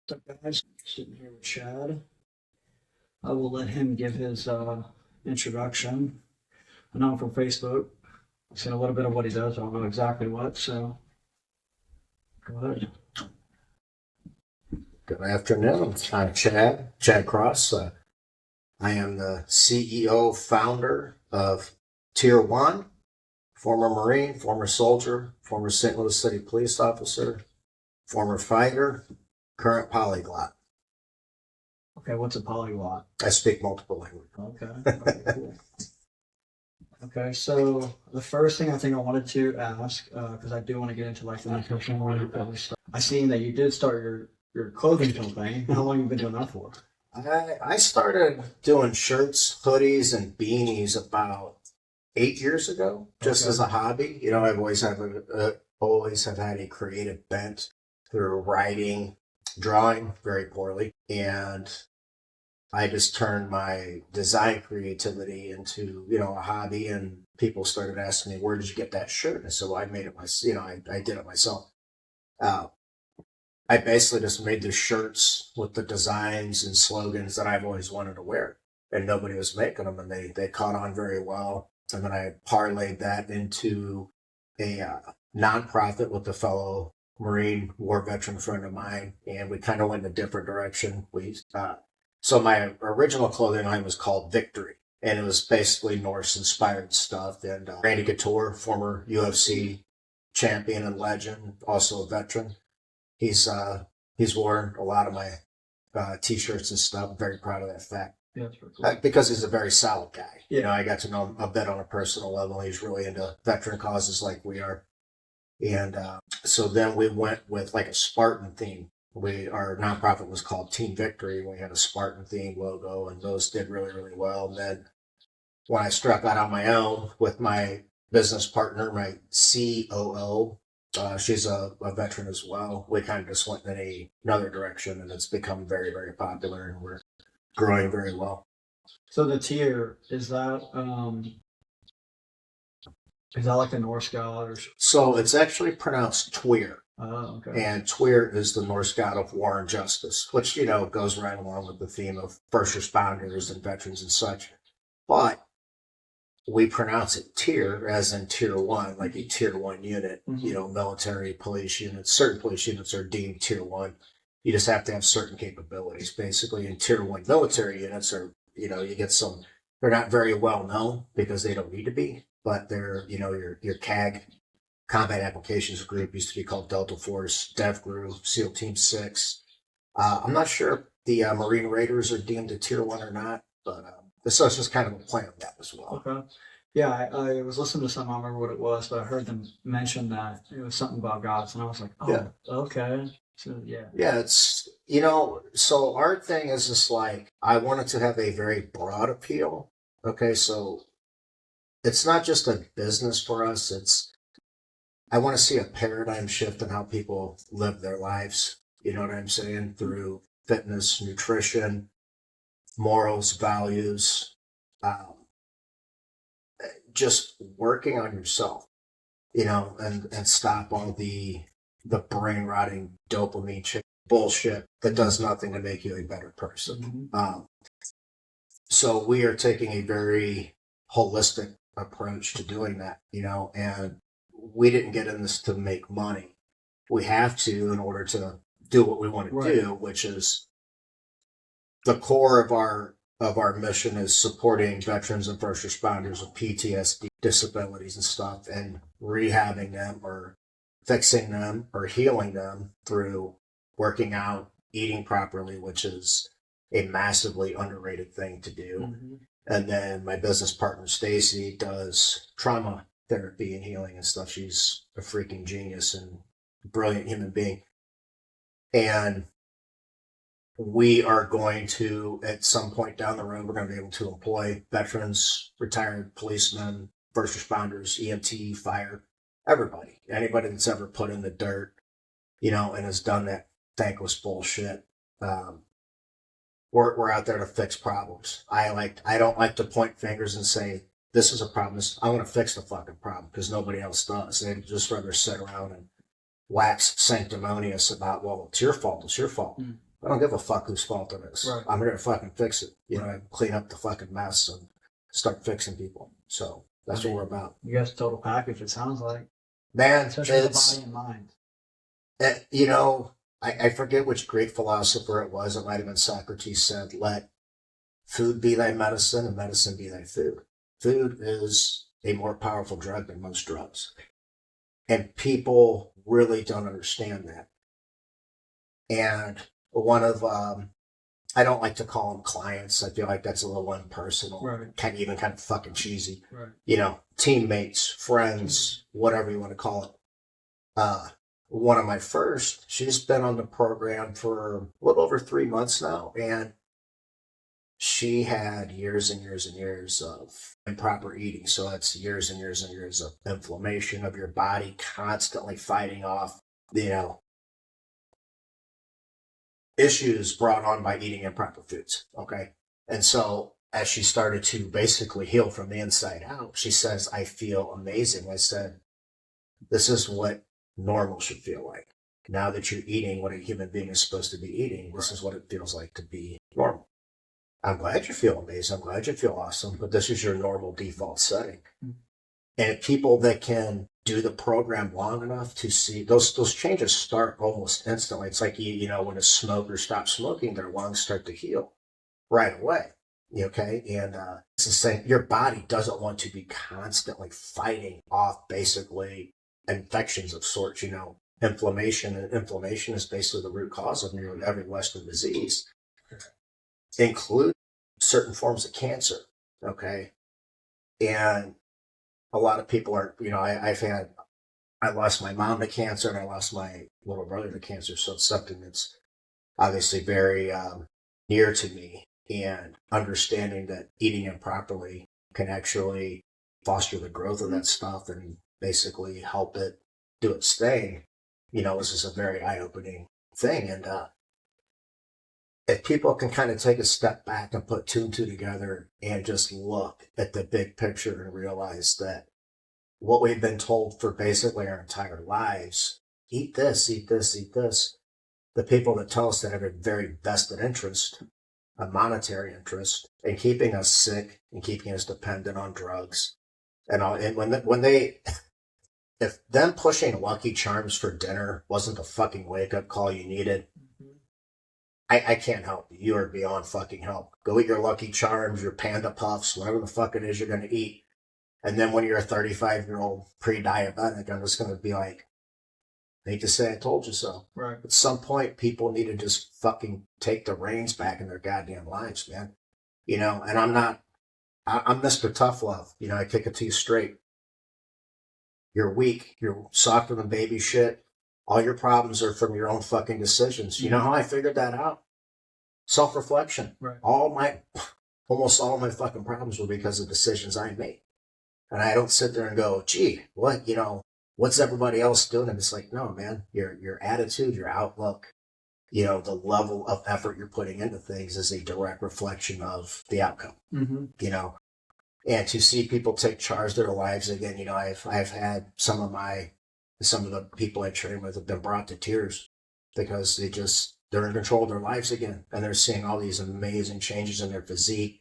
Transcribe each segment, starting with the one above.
So guys, sitting here with Chad. I will let him give his introduction. I know him from Facebook. I've seen a little bit of what he does. I don't know exactly what, so go ahead. Good afternoon. I'm Chad Cross. I am the CEO, founder of Tier 1, former Marine, former soldier, former St. Louis City police officer, former fighter, current polyglot. Okay, what's a polyglot? I speak multiple languages. Okay, very cool. Okay, so the first thing I think I wanted to ask, because I do want to get into like the nutritional stuff. I seen that you did start your clothing company. How long have you been doing that for? I started doing shirts, hoodies, and beanies about 8 years ago, just as a hobby. You know, I've always have had a creative bent through writing, drawing very poorly, and I just turned my design creativity into, a hobby, and people started asking me, where did you get that shirt? And so I made it myself, I did it myself. I basically just made the shirts with the designs and slogans that I've always wanted to wear, and nobody was making them, and they caught on very well. And then I parlayed that into a nonprofit with a fellow Marine war veteran friend of mine, and we kind of went in a different direction. So my original clothing line was called Victory, and it was basically Norse-inspired stuff. And Randy Couture, former UFC champion and legend, also a veteran, he's worn a lot of my t-shirts and stuff. I'm very proud of that fact. Yeah, that's pretty cool. Because he's a very solid guy. Yeah. I got to know him a bit on a personal level. He's really into veteran causes like we are. And so then we went with like a Spartan theme. Our nonprofit was called Team Victory. We had a Spartan themed logo, and those did really, really well. And then when I struck out on my own with my business partner, my COO, she's a veteran as well. We kind of just went in another direction, and it's become very, very popular, and we're growing very well. So the tier, is that like a Norse god? Or... So it's actually pronounced Twir. Oh, okay. And Twir is the Norse god of war and justice, which, goes right along with the theme of first responders and veterans and such. But we pronounce it tier, as in tier 1, like a tier 1 unit. Mm-hmm. Military, police units. Certain police units are deemed tier 1. You just have to have certain capabilities. Basically, in tier 1 military units are, you get some, they're not very well known because they don't need to be, but they're, your CAG, Combat Applications Group, used to be called Delta Force, Dev Group, SEAL Team 6. I'm not sure if the Marine Raiders are deemed a tier 1 or not, but so it's just kind of a plan of that as well. Okay. Yeah, I was listening to something, I don't remember what it was, but I heard them mention that it was something about gods, and I was like, oh, yeah. Okay. So, yeah. Yeah, it's, so our thing is just like, I wanted to have a very broad appeal. Okay, so it's not just a business for us, I want to see a paradigm shift in how people live their lives. You know what I'm saying? Through fitness, nutrition, morals, values, just working on yourself, and stop all the brain rotting dopamine bullshit that does nothing to make you a better person. Mm-hmm. So we are taking a very holistic approach to doing that, and we didn't get in this to make money. We have to in order to do what we want to do, which is the core of our mission is supporting veterans and first responders with PTSD, disabilities and stuff, and rehabbing them or fixing them or healing them through working out, eating properly, which is a massively underrated thing to do. Mm-hmm. And then my business partner, Stacy, does trauma therapy and healing and stuff. She's a freaking genius and brilliant human being. And we are going to, at some point down the road, we're going to be able to employ veterans, retired policemen, first responders, EMT, fire, everybody, anybody that's ever put in the dirt, and has done that thankless bullshit. We're out there to fix problems. I don't like to point fingers and say, this is a problem. I want to fix the fucking problem because nobody else does. They'd just rather sit around and wax sanctimonious about, well, it's your fault. Mm. I don't give a fuck whose fault it is. Right. I'm here to fucking fix it. You know, clean up the fucking mess and start fixing people. So that's what we're about. You guys total package, it sounds like. Man, Especially the it's, body and mind. you know, I forget which Greek philosopher it was. It might have been Socrates said, let food be thy medicine and medicine be thy food. Food is a more powerful drug than most drugs. And people really don't understand that. And one of, I don't like to call them clients. I feel like that's a little impersonal, Right. kind of fucking cheesy. Right. You know, teammates, friends, whatever you want to call it. One of my first, she's been on the program for a little over 3 months now, and she had years and years and years of improper eating. So that's years and years and years of inflammation of your body, constantly fighting off, you know, issues brought on by eating improper foods. Okay. And so as she started to basically heal from the inside out, she says, I feel amazing. I said, this is what normal should feel like. Now that you're eating what a human being is supposed to be eating, this is what it feels like to be normal. I'm glad you feel amazing. I'm glad you feel awesome, but this is your normal default setting. Mm-hmm. And people that can do the program long enough to see those changes start almost instantly. It's like, you know, when a smoker stops smoking, their lungs start to heal right away. Okay. And it's the same. Your body doesn't want to be constantly fighting off basically infections of sorts, you know, inflammation. And inflammation is basically the root cause of nearly every Western disease, include certain forms of cancer. Okay. And a lot of people are, you know, I lost my mom to cancer and I lost my little brother to cancer. So it's something that's obviously very near to me, and understanding that eating improperly can actually foster the growth of that stuff and basically help it do its thing. You know, this is a very eye-opening thing. And if people can kind of take a step back and put two and two together and just look at the big picture and realize that what we've been told for basically our entire lives, eat this, eat this, eat this. The people that tell us that have a very vested interest, a monetary interest, in keeping us sick and keeping us dependent on drugs. And all, and when they, if them pushing Lucky Charms for dinner wasn't the fucking wake-up call you needed, I can't help you. You are beyond fucking help. Go eat your Lucky Charms, your Panda Puffs, whatever the fuck it is you're going to eat. And then when you're a 35-year-old pre-diabetic, I'm just going to be like, hate to say I told you so. Right. At some point, people need to just fucking take the reins back in their goddamn lives, man. You know, and I'm Mr. Tough Love. You know, I kick it to you straight. You're weak. You're softer than baby shit. All your problems are from your own fucking decisions. You know how I figured that out? Self-reflection. Right. Almost all my fucking problems were because of decisions I made. And I don't sit there and go, gee, what, you know, what's everybody else doing? And it's like, no, man, your attitude, your outlook, you know, the level of effort you're putting into things is a direct reflection of the outcome, you know. And to see people take charge of their lives again, you know, I've had some of the people I train with have been brought to tears because they're in control of their lives again. And they're seeing all these amazing changes in their physique,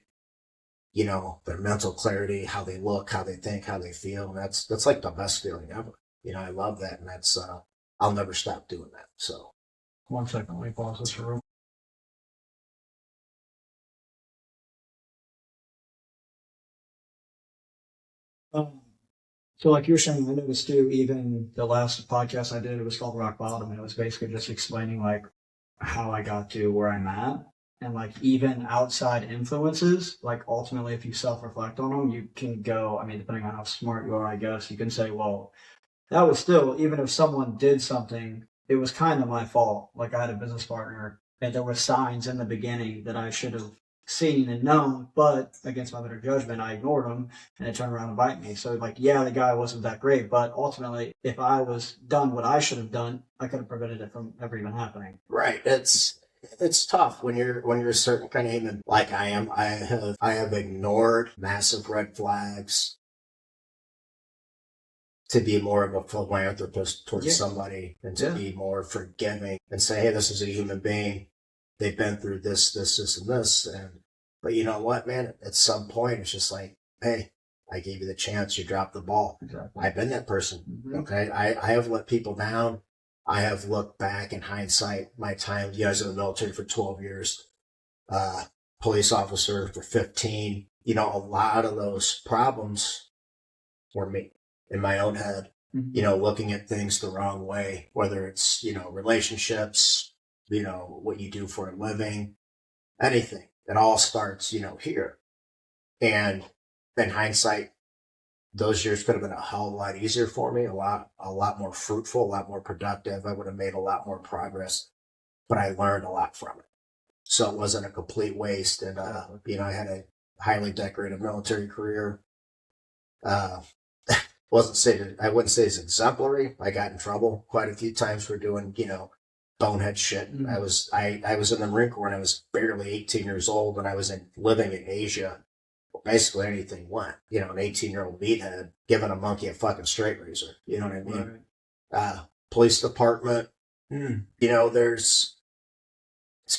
you know, their mental clarity, how they look, how they think, how they feel. And that's like the best feeling ever. You know, I love that. And that's, I'll never stop doing that. So 1 second, let me pause this room. So like you were saying, I noticed too, even the last podcast I did, it was called Rock Bottom, and it was basically just explaining like how I got to where I'm at. And like even outside influences, like ultimately if you self-reflect on them, you can go, I mean, depending on how smart you are, I guess, you can say, well, that was still, even if someone did something, it was kind of my fault. Like I had a business partner and there were signs in the beginning that I should have seen and known, but against my better judgment, I ignored them and it turned around and bite me. So like, yeah, the guy wasn't that great, but ultimately, if I was done what I should have done, I could have prevented it from ever even happening. Right. It's tough when you're a certain kind of human like I am. I have ignored massive red flags to be more of a philanthropist towards somebody and to be more forgiving and say, hey, this is a human being. they've been through this, and this. But you know what, man? At some point, it's just like, hey, I gave you the chance. You dropped the ball. Exactly. I've been that person. Mm-hmm. Okay. I have let people down. I have looked back in hindsight, my time, you guys in the military for 12 years, police officer for 15, you know, a lot of those problems were me in my own head, Mm-hmm. you know, looking at things the wrong way, whether it's, you know, relationships, you know, what you do for a living, anything. It all starts, you know, here. And in hindsight, those years could have been a hell of a lot easier for me, a lot more fruitful, a lot more productive. I would have made a lot more progress, but I learned a lot from it. So it wasn't a complete waste. And, you know, I had a highly decorated military career. I wouldn't say it's exemplary. I got in trouble quite a few times for doing, you know, bonehead shit. Mm-hmm. I was in the Marine Corps when I was barely 18 years old, and I was living in Asia. Basically anything went, you know, an 18-year-old meathead giving a monkey a fucking straight razor. You know what I mean? Right. Police department, you know, it's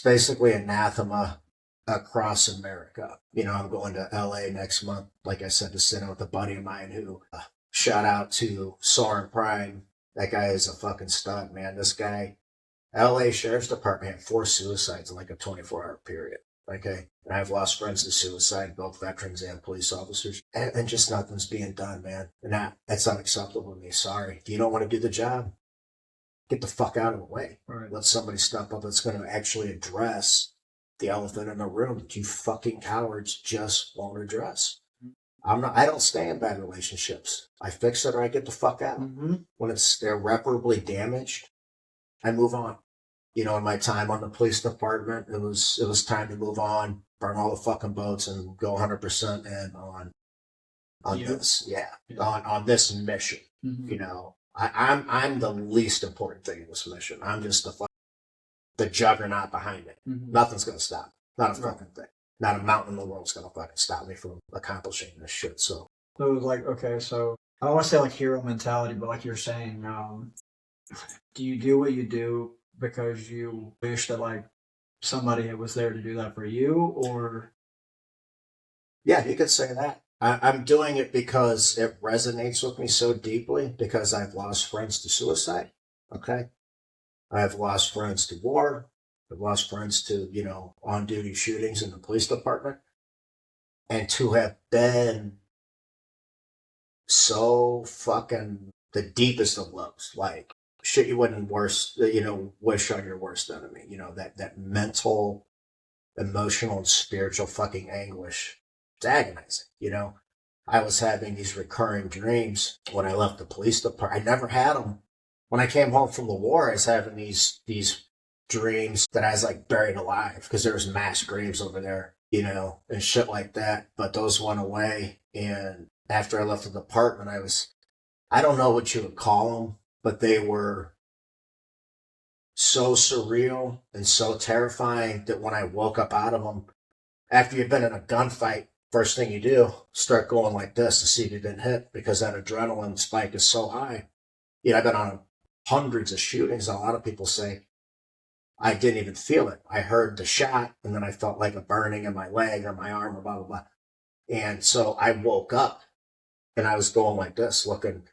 basically anathema across America. You know, I'm going to LA next month, like I said, to sit in with a buddy of mine who, shout out to Soren Prime. That guy is a fucking stud, man. This guy, LA Sheriff's Department had 4 suicides in like a 24-hour period. Okay. And I've lost friends to suicide, both veterans and police officers. And just nothing's being done, man. And that's unacceptable to me. Sorry. If you don't want to do the job, get the fuck out of the way. Right. Let somebody step up that's going to actually address the elephant in the room that you fucking cowards just won't address. I don't stay in bad relationships. I fix it or I get the fuck out. Mm-hmm. When it's irreparably damaged, I move on. You know, in my time on the police department, it was time to move on, burn all the fucking boats, and go 100% in on this, on this mission. Mm-hmm. You know, I'm the least important thing in this mission. I'm just the juggernaut behind it. Mm-hmm. Nothing's gonna stop. Not a fucking thing. Not a mountain in the world's gonna fucking stop me from accomplishing this shit. So it was like, okay, so I don't want to say like hero mentality, but like you're saying, do you do what you do because you wish that like somebody was there to do that for you, or? Yeah, you could say that. I'm doing it because it resonates with me so deeply, because I've lost friends to suicide. Okay. I've lost friends to war. I've lost friends to, you know, on-duty shootings in the police department. And to have been so fucking the deepest of lows, like shit you wouldn't wish on your worst enemy. You know, that mental, emotional, and spiritual fucking anguish. It's agonizing, you know. I was having these recurring dreams when I left the police department. I never had them. When I came home from the war, I was having these dreams that I was like buried alive because there was mass graves over there, you know, and shit like that. But those went away. And after I left the department, I don't know what you would call them, but they were so surreal and so terrifying that when I woke up out of them, after you've been in a gunfight, first thing you do, start going like this to see if you've been hit, because that adrenaline spike is so high. You know, I've been on hundreds of shootings. A lot of people say I didn't even feel it. I heard the shot, and then I felt like a burning in my leg or my arm or blah, blah, blah. And so I woke up, and I was going like this, looking.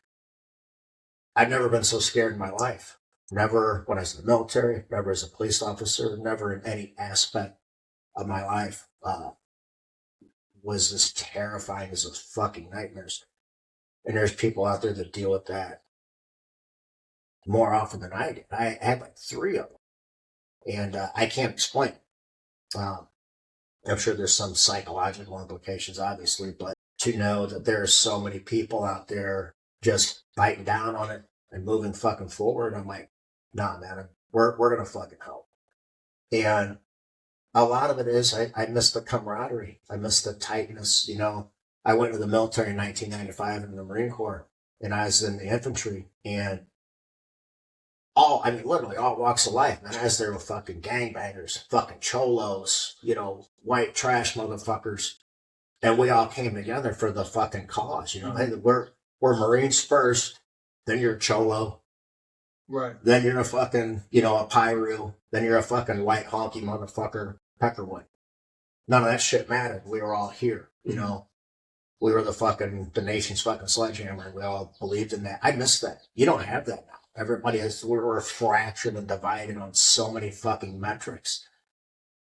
I've never been so scared in my life. Never when I was in the military, never as a police officer, never in any aspect of my life was as terrifying as those fucking nightmares. And there's people out there that deal with that more often than I did. I had like 3 of them. And I can't explain it. I'm sure there's some psychological implications, obviously, but to know that there are so many people out there just biting down on it and moving fucking forward, I'm like, nah, man, we're going to fucking help. And a lot of it is I miss the camaraderie. I miss the tightness. You know, I went to the military in 1995 in the Marine Corps, and I was in the infantry, and literally all walks of life, man. I was there with fucking gangbangers, fucking cholos, you know, white trash motherfuckers. And we all came together for the fucking cause, you know. Mm-hmm. Hey, we're Marines first, then you're cholo, Right. Then you're a fucking, a Pyru. Then you're a fucking white honky motherfucker, Peckerwood. None of that shit mattered. We were all here, We were the nation's fucking sledgehammer. We all believed in that. I miss that. You don't have that now. We're fractured and divided on so many fucking metrics.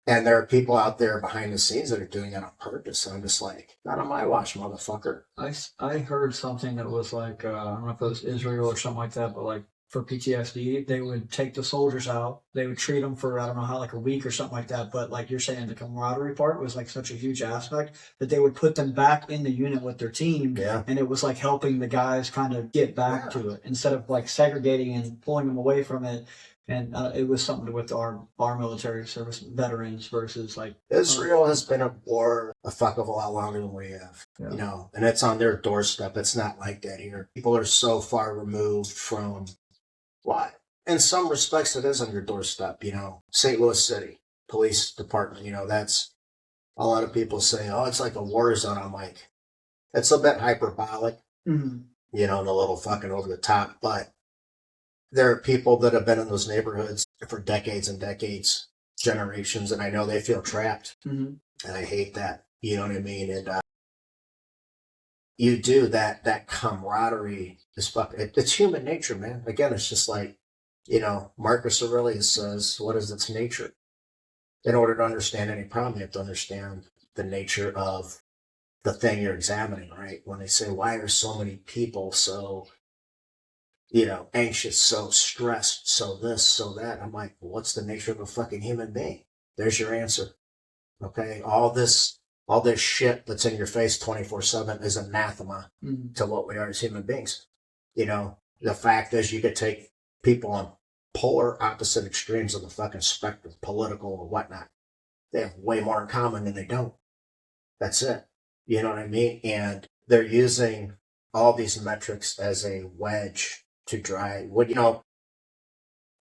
And there are people out there behind the scenes that are doing that on purpose. And I'm just like, not on my watch, motherfucker. I heard something that was like, I don't know if it was Israel or something like that, but like for PTSD, they would take the soldiers out. They would treat them for, I don't know how, like a week or something like that. But like you're saying, the camaraderie part was like such a huge aspect that they would put them back in the unit with their team. Yeah. And it was like helping the guys kind of get back to it instead of like segregating and pulling them away from it. And it was something with our military service veterans versus like Israel has been at war a fuck of a lot longer than we have, and it's on their doorstep. It's not like that here. People are so far removed from what, in some respects, it is on your doorstep. St. Louis City Police Department. That's a lot of people say, oh, it's like a war zone. I'm like, it's a bit hyperbolic, and a little fucking over the top, but. There are people that have been in those neighborhoods for decades and decades, generations, and I know they feel trapped. And I hate that. You know what I mean? And you do that camaraderie is fucking. It's human nature, man. Again, it's just like, Marcus Aurelius says, what is its nature? In order to understand any problem, you have to understand the nature of the thing you're examining, right? When they say, why are so many people so anxious, so stressed, so this, so that. I'm like, well, what's the nature of a fucking human being? There's your answer. Okay? All this shit that's in your face 24/7 is anathema to what we are as human beings. The fact is you could take people on polar opposite extremes of the fucking spectrum, political or whatnot. They have way more in common than they don't. That's it. You know what I mean? And they're using all these metrics as a wedge to drive. We're not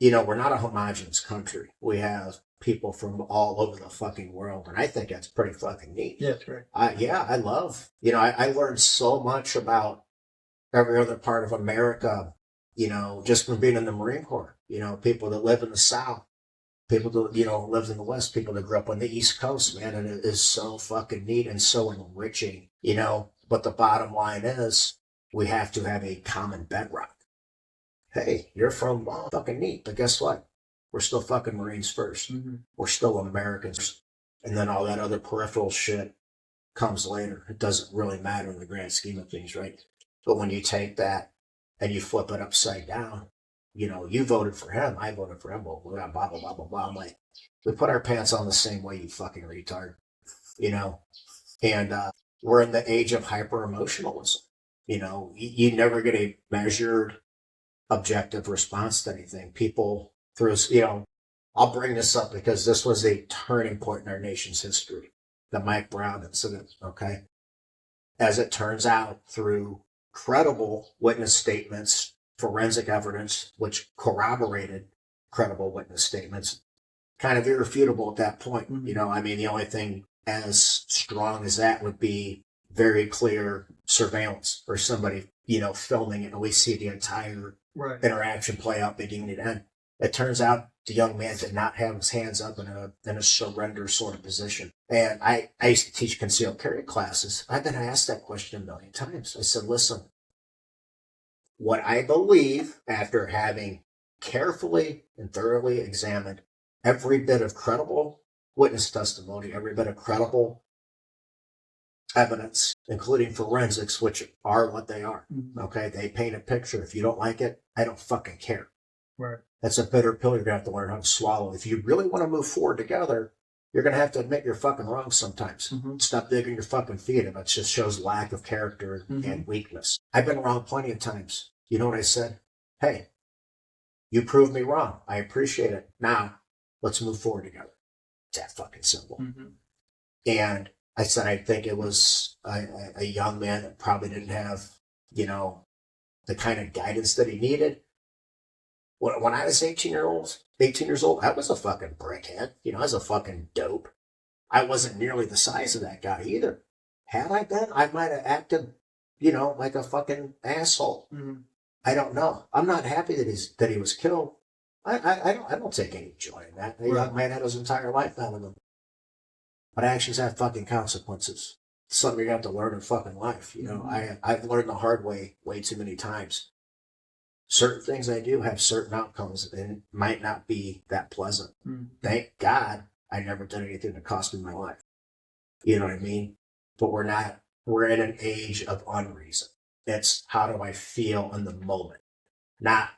a homogenous country. We have people from all over the fucking world, and I think that's pretty fucking neat. Yeah, that's great. I love. I learned so much about every other part of America. Just from being in the Marine Corps. People that live in the South, people that lived in the West, people that grew up on the East Coast. Man, and it is so fucking neat and so enriching. But the bottom line is we have to have a common bedrock. Hey, you're from fucking neat, but guess what? We're still fucking Marines first. We're still Americans. And then all that other peripheral shit comes later. It doesn't really matter in the grand scheme of things, right? But when you take that and you flip it upside down, you voted for him, I voted for him, well, we got blah, blah, blah, blah, blah. I'm like, we put our pants on the same way, you fucking retard. And we're in the age of hyper-emotionalism. You never get a measured objective response to anything. People I'll bring this up because this was a turning point in our nation's history, the Mike Brown incident, okay? As it turns out, through credible witness statements, forensic evidence, which corroborated credible witness statements, kind of irrefutable at that point. The only thing as strong as that would be very clear surveillance or somebody, filming it, and we see the entire interaction play out beginning to end. It turns out the young man did not have his hands up in a surrender sort of position. And I used to teach concealed carry classes. I've been asked that question a million times. I said, listen, what I believe after having carefully and thoroughly examined every bit of credible witness testimony, every bit of credible evidence, including forensics, which are what they are. Okay, they paint a picture. If you don't like it, I don't fucking care. Right. That's a bitter pill you're gonna have to learn how to swallow. If you really want to move forward together, you're gonna have to admit you're fucking wrong sometimes. Stop digging your fucking feet in. It just shows lack of character and weakness. I've been wrong plenty of times. You know what I said? Hey, you proved me wrong. I appreciate it. Now, let's move forward together. It's that fucking simple. And I said, I think it was a young man that probably didn't have, the kind of guidance that he needed. When I was 18 years old, I was a fucking brickhead. I was a fucking dope. I wasn't nearly the size of that guy either. Had I been, I might have acted, like a fucking asshole. I don't know. I'm not happy that he was killed. I don't take any joy in that. The young man had his entire life out of him. But actions have fucking consequences. It's something you have to learn in fucking life. You know, I've learned the hard way too many times. Certain things I do have certain outcomes, and it might not be that pleasant. Thank God I never did anything that cost me my life. You know what I mean? But we're in an age of unreason. It's how do I feel in the moment? Not,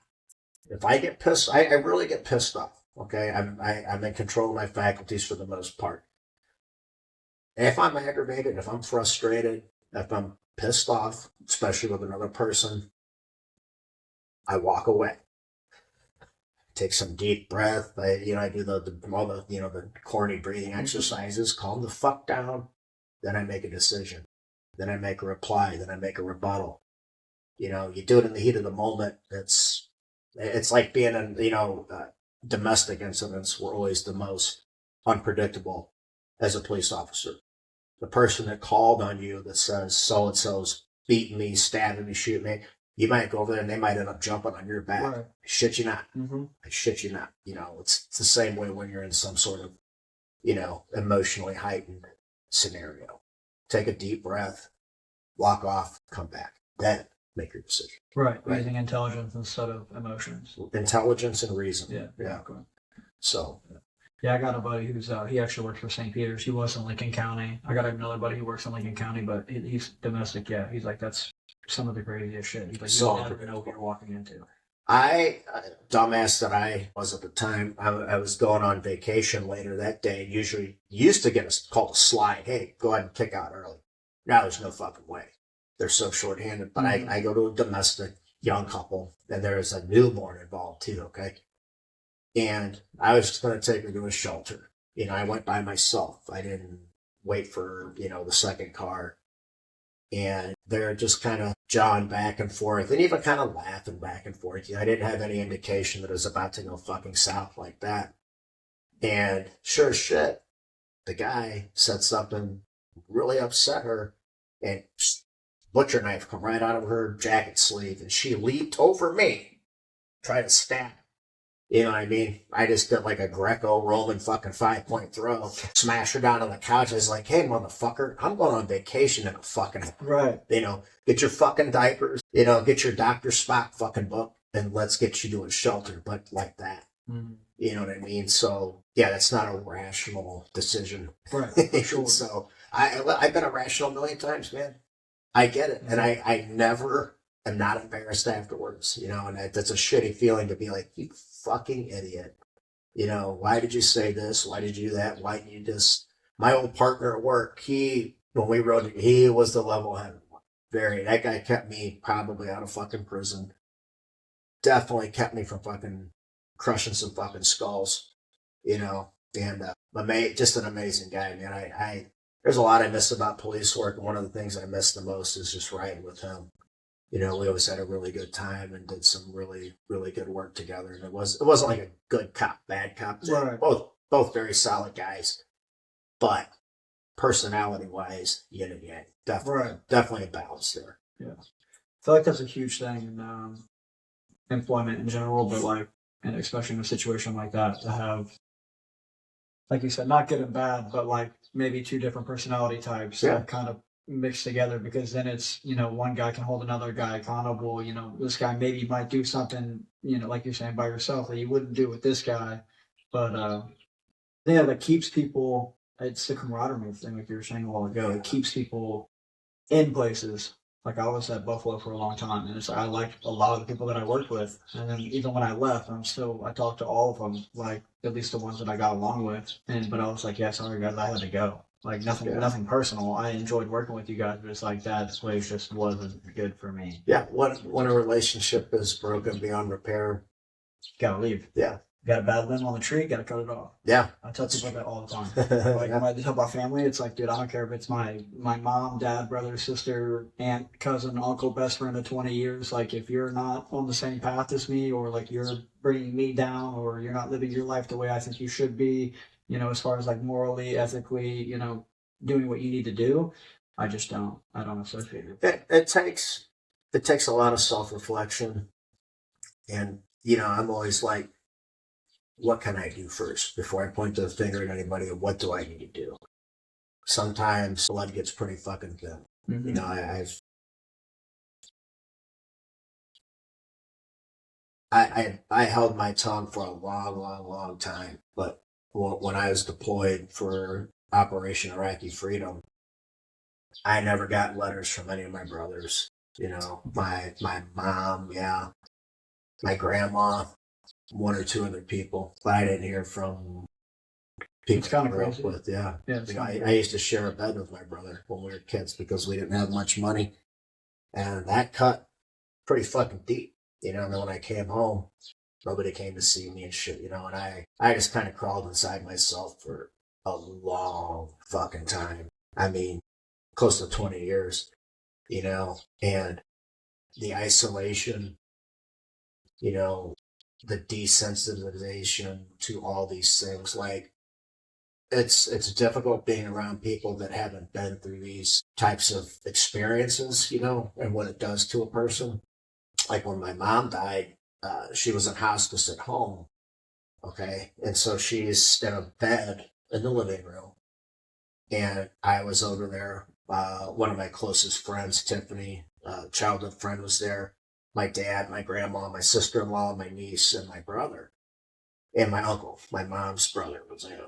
if I get pissed, I really get pissed off. Okay. I'm in control of my faculties for the most part. If I'm aggravated, if I'm frustrated, if I'm pissed off, especially with another person, I walk away. Take some deep breath. I do all the corny breathing exercises, calm the fuck down. Then I make a decision. Then I make a reply. Then I make a rebuttal. You do it in the heat of the moment. It's like being in, domestic incidents were always the most unpredictable as a police officer. The person that called on you that says so-and-so's beating me, stabbing me, shooting me, you might go over there and they might end up jumping on your back. Right. I shit you not. I shit you not. It's the same way when you're in some sort of, emotionally heightened scenario. Take a deep breath, walk off, come back. Then make your decision. Right. Using intelligence instead of emotions. Intelligence and reason. Yeah. Exactly. So. Yeah, I got a buddy who's he actually works for St. Peter's. He was in Lincoln County. I got another buddy who works in Lincoln County, but he's domestic. Yeah, he's like, that's some of the craziest shit. He's like, you never know what you're walking into. Dumbass that I was at the time, I was going on vacation later that day. Usually used to get called a slide. Hey, go ahead and kick out early. Now there's no fucking way. They're so shorthanded. But I go to a domestic young couple, and there's a newborn involved too, okay? And I was just going to take her to a shelter. I went by myself. I didn't wait for, the second car. And they're just kind of jawing back and forth and even kind of laughing back and forth. I didn't have any indication that it was about to go fucking south like that. And sure as shit, the guy said something really upset her, and butcher knife come right out of her jacket sleeve, and she leaped over me, tried to stab. You know what I mean? I just did like a Greco-Roman fucking 5-point throw, smash her down on the couch. I was like, hey, motherfucker, I'm going on vacation in a fucking... Right. Get your fucking diapers, get your Dr. Spock fucking book, and let's get you to a shelter, but like that. You know what I mean? So, yeah, that's not a rational decision. Right, for sure. So, I've been irrational a million times, man. I get it. And I never am not embarrassed afterwards, and that's a shitty feeling to be like, you fucking idiot. Why did you say this? Why did you do that? Why didn't you just... My old partner at work, when we rode, he was the level-headed one. That guy kept me probably out of fucking prison. Definitely kept me from fucking crushing some fucking skulls, and just an amazing guy, man. There's a lot I miss about police work, and one of the things I miss the most is just riding with him. We always had a really good time and did some really, really good work together. And it wasn't like a good cop, bad cop. Right. Both very solid guys, but personality-wise, yin and yang. Definitely a balance there. Yeah, I feel like that's a huge thing in employment in general, but and especially in a situation like that, to have, like you said, not good and bad, but maybe two different personality types that kind of mixed together, because then it's, one guy can hold another guy accountable. This guy maybe might do something, like you're saying, by yourself that you wouldn't do with this guy. But that keeps people, it's the camaraderie thing, like you were saying a while ago. It keeps people in places. Like I was at Buffalo for a long time, and I liked a lot of the people that I worked with. And then even when I left, I talked to all of them, at least the ones that I got along with. But I was like, yeah, sorry guys, I had to go. Nothing personal. I enjoyed working with you guys, but it's like that place just wasn't good for me. Yeah, when a relationship is broken beyond repair, gotta leave. Yeah. Got a bad limb on the tree, gotta cut it off. Yeah. I tell people that all the time. When I tell my family, it's like, dude, I don't care if it's my mom, dad, brother, sister, aunt, cousin, uncle, best friend of 20 years. If you're not on the same path as me, or you're bringing me down, or you're not living your life the way I think you should be, as far as morally, ethically, doing what you need to do, I don't associate it. It takes a lot of self-reflection And, you know, I'm always like, what can I do first before I point the finger at anybody? What do I need to do? Sometimes blood gets pretty fucking thin. Mm-hmm. You know, I held my tongue for a long time. But when I was deployed for Operation Iraqi Freedom, I never got letters from any of my brothers. You know, my mom, yeah, my grandma, one or two other people, but I didn't hear from people It's kind I of grew up crazy. with. Yeah, Yeah, you know, I used to share a bed with my brother when we were kids because we didn't have much money, and that cut pretty fucking deep. You know, and then when I came home, nobody came to see me and shit. You know, and I just kind of crawled inside myself for a long fucking time. I mean, close to 20 years. You know, and the isolation, you know, the desensitization to all these things. Like it's difficult being around people that haven't been through these types of experiences, you know, and what it does to a person. Like when my mom died, she was in hospice at home. Okay. And so she's in a bed in the living room. And I was over there. One of my closest friends, Tiffany, childhood friend, was there. My dad, my grandma, my sister-in-law, my niece, and my brother, and my uncle, my mom's brother, was there.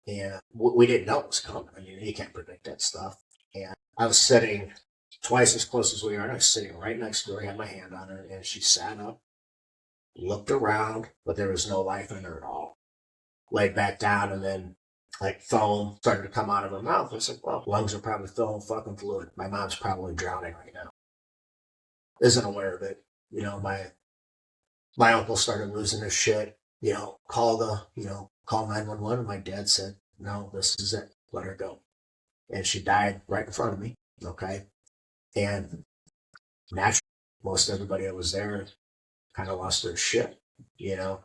And we didn't know it was coming. I mean, you can't predict that stuff. And I was sitting twice as close as we are, and I was sitting right next to her. I had my hand on her, and she sat up, looked around, but there was no life in her at all. Laid back down, and then like foam started to come out of her mouth. I said, well, lungs are probably full of fucking fluid. My mom's probably drowning right now. Isn't aware of it. You know, my uncle started losing his shit. You know, call 911. And my dad said, no, this is it. Let her go. And she died right in front of me. Okay. And naturally, most everybody that was there kind of lost their shit. You know,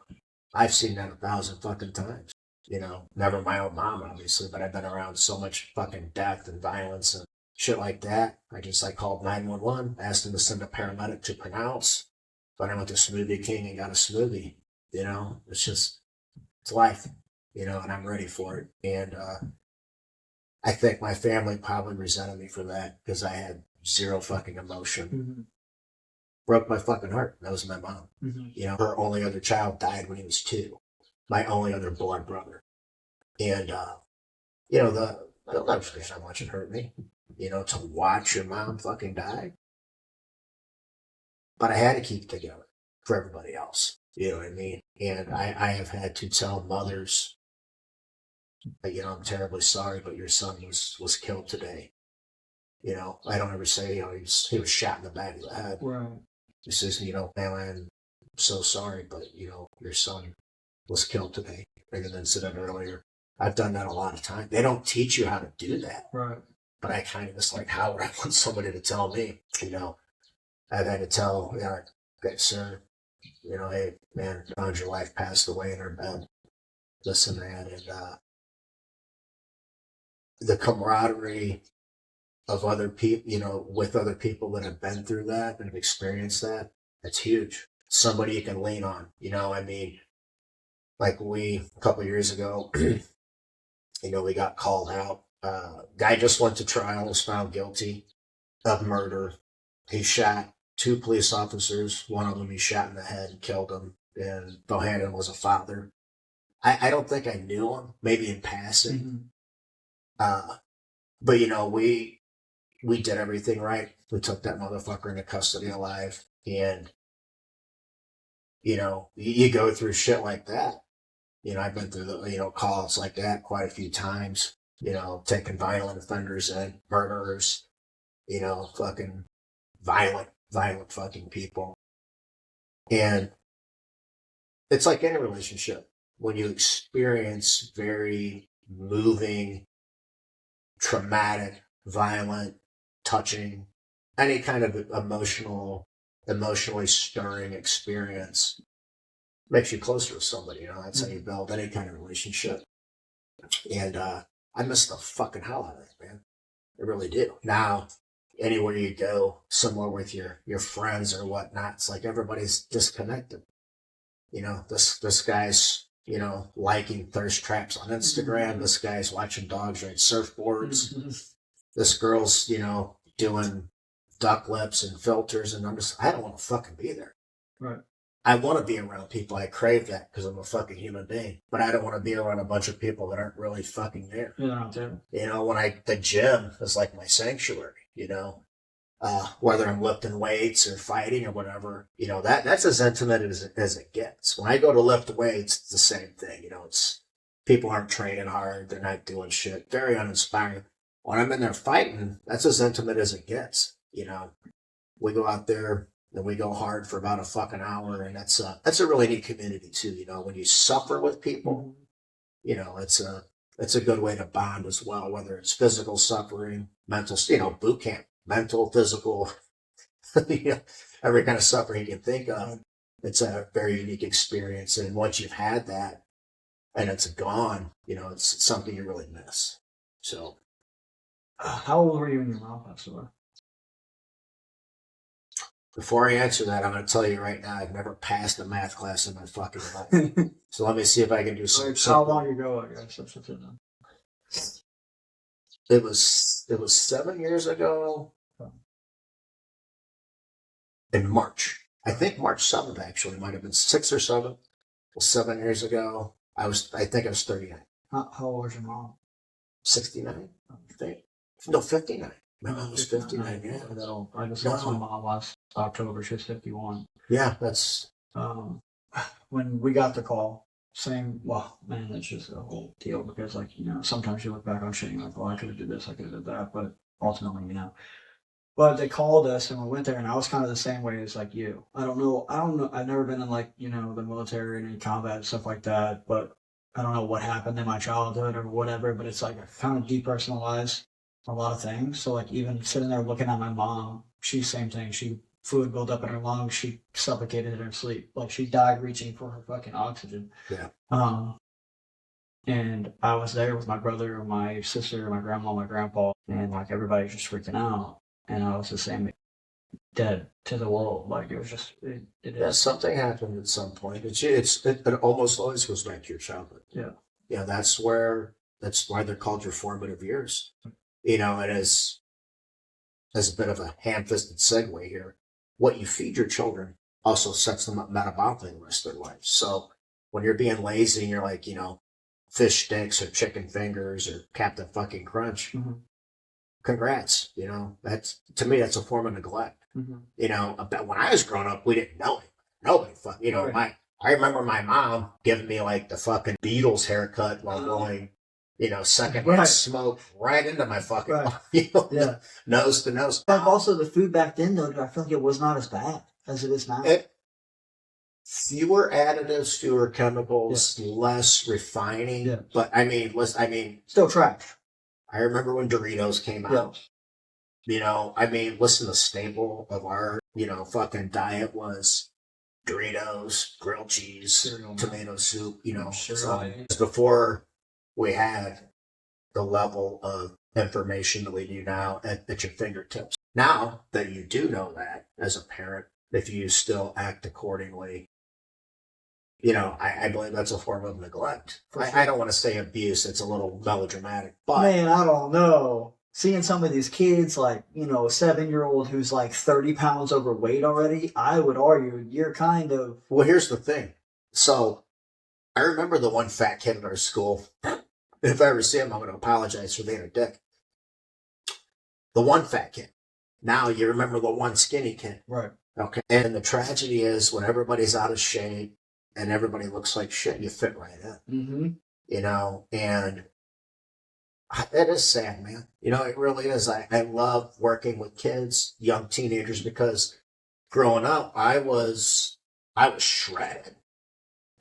I've seen that 1,000 fucking times. You know, never my own mom, obviously, but I've been around so much fucking death and violence and shit like that. I called 911, asked them to send a paramedic to pronounce. But I went to Smoothie King and got a smoothie. You know, it's life, you know, and I'm ready for it. And I think my family probably resented me for that because I had zero fucking emotion. Mm-hmm. Broke my fucking heart. That was my mom. Mm-hmm. You know, her only other child died when he was 2. My only other blood brother. And, you know, I'll never forget how much it hurt me, you know, to watch your mom fucking die. But I had to keep it together for everybody else. You know what I mean? And I have had to tell mothers, you know, I'm terribly sorry, but your son was killed today. You know, I don't ever say, you know, he was shot in the back of the head. Right. He says, you know, man, I'm so sorry, but, you know, your son was killed today. Like an incident earlier. I've done that a lot of times. They don't teach you how to do that. Right. But I kind of just like, how would I want somebody to tell me? You know, I've had to tell, you know, okay, sir, you know, hey, man, found your wife passed away in her bed. This and that. And the camaraderie of other people, you know, with other people that have been through that and have experienced that, that's huge. Somebody you can lean on, you know, I mean, like a couple of years ago, you know, we got called out. Guy just went to trial, was found guilty of murder. He shot 2 police officers. One of them he shot in the head and killed him. And Bohannon was a father. I don't think I knew him, maybe in passing. Mm-hmm. But, you know, we did everything right. We took that motherfucker into custody alive. And, you know, you go through shit like that. You know, I've been through you know, calls like that quite a few times. You know, taking violent offenders in, murderers, you know, fucking violent fucking people. And it's like any relationship. When you experience very moving, traumatic, violent, touching, any kind of emotionally stirring experience, makes you closer with somebody. You know, that's how you build any kind of relationship. And I miss the fucking hell out of it, man. I really do. Now, anywhere you go, somewhere with your friends or whatnot, it's like everybody's disconnected. You know, this guy's, you know, liking thirst traps on Instagram. This guy's watching dogs ride surfboards. This girl's, you know, doing duck lips and filters, and I don't want to fucking be there. Right. I want to be around people. I crave that because I'm a fucking human being. But I don't want to be around a bunch of people that aren't really fucking there. Yeah, they're not there. You know, the gym is like my sanctuary, you know. Whether I'm lifting weights or fighting or whatever, you know, that's as intimate as it gets. When I go to lift weights, it's the same thing. You know, it's people aren't training hard. They're not doing shit. Very uninspiring. When I'm in there fighting, that's as intimate as it gets. You know, we go out there and we go hard for about a fucking hour, and that's a really neat community too. You know, when you suffer with people, you know, it's a good way to bond as well. Whether it's physical suffering, mental, you know, boot camp, mental, physical, you know, every kind of suffering you can think of. It's a very unique experience, and once you've had that, and it's gone, you know, it's something you really miss. So. How old were you when your mom passed away? Before I answer that, I'm going to tell you right now, I've never passed a math class in my fucking life. So let me see if I can do some. How long ago, I guess? It was 7 years ago. In March. I think March 7th, actually. It might have been 6 or 7. Well, 7 years ago. I think I was 39. How old was your mom? 69, I think. No, 59. My mom was 59, yeah. I just lost my mom last October. She was 51. Yeah, that's... when we got the call, well, man, it's just a whole deal because, like, you know, sometimes you look back on shit and you're like, well, I could have did this, I could have did that, but ultimately, you know. But they called us and we went there, and I was kind of the same way as, like, you. I don't know. I've never been in, like, you know, the military and any combat and stuff like that, but I don't know what happened in my childhood or whatever, but it's like I kind of depersonalized a lot of things. So, like, even sitting there looking at my mom, she's same thing. Fluid built up in her lungs. She suffocated in her sleep. Like, she died reaching for her fucking oxygen. Yeah. And I was there with my brother, my sister, my grandma, my grandpa, and, like, everybody's just freaking out. And I was the same, dead to the world. Like, it was just, yeah, something happened at some point. It almost always goes back to your childhood. Yeah. Yeah, that's why they're called your formative years. You know, and as a bit of a ham-fisted segue here, what you feed your children also sets them up metabolically the rest of their life. So when you're being lazy and you're like, you know, fish sticks or chicken fingers or Captain fucking Crunch, congrats. You know, to me, that's a form of neglect. You know, when I was growing up, we didn't know it. Nobody you know, right. I remember my mom giving me like the fucking Beatles haircut while going, you know, secondhand smoke right into my fucking, you know, nose to nose. But also the food back then, though, I feel like it was not as bad as it is now. Fewer additives, fewer chemicals, less refining. Yeah. But I mean, still trash. I remember when Doritos came out. You know, I mean, listen, the staple of our, you know, fucking diet was Doritos, grilled cheese, cereal, tomato soup, you know. So before we had the level of information that we do now at your fingertips. Now that you do know that as a parent, if you still act accordingly, you know, I believe that's a form of neglect. I don't want to say abuse. It's a little melodramatic. But man, I don't know. Seeing some of these kids, like, you know, a 7-year-old who's like 30 pounds overweight already, I would argue you're kind of... Well, here's the thing. So I remember the one fat kid in our school. If I ever see him, I'm going to apologize for being a dick. The one fat kid. Now you remember the one skinny kid. Right. Okay. And the tragedy is when everybody's out of shape and everybody looks like shit, you fit right in. You know, and it is sad, man. You know, it really is. I love working with kids, young teenagers, because growing up, I was shredded.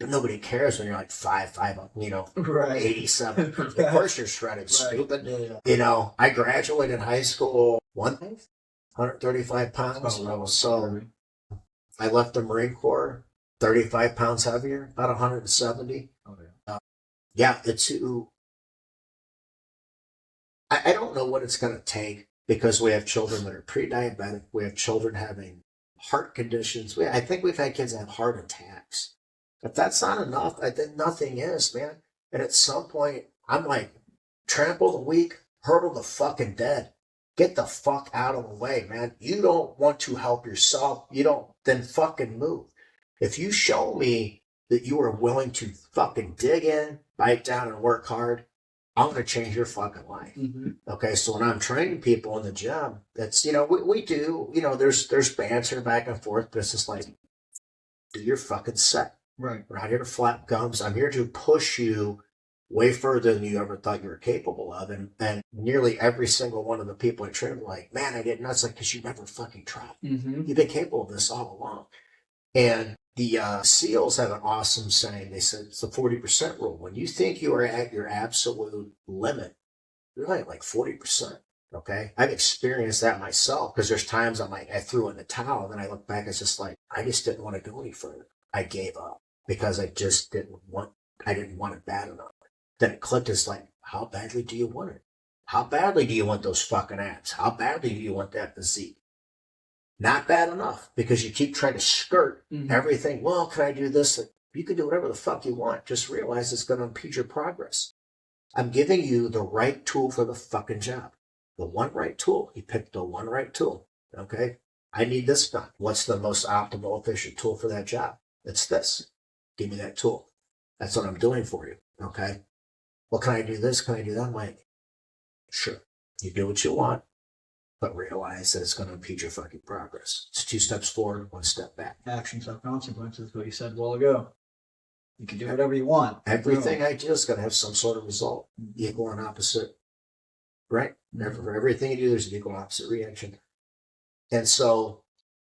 But nobody cares when you're like 5'5", you know, 87. Of course you're shredded, stupid. Yeah. You know, I graduated high school 135 pounds. So I left the Marine Corps 35 pounds heavier, about 170. Oh, yeah. I don't know what it's going to take because we have children that are pre-diabetic. We have children having heart conditions. I think we've had kids that have heart attacks. If that's not enough, then nothing is, man. And at some point, I'm like, trample the weak, hurdle the fucking dead. Get the fuck out of the way, man. You don't want to help yourself. You don't, then fucking move. If you show me that you are willing to fucking dig in, bite down, and work hard, I'm going to change your fucking life. Mm-hmm. Okay, so when I'm training people in the gym, that's, we do, there's banter back and forth, but it's just like, do your fucking set. Right. We're not here to flap gums. I'm here to push you way further than you ever thought you were capable of. And nearly every single one of the people I train are like, man, I get nuts, like, because you never fucking tried. Mm-hmm. You've been capable of this all along. And the SEALs have an awesome saying. They said it's the 40% rule. When you think you are at your absolute limit, you're only at like 40%. Okay. I've experienced that myself, because there's times I'm like, I threw in the towel, and then I look back, it's just like, I just didn't want to go any further. I gave up because I just didn't want it bad enough. Then it clicked. It's like, how badly do you want it? How badly do you want those fucking abs? How badly do you want that physique? Not bad enough, because you keep trying to skirt everything. Well, can I do this? You can do whatever the fuck you want. Just realize it's going to impede your progress. I'm giving you the right tool for the fucking job. The one right tool. You picked the one right tool. Okay? I need this done. What's the most optimal, efficient tool for that job? It's this. Give me that tool. That's what I'm doing for you. Okay? Well, can I do this? Can I do that? I'm like, sure. You do what you want, but realize that it's going to impede your fucking progress. It's 2 steps forward, 1 step back. Actions have consequences, what you said a while ago. You can do whatever you want. Everything I do is going to have some sort of result. Equal and opposite. Right? For everything you do, there's an equal opposite reaction. And so,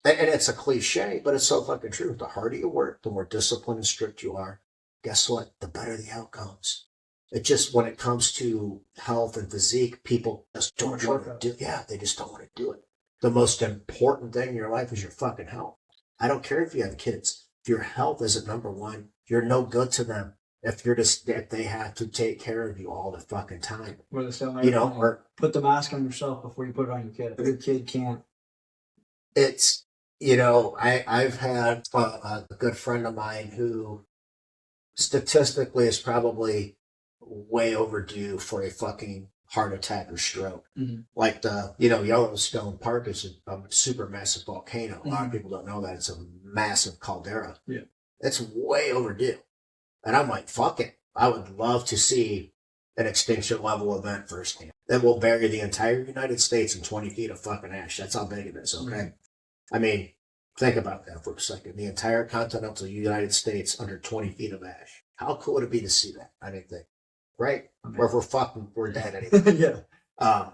and it's a cliche, but it's so fucking true. The harder you work, the more disciplined and strict you are. Guess what? The better the outcomes. It just, when it comes to health and physique, people just don't want to do it. Yeah, they just don't want to do it. The most important thing in your life is your fucking health. I don't care if you have kids. If your health isn't number one, you're no good to them. If they have to take care of you all the fucking time. Or put the mask on yourself before you put it on your kid. If your kid can't. It's, I've had a good friend of mine who statistically is probably way overdue for a fucking heart attack or stroke. Mm-hmm. Like Yellowstone Park is a super massive volcano. A lot of people don't know that. It's a massive caldera. Yeah. It's way overdue. And I'm like, fuck it. I would love to see an extinction level event firsthand that will bury the entire United States in 20 feet of fucking ash. That's how big it is, okay? Mm-hmm. I mean, think about that for a second. The entire continental United States under 20 feet of ash. How cool would it be to see that? I didn't think. Right? Okay. Or if we're dead anyway. Yeah.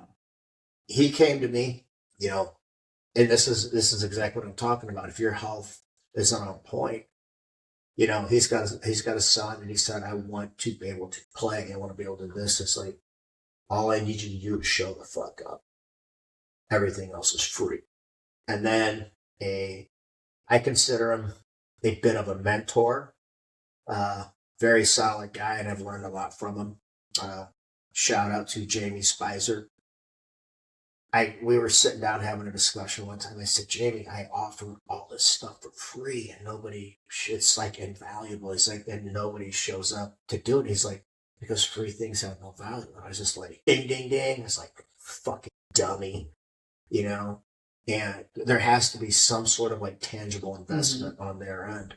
He came to me, and this is exactly what I'm talking about. If your health isn't on point, he's got a son, and he said, I want to be able to play. I want to be able to do this. It's like, all I need you to do is show the fuck up. Everything else is free. And then I consider him a bit of a mentor. Very solid guy, and I've learned a lot from him. Shout out to Jamie Spicer. We were sitting down having a discussion one time. I said, Jamie, I offer all this stuff for free, and it's like invaluable. He's like, and nobody shows up to do it. He's like, because free things have no value. And I was just like, ding, ding, ding. It's like, fucking dummy, and there has to be some sort of like tangible investment on their end.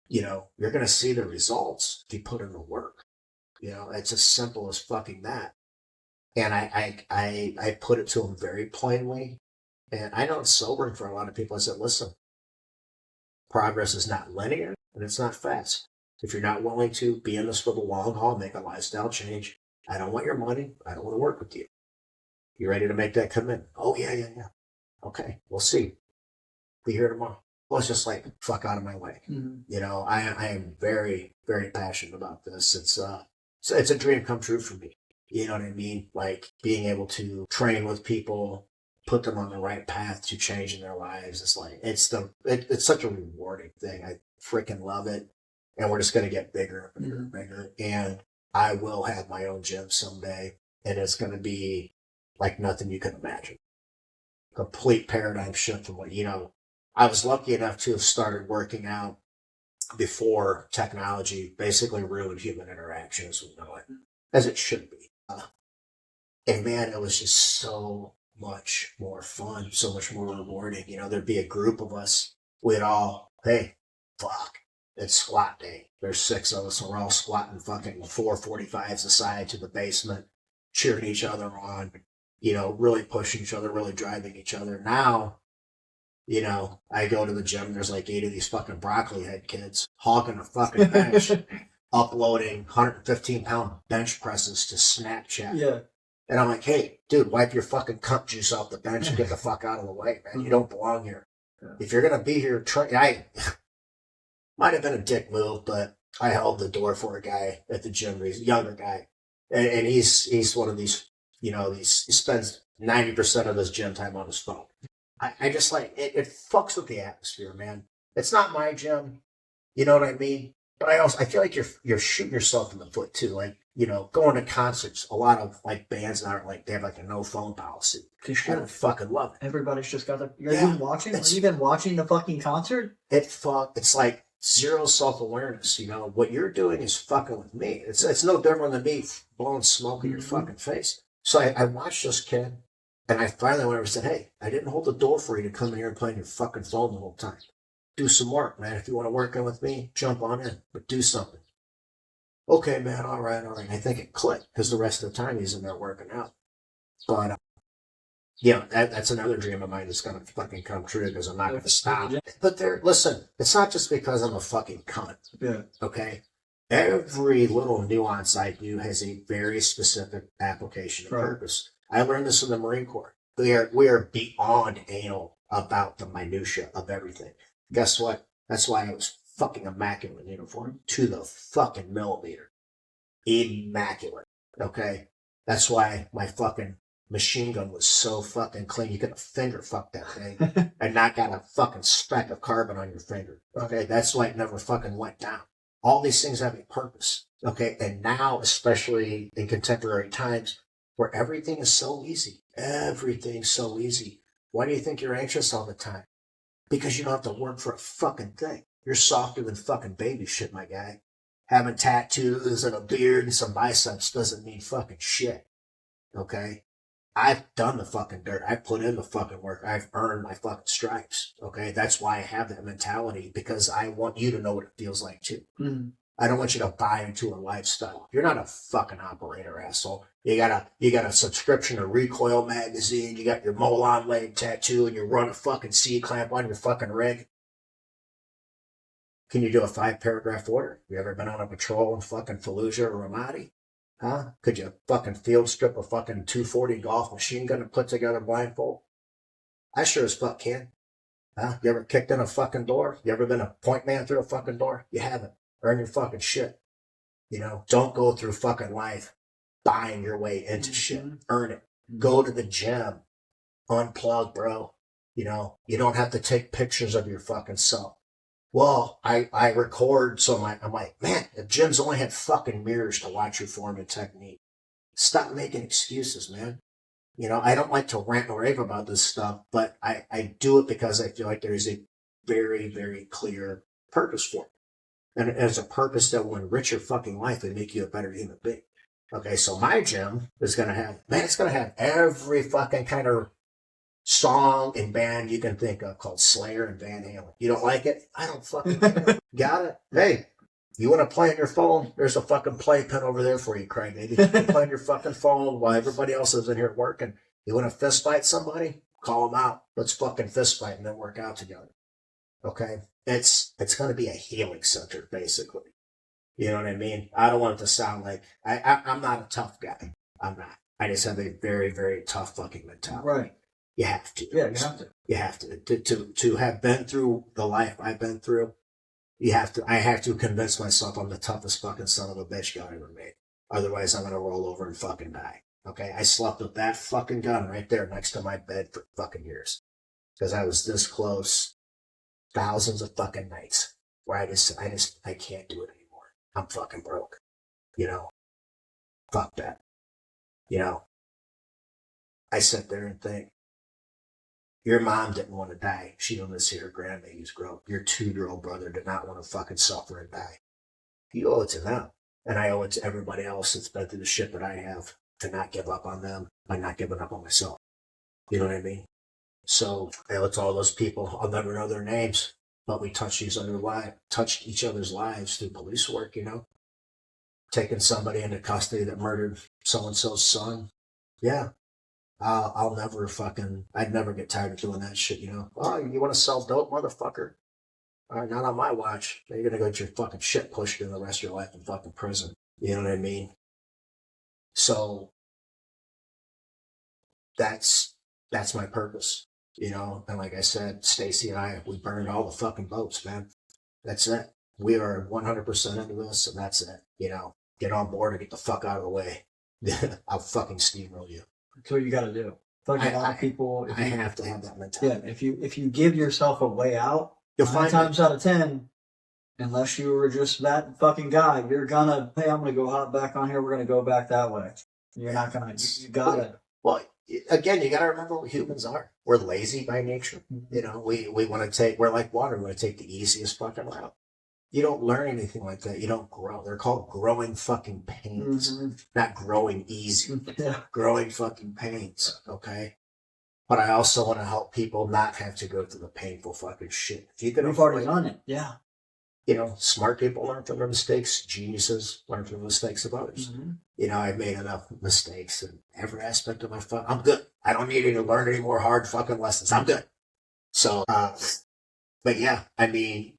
You're going to see the results if you put in the work. It's as simple as fucking that. And I put it to him very plainly. And I know it's sobering for a lot of people. I said, listen, progress is not linear and it's not fast. If you're not willing to be in this for the long haul, make a lifestyle change, I don't want your money. I don't want to work with you. You ready to make that commitment? Oh, yeah. Okay, we'll see. Be here tomorrow. Well, it's just like, fuck out of my way. Mm-hmm. I am very, very passionate about this. It's a dream come true for me. You know what I mean? Like being able to train with people, put them on the right path to changing their lives. It's like, it's such a rewarding thing. I freaking love it. And we're just going to get bigger and bigger and bigger. And I will have my own gym someday. And it's going to be like nothing you can imagine. Complete paradigm shift from what, I was lucky enough to have started working out before technology basically ruined human interaction as we know it, as it should be. And man, it was just so much more fun, so much more rewarding. There'd be a group of us. We'd all, hey, fuck, it's squat day. There's 6 of us, and we're all squatting fucking 445s aside to the basement, cheering each other on, really pushing each other, really driving each other. Now, I go to the gym, there's like 8 of these fucking broccoli head kids hogging a fucking bench, uploading 115-pound bench presses to Snapchat. Yeah. And I'm like, hey, dude, wipe your fucking cunt juice off the bench and get the fuck out of the way, man. You don't belong here. Yeah. If you're going to be here, I might have been a dick move, but I held the door for a guy at the gym. He's a younger guy. And he's one of these, he spends 90% of his gym time on his phone. I just like, it fucks with the atmosphere, man. It's not my gym. You know what I mean? But I feel like you're shooting yourself in the foot too. Like, going to concerts, a lot of like bands now are like, they have like a no phone policy. I don't fucking love it. Everybody's just got Are you watching? Are you even watching the fucking concert? It's like zero self-awareness. What you're doing is fucking with me. It's no different than me blowing smoke in your fucking face. So I watched this kid, and I finally went over and said, hey, I didn't hold the door for you to come in here and play on your fucking phone the whole time. Do some work, man. If you want to work in with me, jump on in, but do something. Okay, man, all right. I think it clicked because the rest of the time he's in there working out. But, that's another dream of mine that's going to fucking come true because I'm not going to stop. But listen, it's not just because I'm a fucking cunt. Yeah. Okay? Every little nuance I do has a very specific application and purpose. I learned this in the Marine Corps. We are beyond anal about the minutia of everything. Guess what? That's why I was fucking immaculate in uniform to the fucking millimeter. Immaculate. Okay? That's why my fucking machine gun was so fucking clean. You could have finger fucked that thing and not got a fucking speck of carbon on your finger. Okay? That's why it never fucking went down. All these things have a purpose. Okay? And now, especially in contemporary times, where everything is so easy. Everything's so easy. Why do you think you're anxious all the time? Because you don't have to work for a fucking thing. You're softer than fucking baby shit, my guy. Having tattoos and a beard and some biceps doesn't mean fucking shit. Okay? I've done the fucking dirt. I've put in the fucking work. I've earned my fucking stripes. Okay? That's why I have that mentality, because I want you to know what it feels like too. Mm. I don't want you to buy into a lifestyle. You're not a fucking operator, asshole. You got a subscription to Recoil magazine. You got your Molon leg tattoo, and you run a fucking C-clamp on your fucking rig. Can you do a 5-paragraph order? You ever been on a patrol in fucking Fallujah or Ramadi? Huh? Could you fucking field strip a fucking 240 golf machine gun and put together blindfold? I sure as fuck can. Huh? You ever kicked in a fucking door? You ever been a point man through a fucking door? You haven't. Earn your fucking shit. Don't go through fucking life buying your way into shit. Earn it. Go to the gym. Unplug, bro. You don't have to take pictures of your fucking self. Well, I record, so I'm like, man, the gym's only had fucking mirrors to watch your form and technique. Stop making excuses, man. I don't like to rant or rave about this stuff, but I do it because I feel like there's a very, very clear purpose for it. And it's a purpose that will enrich your fucking life and make you a better human being. Okay, so my gym is going to have, it's going to have every fucking kind of song and band you can think of called Slayer and Van Halen. You don't like it? I don't fucking care. Got it? Hey, you want to play on your phone? There's a fucking playpen over there for you, crybaby. You can play on your fucking phone while everybody else is in here working. You want to fist fight somebody? Call them out. Let's fucking fist fight and then work out together. Okay? It's going to be a healing center, basically. You know what I mean? I don't want it to sound like I'm not a tough guy. I'm not. I just have a very, very tough fucking mentality. Right. You have to. Yeah, you have to. You have to. To have been through the life I've been through, you have to. I have to convince myself I'm the toughest fucking son of a bitch God ever made. Otherwise, I'm going to roll over and fucking die. Okay? I slept with that fucking gun right there next to my bed for fucking years. Because I was this close thousands of fucking nights where I can't do it anymore. I'm fucking broke. Fuck that. I sit there and think, your mom didn't want to die. She wanted to see her grandbabies grow up. Your 2-year-old brother did not want to fucking suffer and die. You owe it to them. And I owe it to everybody else that's been through the shit that I have to not give up on them by not giving up on myself. You know what I mean? So I owe it to all those people. I'll never know their names, but we touched each other's lives through police work, you know? Taking somebody into custody that murdered so-and-so's son. Yeah. I'll never I'd never get tired of doing that shit, you know? Oh, you want to sell dope, motherfucker? All right, not on my watch. You're going to go get your fucking shit pushed in the rest of your life in fucking prison. You know what I mean? So that's my purpose, you know? And like I said, Stacy and I, we burned all the fucking boats, man. That's it. We are 100% into this, and that's it. You know, get on board and get the fuck out of the way. I'll fucking steamroll you. That's what you got to do. Fuck a lot of people. I have to have that mentality. Yeah, if you give yourself a way out, you'll 9 find times out of 10, unless you were just that fucking guy, you're gonna, hey, I'm gonna go hop back on here. We're gonna go back that way. You're not gonna. You gotta. Well, again, you gotta remember what humans are. We're lazy by nature. Mm-hmm. You know, we want to take. We're like water. We want to take the easiest fucking route. You don't learn anything like that. You don't grow. They're called growing fucking pains, not growing easy. Yeah. Growing fucking pains. Okay. But I also want to help people not have to go through the painful fucking shit. If you can We've already done it. Yeah. You know, smart people learn from their mistakes. Geniuses learn from the mistakes of others. Mm-hmm. You know, I've made enough mistakes in every aspect of my I'm good. I don't need to learn any more hard fucking lessons. I'm good. So, but yeah, I mean,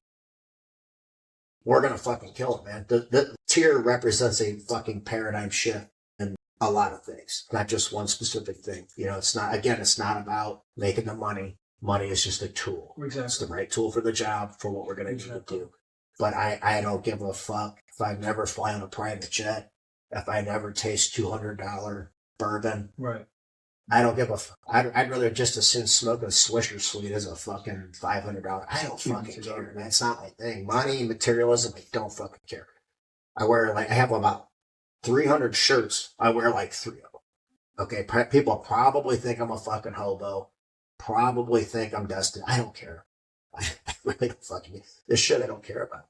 we're going to fucking kill it, man. The tier represents a fucking paradigm shift in a lot of things, not just one specific thing. You know, it's not about making the money. Money is just a tool. Exactly. It's the right tool for the job, for what we're going to need to do. But I don't give a fuck if I never fly on a private jet, if I never taste $200 bourbon. Right. I don't give a fuck. I'd rather just as soon smoke a Swisher Sweet as a fucking $500. I don't fucking care, man. It's not my thing. Money, materialism, I don't fucking care. I have about 300 shirts. I wear like 3 of them. Okay, people probably think I'm a fucking hobo. Probably think I'm destined. I don't care. I really don't fucking. This shit I don't care about.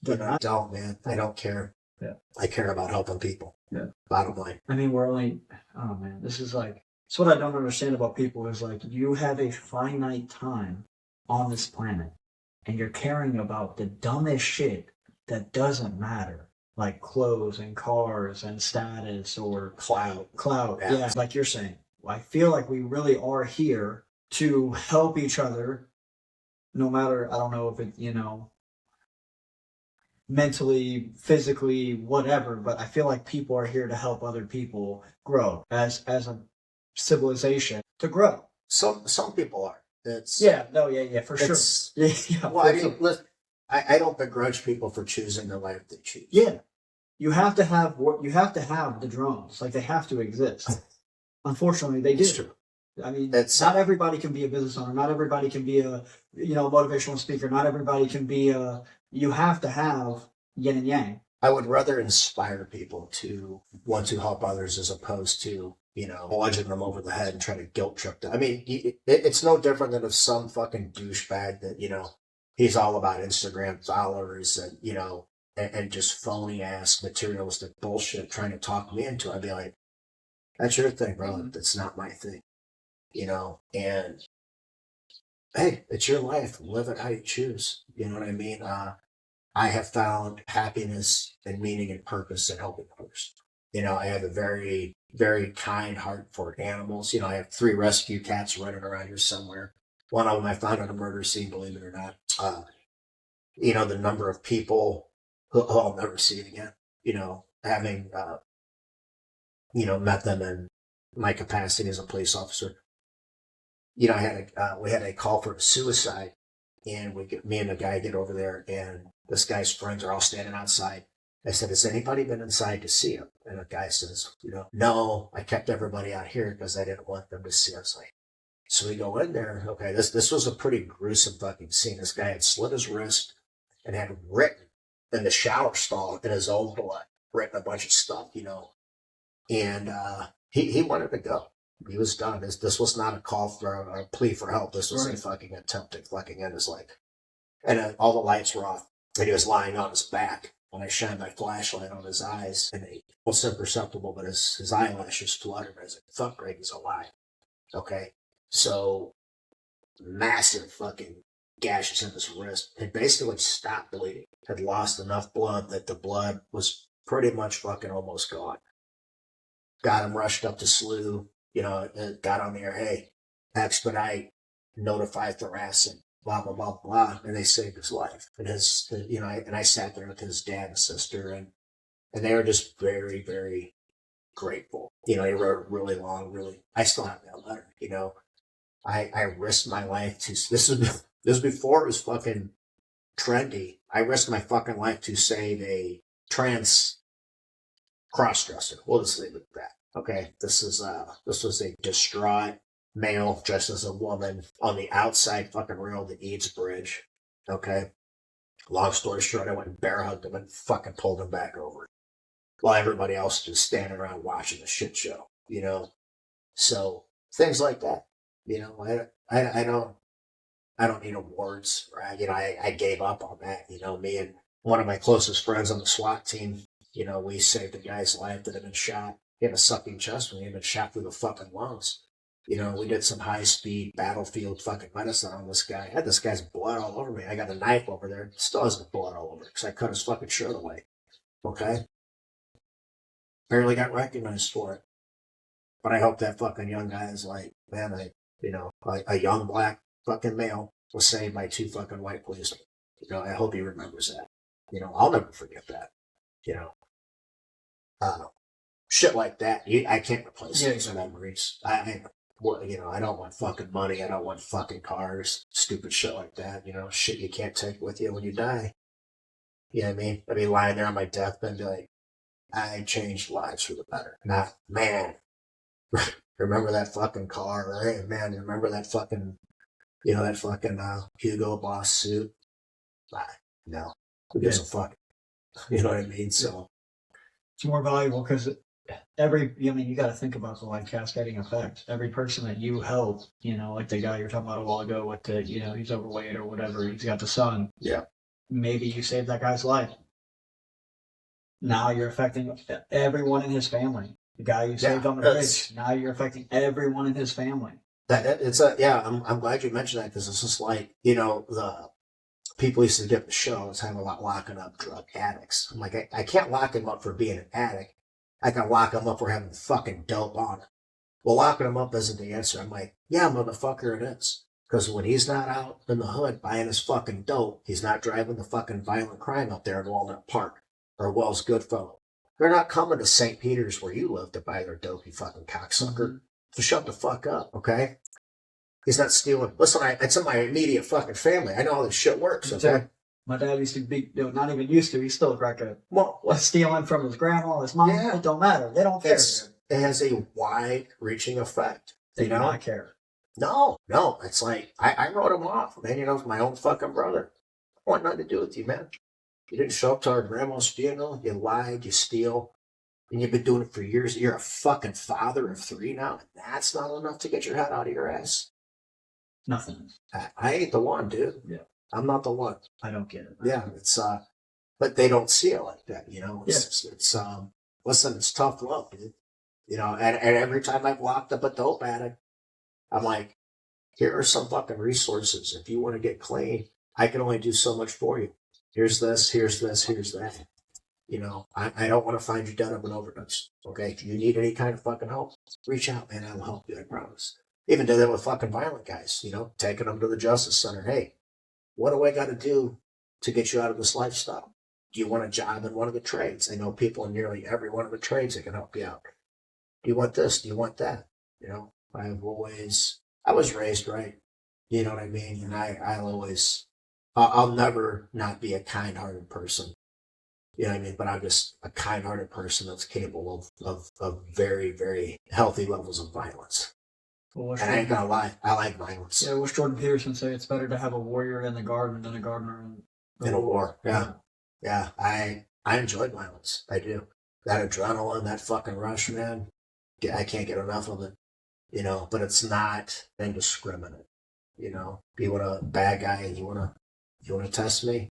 But I don't, man. I don't care. Yeah. I care about helping people. Yeah. Bottom line. I mean, we're only. Oh man, this is like. It's what I don't understand about people is like you have a finite time on this planet, and you're caring about the dumbest shit that doesn't matter, like clothes and cars and status or clout. Yeah, like you're saying. I feel like we really are here to help each other, no matter, I don't know if it, you know, mentally, physically, whatever, but I feel like people are here to help other people grow as a civilization to grow. Some people are. It's for sure. Yeah, well, I mean, listen, I don't begrudge people for choosing the life they choose. Yeah. You have to have the drones. Like they have to exist. Unfortunately, they do. It's true. I mean, not everybody can be a business owner. Not everybody can be a, motivational speaker. Not everybody can be you have to have yin and yang. I would rather inspire people to want to help others as opposed to, bludgeon them over the head and try to guilt trip them. I mean, it's no different than if some fucking douchebag that, he's all about Instagram followers and, and just phony ass materialistic bullshit trying to talk me into it. I'd be like, that's your thing, bro. That's not my thing. And hey, it's your life. Live it how you choose. You know what I mean? I have found happiness and meaning and purpose in helping others. I have a very, very kind heart for animals. I have 3 rescue cats running around here somewhere. One of them I found on a murder scene, believe it or not. The number of people who I'll never see again, having, met them in my capacity as a police officer. We had a call for a suicide, and me and the guy get over there, and this guy's friends are all standing outside. I said, has anybody been inside to see him? And the guy says, no, I kept everybody out here because I didn't want them to see us. So we go in there. Okay, this was a pretty gruesome fucking scene. This guy had slit his wrist and had written in the shower stall in his own blood, written a bunch of stuff, and he wanted to go. He was done. This was not a call for a plea for help. This was a fucking attempt at fucking end his life. And all the lights were off, and he was lying on his back. When I shined my flashlight on his eyes, and it was imperceptible, but his eyelashes fluttered. I was like, fuck, Greg, he's alive. Okay? So, massive fucking gashes in his wrist. Had basically stopped bleeding. Had lost enough blood that the blood was pretty much fucking almost gone. Got him rushed up to SLU, got on the air, hey, expedite, notify thoracic, blah, blah, blah, blah, and they saved his life. And and I sat there with his dad and sister, and they were just very, very grateful. He wrote really long, I still have that letter, I risked my life to, this was before it was fucking trendy. I risked my fucking life to save a trans cross-dresser. We'll just leave it at that. Okay, this was a distraught male dressed as a woman on the outside fucking rail of the Eads Bridge. Okay, long story short, I went and bear hugged him and fucking pulled him back over, while everybody else just standing around watching the shit show. So things like that. I don't need awards. Right? I gave up on that. Me and one of my closest friends on the SWAT team. We saved a guy's life that had been shot. He had a sucking chest when he had been shot through the fucking lungs. We did some high-speed battlefield fucking medicine on this guy. I had this guy's blood all over me. I got a knife over there. Still has blood all over it because I cut his fucking shirt away. Okay? Barely got recognized for it. But I hope that fucking young guy is like, man, a young black fucking male was saved by 2 fucking white policemen. I hope he remembers that. I'll never forget that. Shit like that. I can't replace those memories. I don't want fucking money. I don't want fucking cars. Stupid shit like that. Shit you can't take with you when you die. You know what I mean? I'd be lying there on my deathbed and be like, I changed lives for the better. Not, man, remember that fucking car, right? Man, remember that fucking, Hugo Boss suit? No. Who gives a fuck? You know what I mean? So it's more valuable because you got to think about the cascading effect. Every person that you help, like the guy you're talking about a while ago with the, he's overweight or whatever, he's got the son. Yeah. Maybe you saved that guy's life. Now you're affecting everyone in his family. The guy you saved on the bridge, now you're affecting everyone in his family. I'm glad you mentioned that because it's just like, the people used to get the show and talking about locking up drug addicts. I'm like, I can't lock him up for being an addict. I can lock him up for having fucking dope on him. Well, locking him up isn't the answer. I'm like, yeah, motherfucker, it is. Because when he's not out in the hood buying his fucking dope, he's not driving the fucking violent crime up there in Walnut Park or Wells Goodfellow. They're not coming to St. Peter's where you live to buy their dope, you fucking cocksucker. So shut the fuck up, okay? He's not stealing. Listen, it's in my immediate fucking family. I know how this shit works, okay? My dad used to be, not even used to, he's still a crackhead. Well, stealing from his grandma, his mom, it don't matter. They don't care. It has a wide-reaching effect. They do not care. No. It's like, I wrote him off, man. It's my own fucking brother. I want nothing to do with you, man. You didn't show up to our grandma's funeral. You lied, you steal. And you've been doing it for years. You're a fucking father of 3 now. And that's not enough to get your head out of your ass. Nothing. I ain't the one, dude. Yeah. I'm not the one. I don't get it. Yeah, it's but they don't see it like that, It's listen, it's tough love, dude. And every time I've locked up a dope addict, I'm like, here are some fucking resources. If you want to get clean, I can only do so much for you. Here's this, here's that. I don't want to find you dead of an overdose. Okay, if you need any kind of fucking help, reach out, man. I will help you. I promise. Even did that with fucking violent guys. Taking them to the Justice Center. Hey, what do I got to do to get you out of this lifestyle? Do you want a job in one of the trades? I know people in nearly every one of the trades that can help you out. Do you want this? Do you want that? I was raised right. You know what I mean? And I'll never not be a kind-hearted person. You know what I mean? But I'm just a kind-hearted person that's capable of very, very healthy levels of violence. Well, and I ain't gonna lie, I like violence. Yeah, what's Jordan Peterson say? It's better to have a warrior in the garden than a gardener in a war. Yeah. I enjoy violence. I do. That adrenaline, that fucking rush, man. I can't get enough of it. you know, but it's not indiscriminate. You know, you want a bad guy and you want to test me?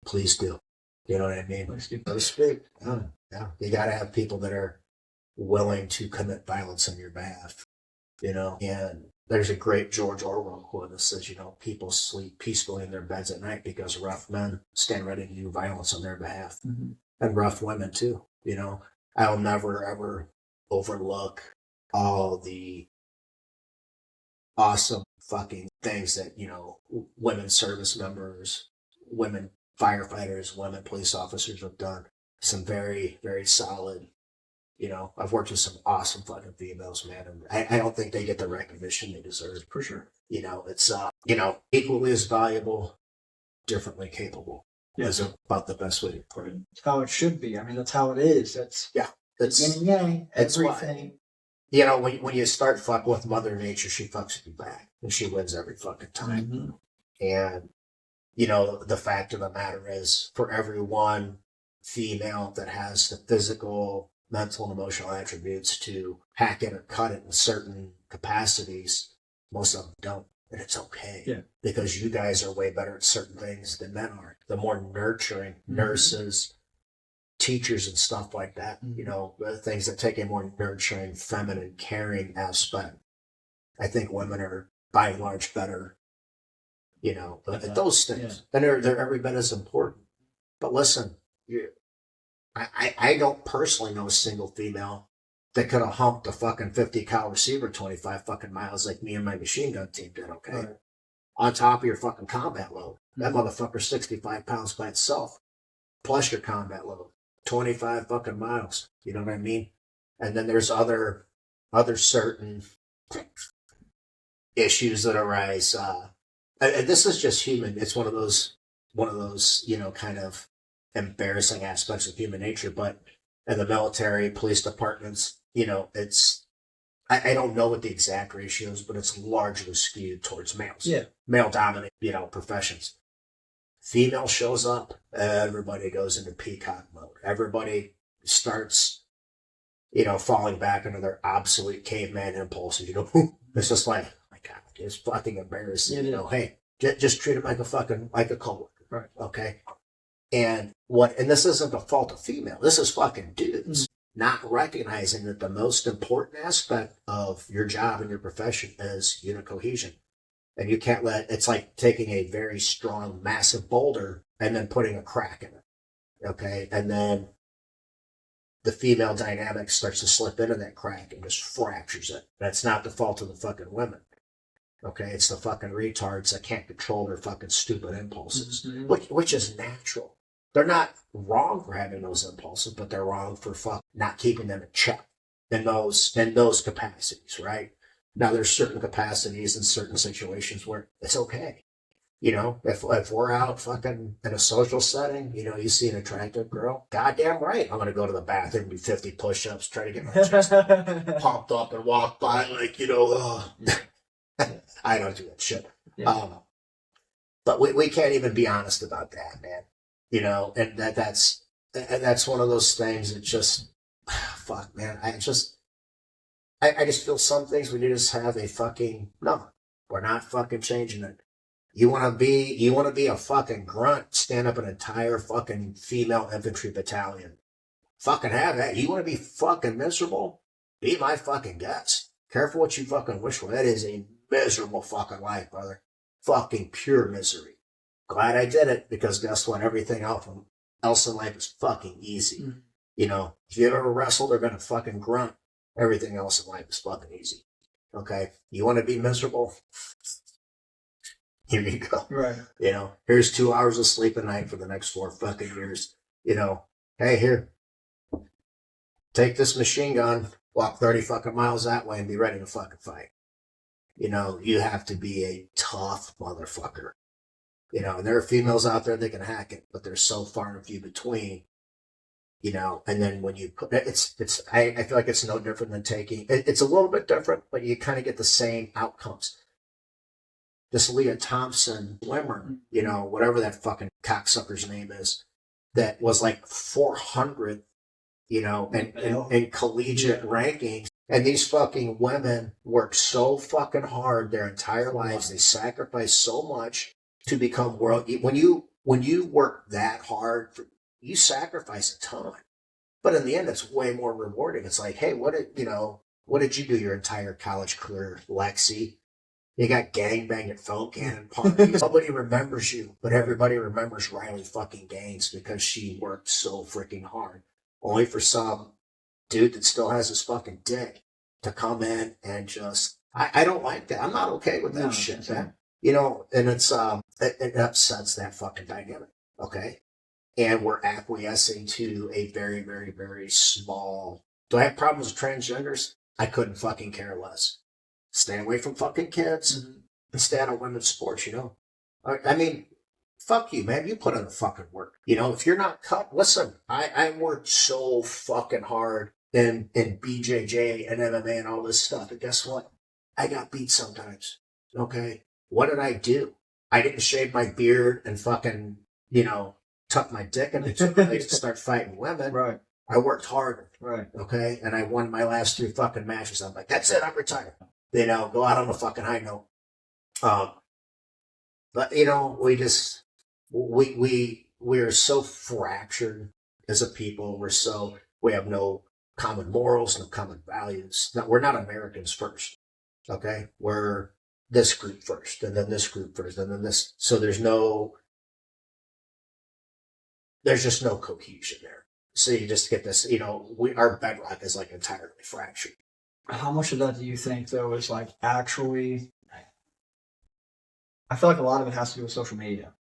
Please do. You know what I mean? Please do. So to speak. Yeah. You got to have people that are willing to commit violence on your behalf, you know? And there's a great George Orwell quote that says, you know, people sleep peacefully in their beds at night because rough men stand ready to do violence on their behalf. Mm-hmm. And rough women too, you know? I'll never, ever overlook all the awesome fucking things that, you know, women service members, women firefighters, women police officers have done. Some very, very solid, you know, I've worked with some awesome fucking females, man, and I don't think they get the recognition they deserve. For sure. You know, it's, you know, equally as valuable, differently capable. Yeah. Is about the best way to put it. It's how it should be. I mean, that's how it is. That's It's, yin and yang, it's everything. you know, when you start fucking with Mother Nature, she fucks with you back, and she wins every fucking time. Mm-hmm. And, you know, the fact of the matter is, for every one female that has the physical, mental, and emotional attributes to hack it or cut it in certain capacities, most of them don't. And it's okay. Yeah. Because you guys are way better at certain things than men are. The more nurturing nurses, teachers, and stuff like that, you know, things that take a more nurturing, feminine, caring aspect. I think women are, by and large, better, you know, at those things. And they're every bit as important. But listen, I don't personally know a single female that could have humped a fucking 50 cal receiver 25 fucking miles like me and my machine gun team did, okay? Right. On top of your fucking combat load. That motherfucker's 65 pounds by itself. Plus your combat load. 25 fucking miles. You know what I mean? And then there's other certain issues that arise. And this is just human. It's one of those, you know, kind of embarrassing aspects of human nature. But in the military, police departments, you know, it's, I don't know what the exact ratio is, but it's largely skewed towards males. Yeah. Male dominant, you know, professions. Female shows up, everybody goes into peacock mode. Everybody starts, you know, falling back into their obsolete caveman impulses. You know, it's just like, oh my God, it's fucking embarrassing. You know, hey, just treat it like a coworker. Right. Okay. And this isn't the fault of female. This is fucking dudes not recognizing that the most important aspect of your job and your profession is unit cohesion. And you can't it's like taking a very strong, massive boulder and then putting a crack in it. Okay. And then the female dynamic starts to slip into that crack and just fractures it. That's not the fault of the fucking women. Okay. It's the fucking retards that can't control their fucking stupid impulses, which is natural. They're not wrong for having those impulses, but they're wrong for not keeping them in check in those capacities, right? Now, there's certain capacities in certain situations where it's okay. You know, if we're out fucking in a social setting, you know, you see an attractive girl, goddamn right, I'm going to go to the bathroom and do 50 push-ups, try to get my chest pumped up and walk by like, you know, I don't do that shit. Yeah. But we can't even be honest about that, man. You know, and that's one of those things that just, fuck, man, I just feel some things we need to have a fucking, no, we're not fucking changing it. You want to be a fucking grunt, stand up an entire fucking female infantry battalion. Fucking have that. You want to be fucking miserable? Be my fucking guest. Careful what you fucking wish for. That is a miserable fucking life, brother. Fucking pure misery. Glad I did it, because guess what? Everything else in life is fucking easy. Mm-hmm. You know, if you've ever wrestled or been a fucking grunt, everything else in life is fucking easy. Okay? You want to be miserable? Here you go. Right. You know, here's 2 hours of sleep a night for the next 4 fucking years. You know, hey, here, take this machine gun, walk 30 fucking miles that way and be ready to fucking fight. You know, you have to be a tough motherfucker. You know, and there are females out there that can hack it, but they're so far and few between. You know, and then when you put I feel like it's no different than taking. It's a little bit different, but you kind of get the same outcomes. This Leah Thompson swimmer, you know, whatever that fucking cocksucker's name is, that was like 400th you know, and collegiate rankings. And these fucking women work so fucking hard their entire lives. They sacrifice so much to become world. When you work that hard, you sacrifice a ton. But in the end, it's way more rewarding. It's like, hey, what did you do your entire college career, Lexi? You got gangbang at phone cannon parties. Nobody remembers you, but everybody remembers Riley fucking Gaines because she worked so freaking hard. Only for some dude that still has his fucking dick to come in and just, I don't like that. I'm not okay with that shit, man. You know, and it's, it upsets that fucking dynamic. Okay. And we're acquiescing to a very, very, very small, do I have problems with transgenders? I couldn't fucking care less. Stay away from fucking kids and stay out of women's sports, you know? I mean, fuck you, man. You put in the fucking work. You know, if you're not cut, listen, I worked so fucking hard in BJJ and MMA and all this stuff. And guess what? I got beat sometimes. Okay. What did I do? I didn't shave my beard and fucking, you know, tuck my dick into my legs to start fighting women. Right. I worked harder. Right. Okay. And I won my last 3 fucking matches. I'm like, that's it. I'm retired. You know, go out on a fucking high note. But you know, we're so fractured as a people. We have no common morals, no common values. No, we're not Americans first. Okay. We're this group first, and then this group first, and then this. So there's just no cohesion there. So you just get this, you know, our bedrock is like entirely fractured. How much of that do you think, though, is like actually? I feel like a lot of it has to do with social media.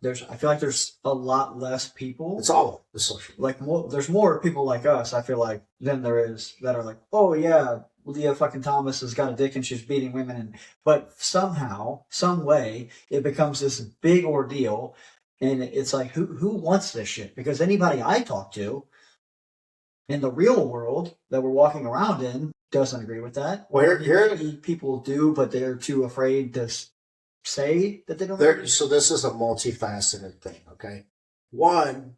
I feel like there's a lot less people. It's all the social media. Like there's more people like us, I feel like, than there is that are like, oh yeah, Leah fucking Thomas has got a dick and she's beating women. But somehow, some way, it becomes this big ordeal. And it's like, who wants this shit? Because anybody I talk to in the real world that we're walking around in doesn't agree with that. Well, people do, but they're too afraid to say that they don't agree. So this is a multifaceted thing, okay? One,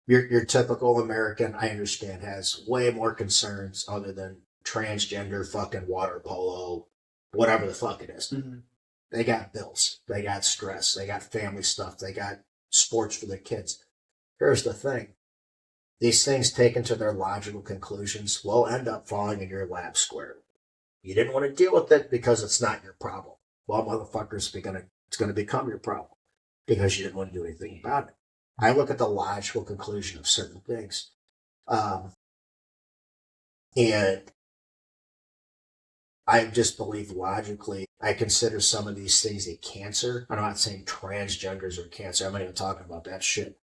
your typical American, I understand, has way more concerns other than transgender fucking water polo, whatever the fuck it is. Mm-hmm. They got bills. They got stress. They got family stuff. They got sports for their kids. Here's the thing. These things taken to their logical conclusions will end up falling in your lap square. You didn't want to deal with it because it's not your problem. Well, motherfuckers, it's going to become your problem because you didn't want to do anything about it. I look at the logical conclusion of certain things. And I just believe logically, I consider some of these things a cancer. I'm not saying transgenders are cancer. I'm not even talking about that shit.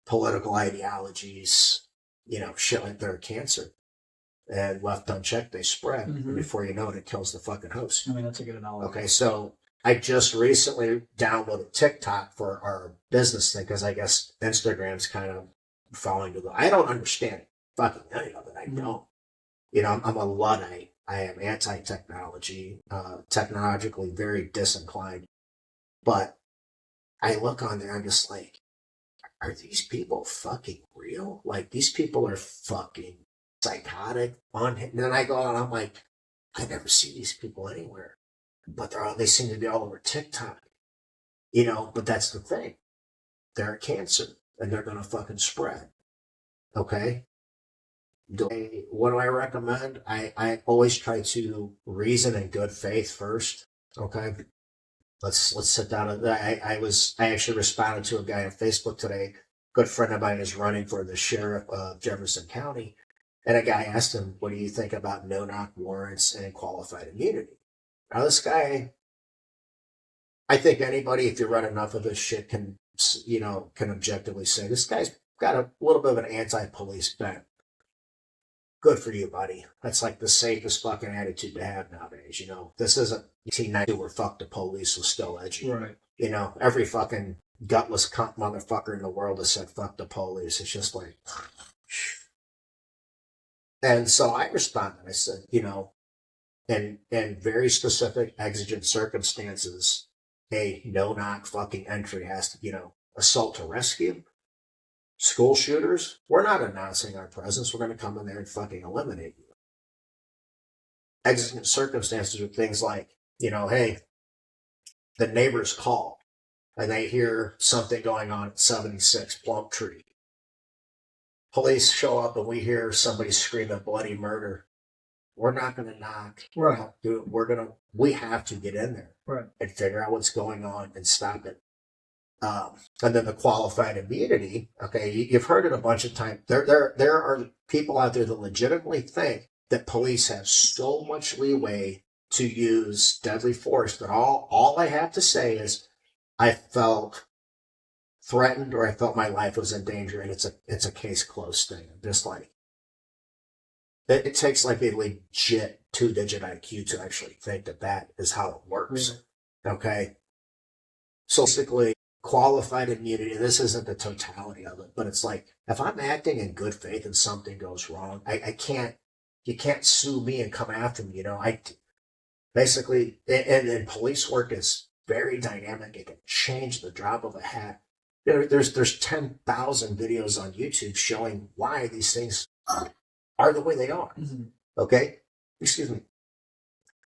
Political ideologies, you know, shit like they're a cancer. And left unchecked, they spread. Mm-hmm. And before you know it, it kills the fucking host. I mean, that's a good analogy. Okay, so I just recently downloaded TikTok for our business thing because I guess Instagram's kind of falling to the... I don't understand fucking any of it. I don't. You know, I'm a Luddite. I am anti-technology, technologically very disinclined. But I look on there, I'm just like, are these people fucking real? Like, these people are fucking psychotic. And then I go and I'm like, I never see these people anywhere. But they seem to be all over TikTok. You know, but that's the thing. They're a cancer, and they're going to fucking spread. Okay? What do I recommend? I always try to reason in good faith first. Okay? Let's sit down. I actually responded to a guy on Facebook today. A good friend of mine is running for the sheriff of Jefferson County. And a guy asked him, what do you think about no-knock warrants and qualified immunity? Now this guy, I think anybody, if you run enough of this shit, can objectively say, this guy's got a little bit of an anti-police bent. Good for you, buddy. That's like the safest fucking attitude to have nowadays, you know. This isn't 1992 where fuck the police was still edgy. Right. You know, every fucking gutless cunt motherfucker in the world has said fuck the police. It's just like... And so I responded. I said, you know, in very specific exigent circumstances, a no-knock fucking entry has to, you know, assault to rescue, School shooters, we're not announcing our presence. We're going to come in there and fucking eliminate you. Exigent circumstances are things like, hey, the neighbors call and they hear something going on at 76 Plumtree. Police show up and we hear somebody screaming bloody murder. We're not going to knock. Right. We have to get in there. Right. And figure out what's going on and stop it. And then the qualified immunity. Okay, you've heard it a bunch of times. There are people out there that legitimately think that police have so much leeway to use deadly force that all I have to say is I felt threatened or I felt my life was in danger, and it's a case closed thing. Just like it takes like a legit 2-digit IQ to actually think that is how it works. Mm-hmm. Okay, so basically qualified immunity. This isn't the totality of it, but it's like if I'm acting in good faith and something goes wrong, I can't. You can't sue me and come after me. I basically, and police work is very dynamic. It can change the drop of a hat. There's 10,000 videos on YouTube showing why these things are the way they are. Mm-hmm. Okay? Excuse me.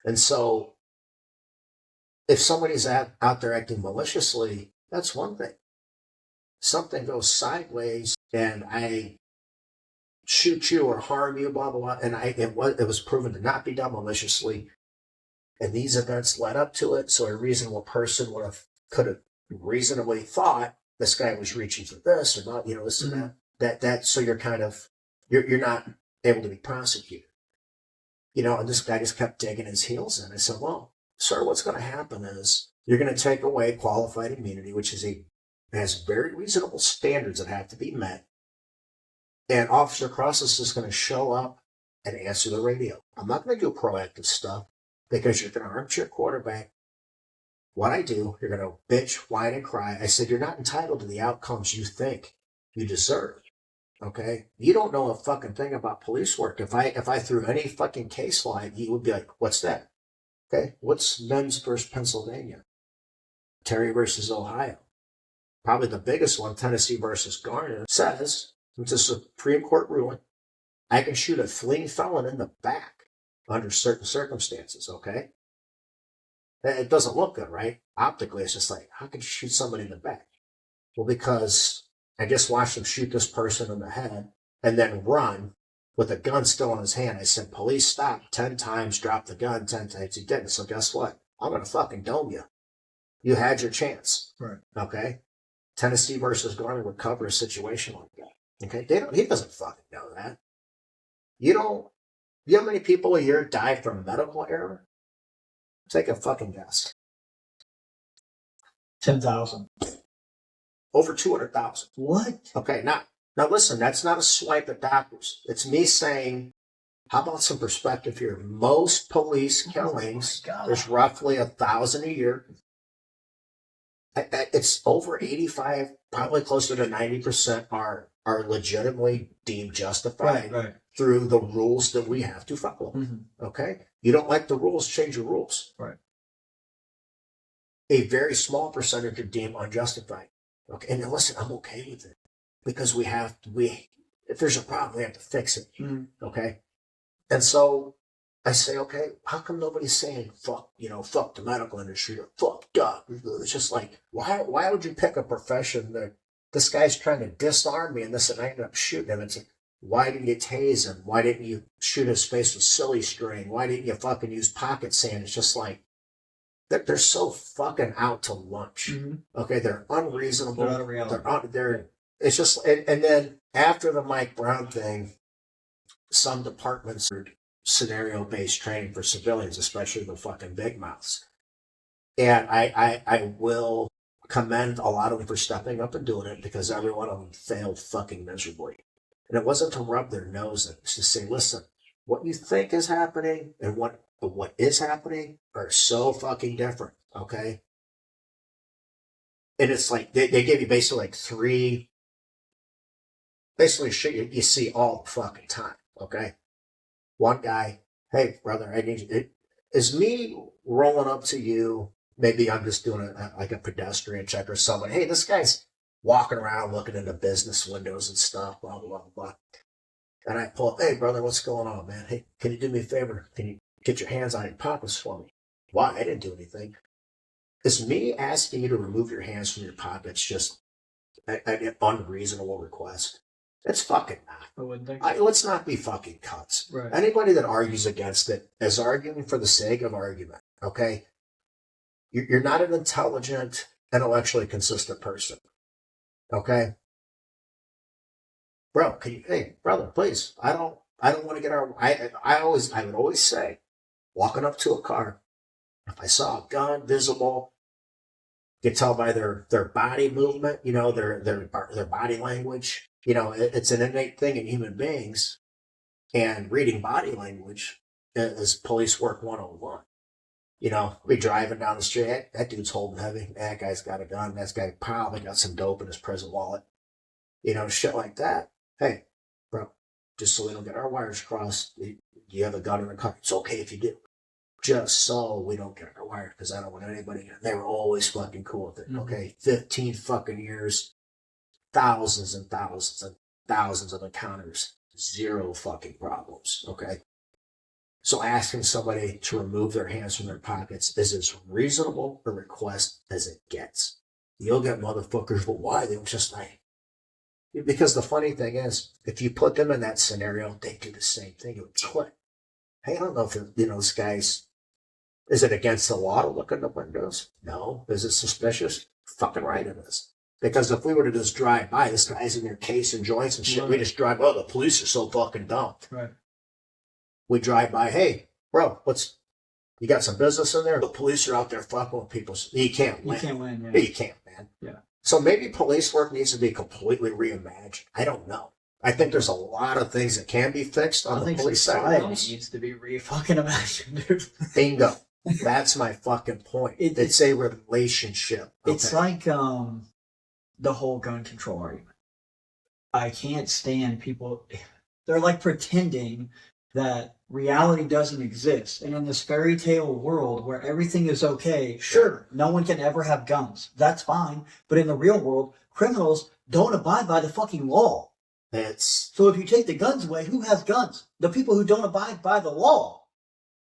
And so if somebody's out there acting maliciously, that's one thing. Something goes sideways and I shoot you or harm you, blah, blah, blah. And it was proven to not be done maliciously. And these events led up to it. So a reasonable person could have reasonably thought this guy was reaching for this or not, this mm-hmm. and that. So you're kind of, you're not able to be prosecuted. And this guy just kept digging his heels in. I said, well, sir, what's going to happen is you're going to take away qualified immunity, which has very reasonable standards that have to be met. And Officer Crosses is going to show up and answer the radio. I'm not going to do proactive stuff because you're going to armchair quarterback what I do. You're going to bitch, whine, and cry. I said, you're not entitled to the outcomes you think you deserve. Okay? You don't know a fucking thing about police work. If I threw any fucking case line, you would be like, what's that? Okay? What's Men's versus Pennsylvania? Terry versus Ohio. Probably the biggest one, Tennessee versus Garner, says, it's a Supreme Court ruling, I can shoot a fleeing felon in the back under certain circumstances, okay? It doesn't look good, right? Optically, it's just like, how can you shoot somebody in the back? Well, because I just watched him shoot this person in the head and then run with a gun still in his hand. I said, police stop 10 times, drop the gun 10 times. He didn't. So guess what? I'm going to fucking dome you. You had your chance. Right. Okay? Tennessee versus Garner would cover a situation like that. Okay? He doesn't fucking know that. You know how many people a year die from medical error? Take a fucking guess. 10,000. Over 200,000. What? Okay, now listen, that's not a swipe at doctors. It's me saying, how about some perspective here? Most police killings, there's roughly 1,000 a year. It's over 85, probably closer to 90% are legitimately deemed justified right. through the rules that we have to follow. Mm-hmm. Okay? You don't like the rules, change your rules. Right. A very small percentage are deemed unjustified. Okay, and now listen, I'm okay with it because if there's a problem, we have to fix it. Mm-hmm. Okay, and so I say, okay, how come nobody's saying fuck the medical industry or fuck doctors? It's just like, why would you pick a profession that this guy's trying to disarm me and this, and I end up shooting him? It's like, why didn't you tase him? Why didn't you shoot his face with silly string? Why didn't you fucking use pocket sand? It's just like, they're so fucking out to lunch. Mm-hmm. Okay, they're unreasonable. They're unreal. It's just, and then after the Mike Brown thing, some departments are scenario-based training for civilians, especially the fucking big mouths. And I will commend a lot of them for stepping up and doing it because every one of them failed fucking miserably. And it wasn't to rub their nose in. It's to say, listen, what you think is happening and what is happening are so fucking different, okay? And it's like, they give you basically like three, basically shit you see all the fucking time, okay? One guy, hey, brother, I need you. Is me rolling up to you, maybe I'm just doing like a pedestrian check or someone, hey, this guy's walking around looking into business windows and stuff, blah, blah, blah, blah. And I pull up, hey, brother, what's going on, man? Hey, can you do me a favor? Can you get your hands on your pockets for me? Why? I didn't do anything. Is me asking you to remove your hands from your pockets just an unreasonable request? It's fucking not. I wouldn't think. Let's not be fucking cunts. Right. Anybody that argues against it is arguing for the sake of argument, okay? You're not an intelligent, intellectually consistent person, okay? Bro, hey, brother, please. I don't want to get I would always say, walking up to a car, if I saw a gun visible, you can tell by their body movement, you know, their body language. You know, it's an innate thing in human beings, and reading body language is police work 101. You know, we driving down the street, hey, that dude's holding heavy. That guy's got a gun. That guy probably got some dope in his prison wallet. You know, shit like that. Hey, bro, just so we don't get our wires crossed, you have a gun in the car. It's okay if you do. Just so we don't get our wires, because I don't want anybody. They were always fucking cool with it. Okay, 15 fucking years, thousands and thousands and thousands of encounters, zero fucking problems. Okay, so asking somebody to remove their hands from their pockets is as reasonable a request as it gets. You'll get motherfuckers, but why? They were just like, because the funny thing is, if you put them in that scenario, they do the same thing. It would click. Hey, I don't know if, you know, this guy's, is it against the law to look in the windows? No. Is it suspicious? Fucking right it is. Because if we were to just drive by, this guy's in your case and joints and shit, right. We just drive, oh, the police are so fucking dumb. Right. We drive by, hey, bro, you got some business in there? The police are out there fucking with people. You can't win. You can't win, yeah. You can't, man. Yeah. So maybe police work needs to be completely reimagined. I don't know. I think there's a lot of things that can be fixed on the police side. Needs to be fucking imagined, dude. Bingo. That's my fucking point. It's a relationship. Okay? It's like the whole gun control argument. I can't stand people. They're like pretending that reality doesn't exist. And in this fairy tale world where everything is okay, sure, no one can ever have guns. That's fine. But in the real world, criminals don't abide by the fucking law. So if you take the guns away, who has guns? The people who don't abide by the law.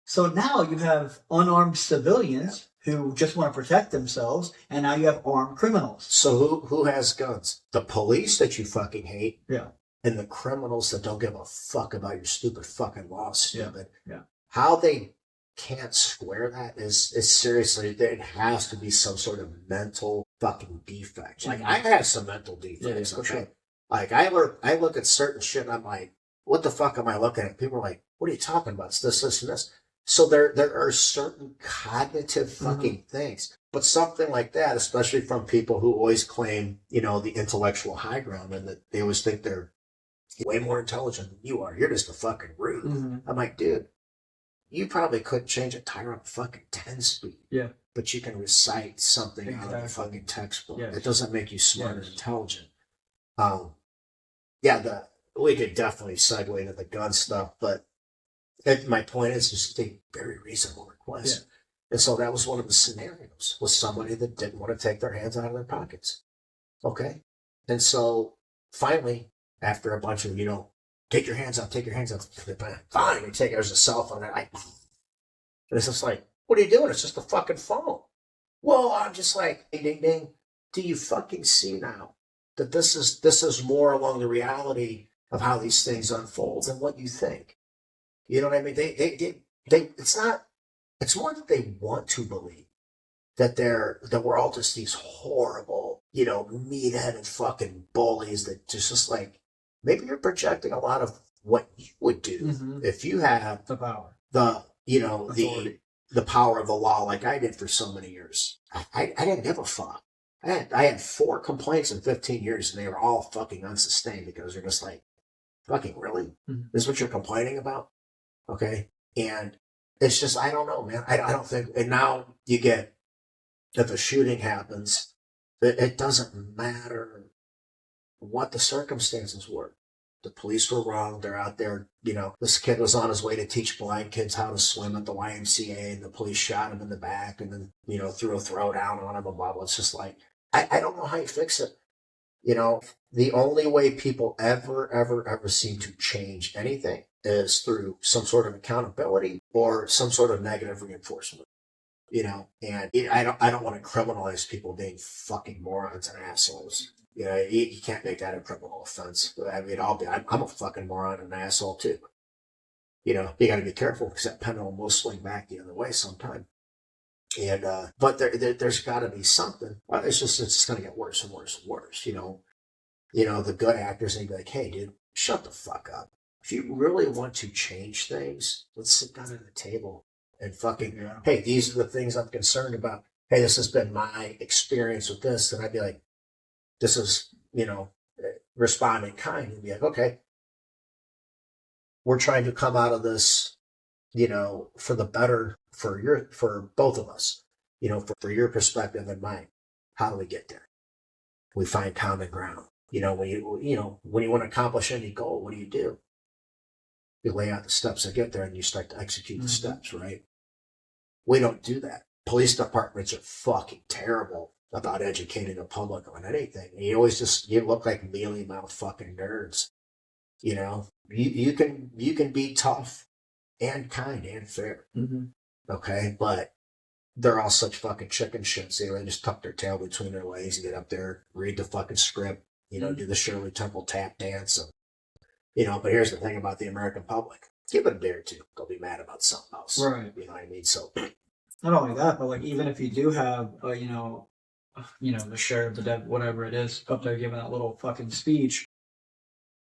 So now you have unarmed civilians who just want to protect themselves, and now you have armed criminals. So who has guns? The police that you fucking hate. Yeah. And the criminals that don't give a fuck about your stupid fucking law, stupid. Yeah. How they can't square that is seriously, there has to be some sort of mental fucking defect. Like, I have some mental defects, okay? Sure. Like, I look at certain shit and I'm like, what the fuck am I looking at? People are like, what are you talking about? It's this, and this. So there are certain cognitive fucking things. But something like that, especially from people who always claim, you know, the intellectual high ground, and that they always think they're way more intelligent than you are. You're just a fucking rude. I'm like, dude, you probably couldn't change a tire up fucking 10 speed. Yeah. But you can recite something out of the fucking textbook. Yes. It doesn't make you smart and intelligent. We could definitely segue into the gun stuff, but my point is just a very reasonable request. Yeah. And so that was one of the scenarios, was somebody that didn't want to take their hands out of their pockets. Okay. And so finally, after a bunch of, you know, take your hands up, fine, they take it as a cell phone. And it's just like, what are you doing? It's just a fucking phone. Well, I'm just like, ding, ding, ding. Do you fucking see now that this is more along the reality of how these things unfold than what you think? You know what I mean? It's more that they want to believe that we're all just these horrible, you know, meat-headed fucking bullies that just like, maybe you're projecting a lot of what you would do if you have the power, the power of the law, like I did for so many years. I didn't give a fuck. I had 4 complaints in 15 years, and they were all fucking unsustained because they're just like, fucking really? This is what you're complaining about? Okay. And it's just, I don't know, man. I don't think, and now you get, if a shooting happens, it doesn't matter what the circumstances were. The police were wrong. They're out there, you know, this kid was on his way to teach blind kids how to swim at the YMCA, and the police shot him in the back and then, you know, threw a throw down on him and blah, blah. It's just like, I don't know how you fix it. You know, the only way people ever seem to change anything is through some sort of accountability or some sort of negative reinforcement. You know, and I don't want to criminalize people being fucking morons and assholes. You know, you can't make that a criminal offense. I mean, I'm a fucking moron and an asshole too. You know, you got to be careful because that pendulum will swing back the other way sometime. And but there's got to be something. It's just going to get worse and worse and worse. You know, the good actors, they'd be like, "Hey, dude, shut the fuck up. If you really want to change things, let's sit down at the table and fucking, hey, these are the things I'm concerned about. Hey, this has been my experience with this." And I'd be like, this is, you know, responding kind. And be like, okay, we're trying to come out of this, you know, for the better for both of us, you know, for your perspective and mine. How do we get there? We find common ground. You know, when you want to accomplish any goal, what do? You lay out the steps to get there and you start to execute the steps, right? We don't do that. Police departments are fucking terrible about educating the public on anything. And you always you look like mealy mouth fucking nerds. You know, you can be tough and kind and fair. Okay. But they're all such fucking chicken shits. They just tuck their tail between their legs and get up there, read the fucking script, you know, do the Shirley Temple tap dance. And, you know, but here's the thing about the American public. Give it a day or two. They'll be mad about something else. Right. You know what I mean? So not only that, but like even if you do have, the sheriff, the deputy, whatever it is, up there giving that little fucking speech,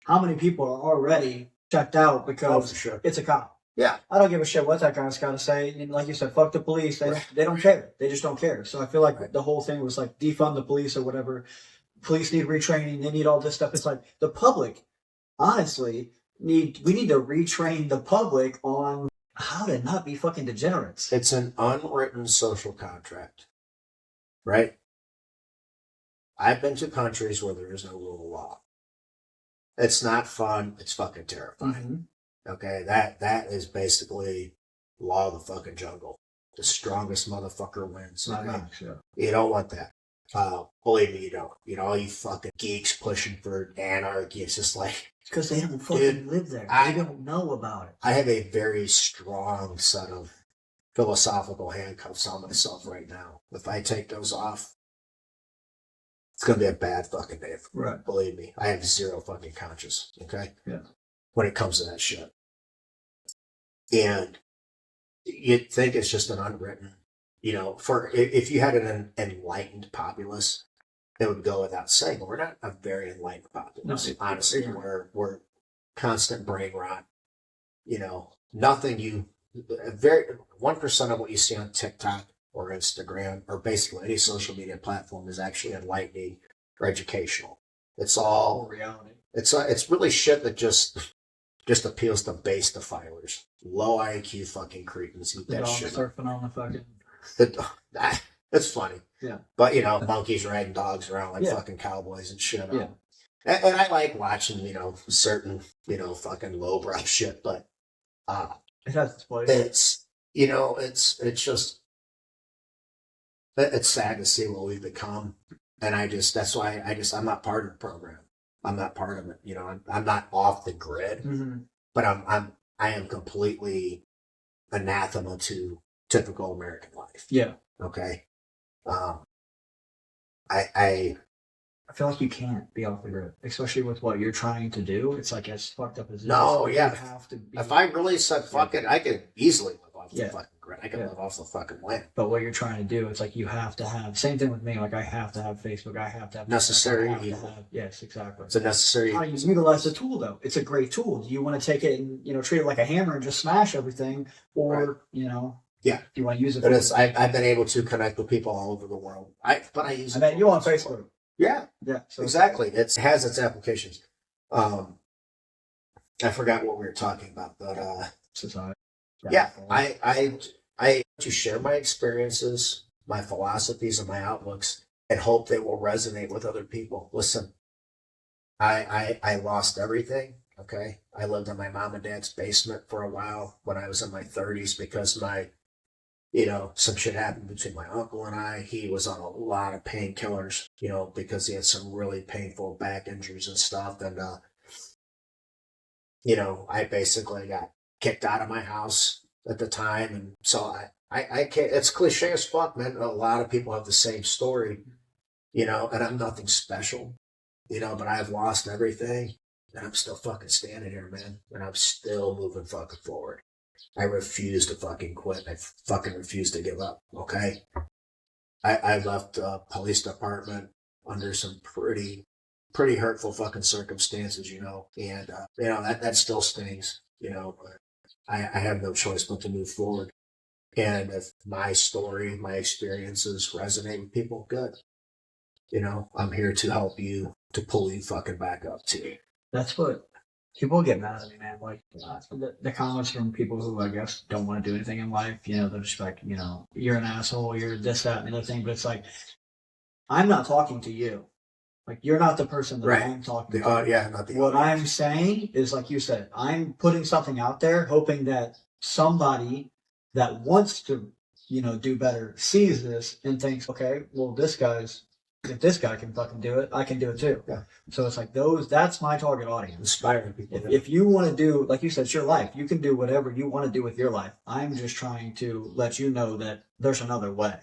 how many people are already checked out because it's a cop? Yeah. I don't give a shit what that guy's got to say. And like you said, fuck the police. They don't care. They just don't care. So I feel like the whole thing was like defund the police or whatever. Police need retraining. They need all this stuff. It's like the public, honestly, we need to retrain the public on how to not be fucking degenerates. It's an unwritten social contract, right? I've been to countries where there is no rule of law. It's not fun. It's fucking terrifying. Okay, that is basically law of the fucking jungle. The strongest motherfucker wins. Okay? You don't want that. Believe me, you don't. You know, all you fucking geeks pushing for anarchy. It's just like, because they don't fucking live there. They don't know about it. I have a very strong set of philosophical handcuffs on myself right now. If I take those off, it's going to be a bad fucking day. Right. Believe me, I have zero fucking conscience. Okay. Yeah. When it comes to that shit. And you'd think it's just an unwritten, you know, for if you had an enlightened populace, it would go without saying, but we're not a very enlightened populace. No, honestly, we're constant brain rot. You know, nothing 1% of what you see on TikTok or Instagram or basically any social media platform is actually enlightening or educational. It's all reality. It's really shit that just appeals to base defilers, low IQ fucking cretins. Eat that shit. Surfing on the fucking. It's funny. Yeah. But, you know, monkeys riding dogs around like fucking cowboys and shit. Yeah. And I like watching, you know, certain, you know, fucking lowbrow shit, but it has its place. It's, you know, it's just, it's sad to see what we've become. And that's why I'm not part of the program. I'm not part of it. You know, I'm not off the grid, but I am completely anathema to typical American life. Yeah. Okay. I feel like you can't be off the grid, especially with what you're trying to do. It's like as fucked up as it is. No, yeah. You have to be. If I really said fuck it, I could easily live off the fucking grid. I could live off the fucking land. But what you're trying to do, it's like you have to have. Same thing with me. Like I have to have Facebook. I have to have necessary evil. Yes, exactly. It's a necessary. How do you utilize the tool though? It's a great tool. Do you want to take it and treat it like a hammer and just smash everything, or Yeah. Do you want to use it? But I've been able to connect with people all over the world. I use. I met you on Facebook. Yeah. Yeah. So exactly. It has its applications. I forgot what we were talking about, but society. Yeah. I to share my experiences, my philosophies, and my outlooks, and hope they will resonate with other people. Listen, I lost everything. Okay. I lived in my mom and dad's basement for a while when I was in my 30s because my You know, some shit happened between my uncle and I. He was on a lot of painkillers, you know, because he had some really painful back injuries and stuff. And, you know, I basically got kicked out of my house at the time. And so I can't, it's cliche as fuck, man. A lot of people have the same story, you know, and I'm nothing special, you know, but I've lost everything and I'm still fucking standing here, man. And I'm still moving fucking forward. I refuse to fucking quit. I fucking refuse to give up. Okay. I left a police department under some pretty hurtful fucking circumstances, you know, and, you know, that still stings, you know, but I have no choice but to move forward. And if my story, my experiences resonate with people, good. You know, I'm here to help you, to pull you fucking back up too. That's what people get mad at me, man. Like the comments from people who I guess don't want to do anything in life, you know, they're just like, you know, you're an asshole, you're this, that, and the other thing. But it's like, I'm not talking to you. Like, you're not the person that Right. I'm talking to. Yeah, not the What I'm saying is, like you said, I'm putting something out there, hoping that somebody that wants to, you know, do better sees this and thinks, okay, well, if this guy can fucking do it, I can do it too. Yeah. So it's like that's my target audience. Inspiring people. If you want to do, like you said, it's your life. You can do whatever you want to do with your life. I'm just trying to let you know that there's another way.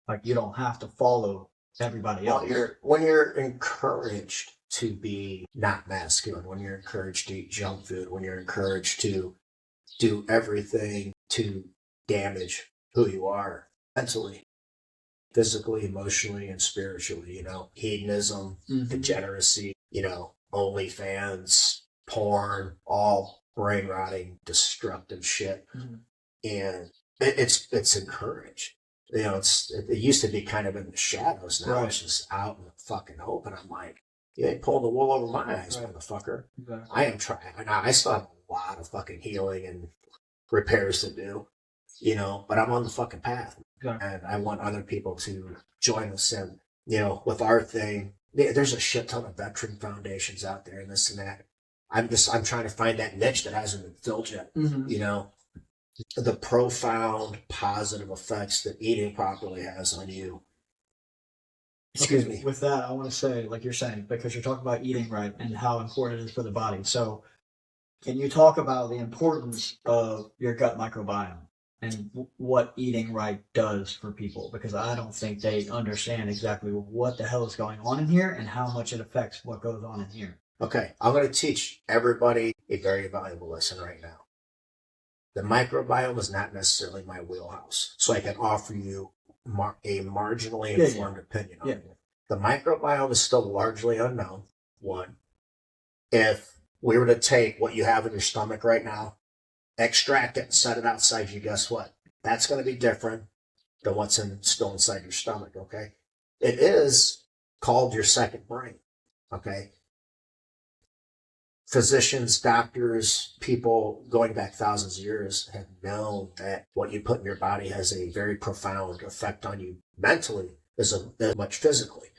Like, you don't have to follow everybody else. When you're encouraged to be not masculine, when you're encouraged to eat junk food, when you're encouraged to do everything to damage who you are mentally, physically, emotionally, and spiritually, you know, hedonism, degeneracy, you know, OnlyFans, porn, all brain rotting, destructive shit. And it's encouraged. You know, it used to be kind of in the shadows. Now It's just out in the fucking open. I'm like, you ain't pulling the wool over my eyes, motherfucker. Exactly. I am trying. I still have a lot of fucking healing and repairs to do, you know, but I'm on the fucking path. Exactly. And I want other people to join us in, you know, with our thing. There's a shit ton of veteran foundations out there and this and that. I'm trying to find that niche that hasn't been filled yet, you know. The profound positive effects that eating properly has on you. Excuse me. With that, I want to say, like you're saying, because you're talking about eating right and how important it is for the body. So can you talk about the importance of your gut microbiome and what eating right does for people? Because I don't think they understand exactly what the hell is going on in here and how much it affects what goes on in here. Okay, I'm going to teach everybody a very valuable lesson right now. The microbiome is not necessarily my wheelhouse, so I can offer you a marginally informed opinion on it. The microbiome is still largely unknown, one. If we were to take what you have in your stomach right now, extract it and set it outside you, guess what? That's going to be different than what's still inside your stomach, okay? It is called your second brain, okay? Physicians, doctors, people going back thousands of years have known that what you put in your body has a very profound effect on you mentally as much physically.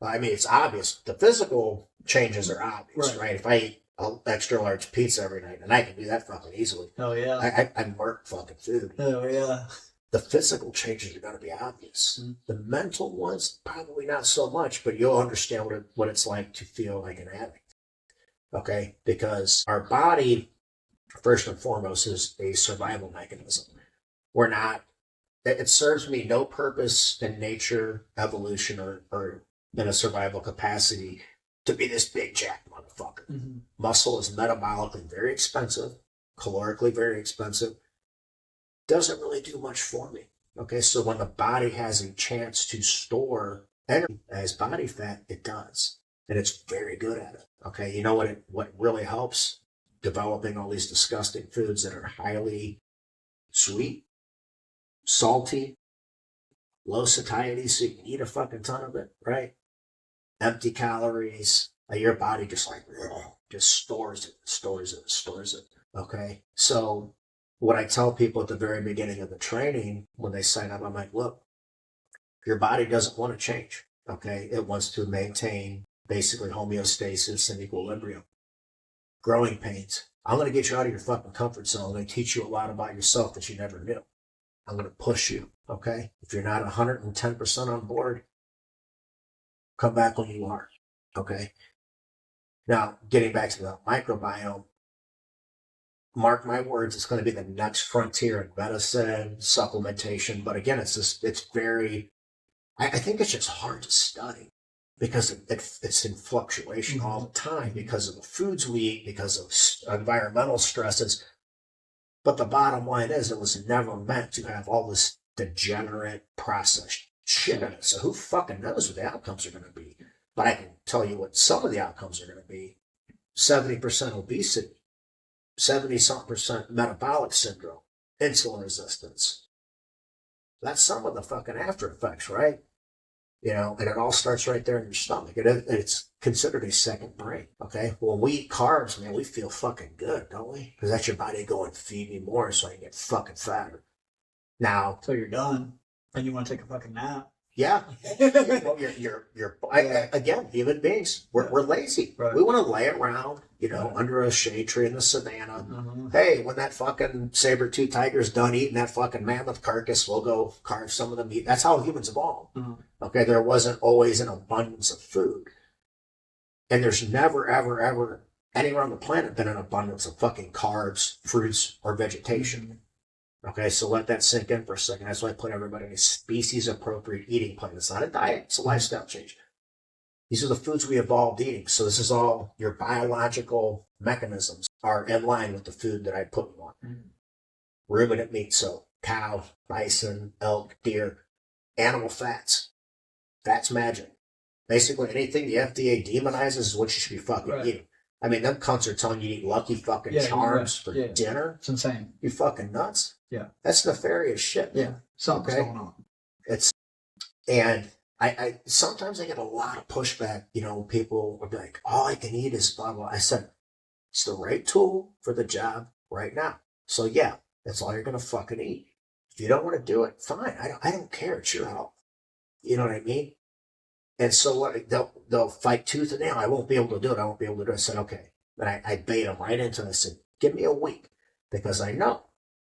I mean, it's obvious. The physical changes are obvious, right? If I eat an extra large pizza every night, and I can do that fucking easily. Oh, yeah. I murk fucking food. Oh, yeah. The physical changes are going to be obvious. The mental ones, probably not so much, but you'll understand what it's like to feel like an addict. Okay, because our body, first and foremost, is a survival mechanism. It serves me no purpose in nature, evolution, or in a survival capacity to be this big jack motherfucker. Muscle is metabolically very expensive, calorically very expensive. Doesn't really do much for me. Okay, so when the body has a chance to store energy as body fat, it does. And it's very good at it. Okay, you know what really helps? Developing all these disgusting foods that are highly sweet, salty, low satiety, so you can eat a fucking ton of it, right? Empty calories. Your body just stores it. Okay, so what I tell people at the very beginning of the training when they sign up, I'm like, look, your body doesn't want to change. Okay, it wants to maintain basically homeostasis and equilibrium. Growing pains. I'm going to get you out of your fucking comfort zone. I'm going to teach you a lot about yourself that you never knew. I'm going to push you. Okay. If you're not 110% on board, come back when you are. Okay. Now, getting back to the microbiome, mark my words, it's going to be the next frontier in medicine, supplementation. But again, it's very, I think it's just hard to study because it's in fluctuation all the time because of the foods we eat, because of environmental stresses. But the bottom line is it was never meant to have all this degenerate processed shit in it. So who fucking knows what the outcomes are going to be? But I can tell you what some of the outcomes are going to be. 70% obesity, 70-something% metabolic syndrome, insulin resistance. That's some of the fucking after effects, right? You know, and it all starts right there in your stomach. It's considered a second brain, okay? When we eat carbs, man, we feel fucking good, don't we? Because that's your body going, feed me more so I can get fucking fatter. Now, So you're done, and you want to take a fucking nap. yeah. Well, again, human beings, we're lazy. Right. We want to lay around, you know, under a shade tree in the savannah. Hey, when that fucking saber-tooth tiger's done eating that fucking mammoth carcass, we'll go carve some of the meat. That's how humans evolved. Okay, there wasn't always an abundance of food. And there's never, ever, ever anywhere on the planet been an abundance of fucking carbs, fruits, or vegetation. Okay, so let that sink in for a second. That's why I put everybody on a species-appropriate eating plan. It's not a diet, it's a lifestyle change. These are the foods we evolved eating. So this is all your biological mechanisms are in line with the food that I put you on. Ruminant meat, so cow, bison, elk, deer, animal fats. That's magic. Basically, anything the FDA demonizes is what you should be fucking eating. I mean, them cunts are telling you to eat Lucky fucking Charms for dinner. It's insane. You fucking nuts. Yeah. That's nefarious shit. Yeah. Something's going on. And I sometimes I get a lot of pushback, you know, people will be like, all I can eat is blah, blah. I said, it's the right tool for the job right now. So yeah, that's all you're going to fucking eat. If you don't want to do it, fine. I don't care. It's your health. You know what I mean? And so what they'll fight tooth and nail. I won't be able to do it. I won't be able to do it. I said, okay. And I bait them right into it. I said, give me a week because I know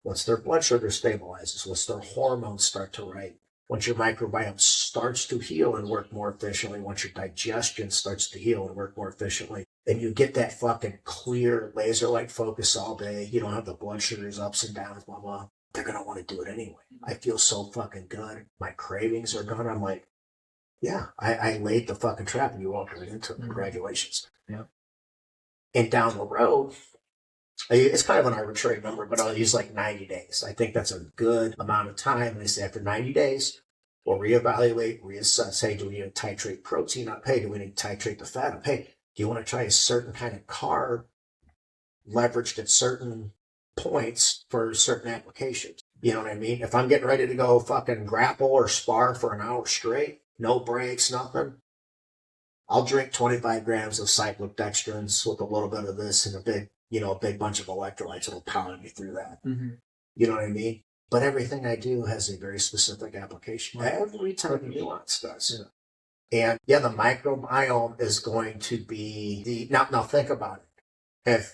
once their blood sugar stabilizes, once their hormones start to right, once your microbiome starts to heal and work more efficiently, once your digestion starts to heal and work more efficiently, and you get that fucking clear laser-like focus all day, you don't have the blood sugars ups and downs, blah, blah, they're going to want to do it anyway. I feel so fucking good. My cravings are gone. I'm like, yeah, I laid the fucking trap and you walked right into it. Congratulations. Yep. And down the road, it's kind of an arbitrary number, but I'll use like 90 days. I think that's a good amount of time. And they say after 90 days, we'll reevaluate, reassess. Hey, do we need to titrate protein up? Hey, do we need to titrate the fat up? Hey, do you want to try a certain kind of carb leveraged at certain points for certain applications? You know what I mean? If I'm getting ready to go fucking grapple or spar for an hour straight, no breaks, nothing, I'll drink 25 grams of cyclodextrins with a little bit of this and a big bunch of electrolytes. It'll power me through that. You know what I mean? But everything I do has a very specific application. Every time nuance does. And yeah, the microbiome is going to be now think about it.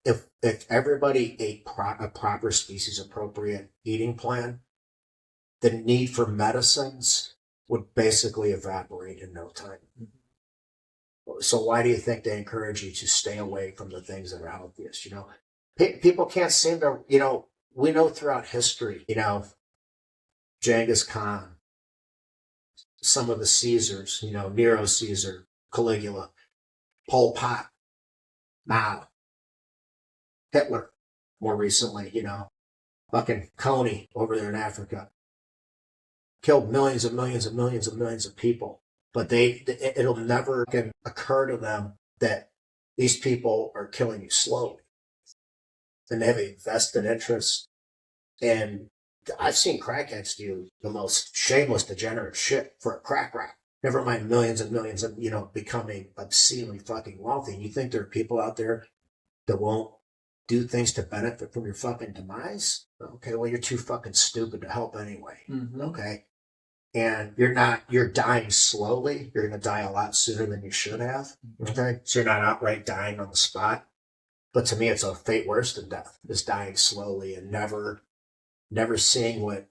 If everybody ate a proper species appropriate eating plan, the need for medicines would basically evaporate in no time. So why do you think they encourage you to stay away from the things that are healthiest? You know, people can't seem to, you know, we know throughout history, you know, Genghis Khan, some of the Caesars, you know, Nero Caesar, Caligula, Pol Pot, Mao, Hitler, more recently, you know, fucking Coney over there in Africa, killed millions and millions and millions and millions of people. But it'll never occur to them that these people are killing you slowly. And they have a vested interest. And I've seen crackheads do the most shameless, degenerate shit for a crack rock. Never mind millions and millions of, you know, becoming obscenely fucking wealthy. And you think there are people out there that won't do things to benefit from your fucking demise? Okay, well, you're too fucking stupid to help anyway. Okay. And you're dying slowly. You're going to die a lot sooner than you should have. Okay. So you're not outright dying on the spot. But to me, it's a fate worse than death, is dying slowly and never never seeing what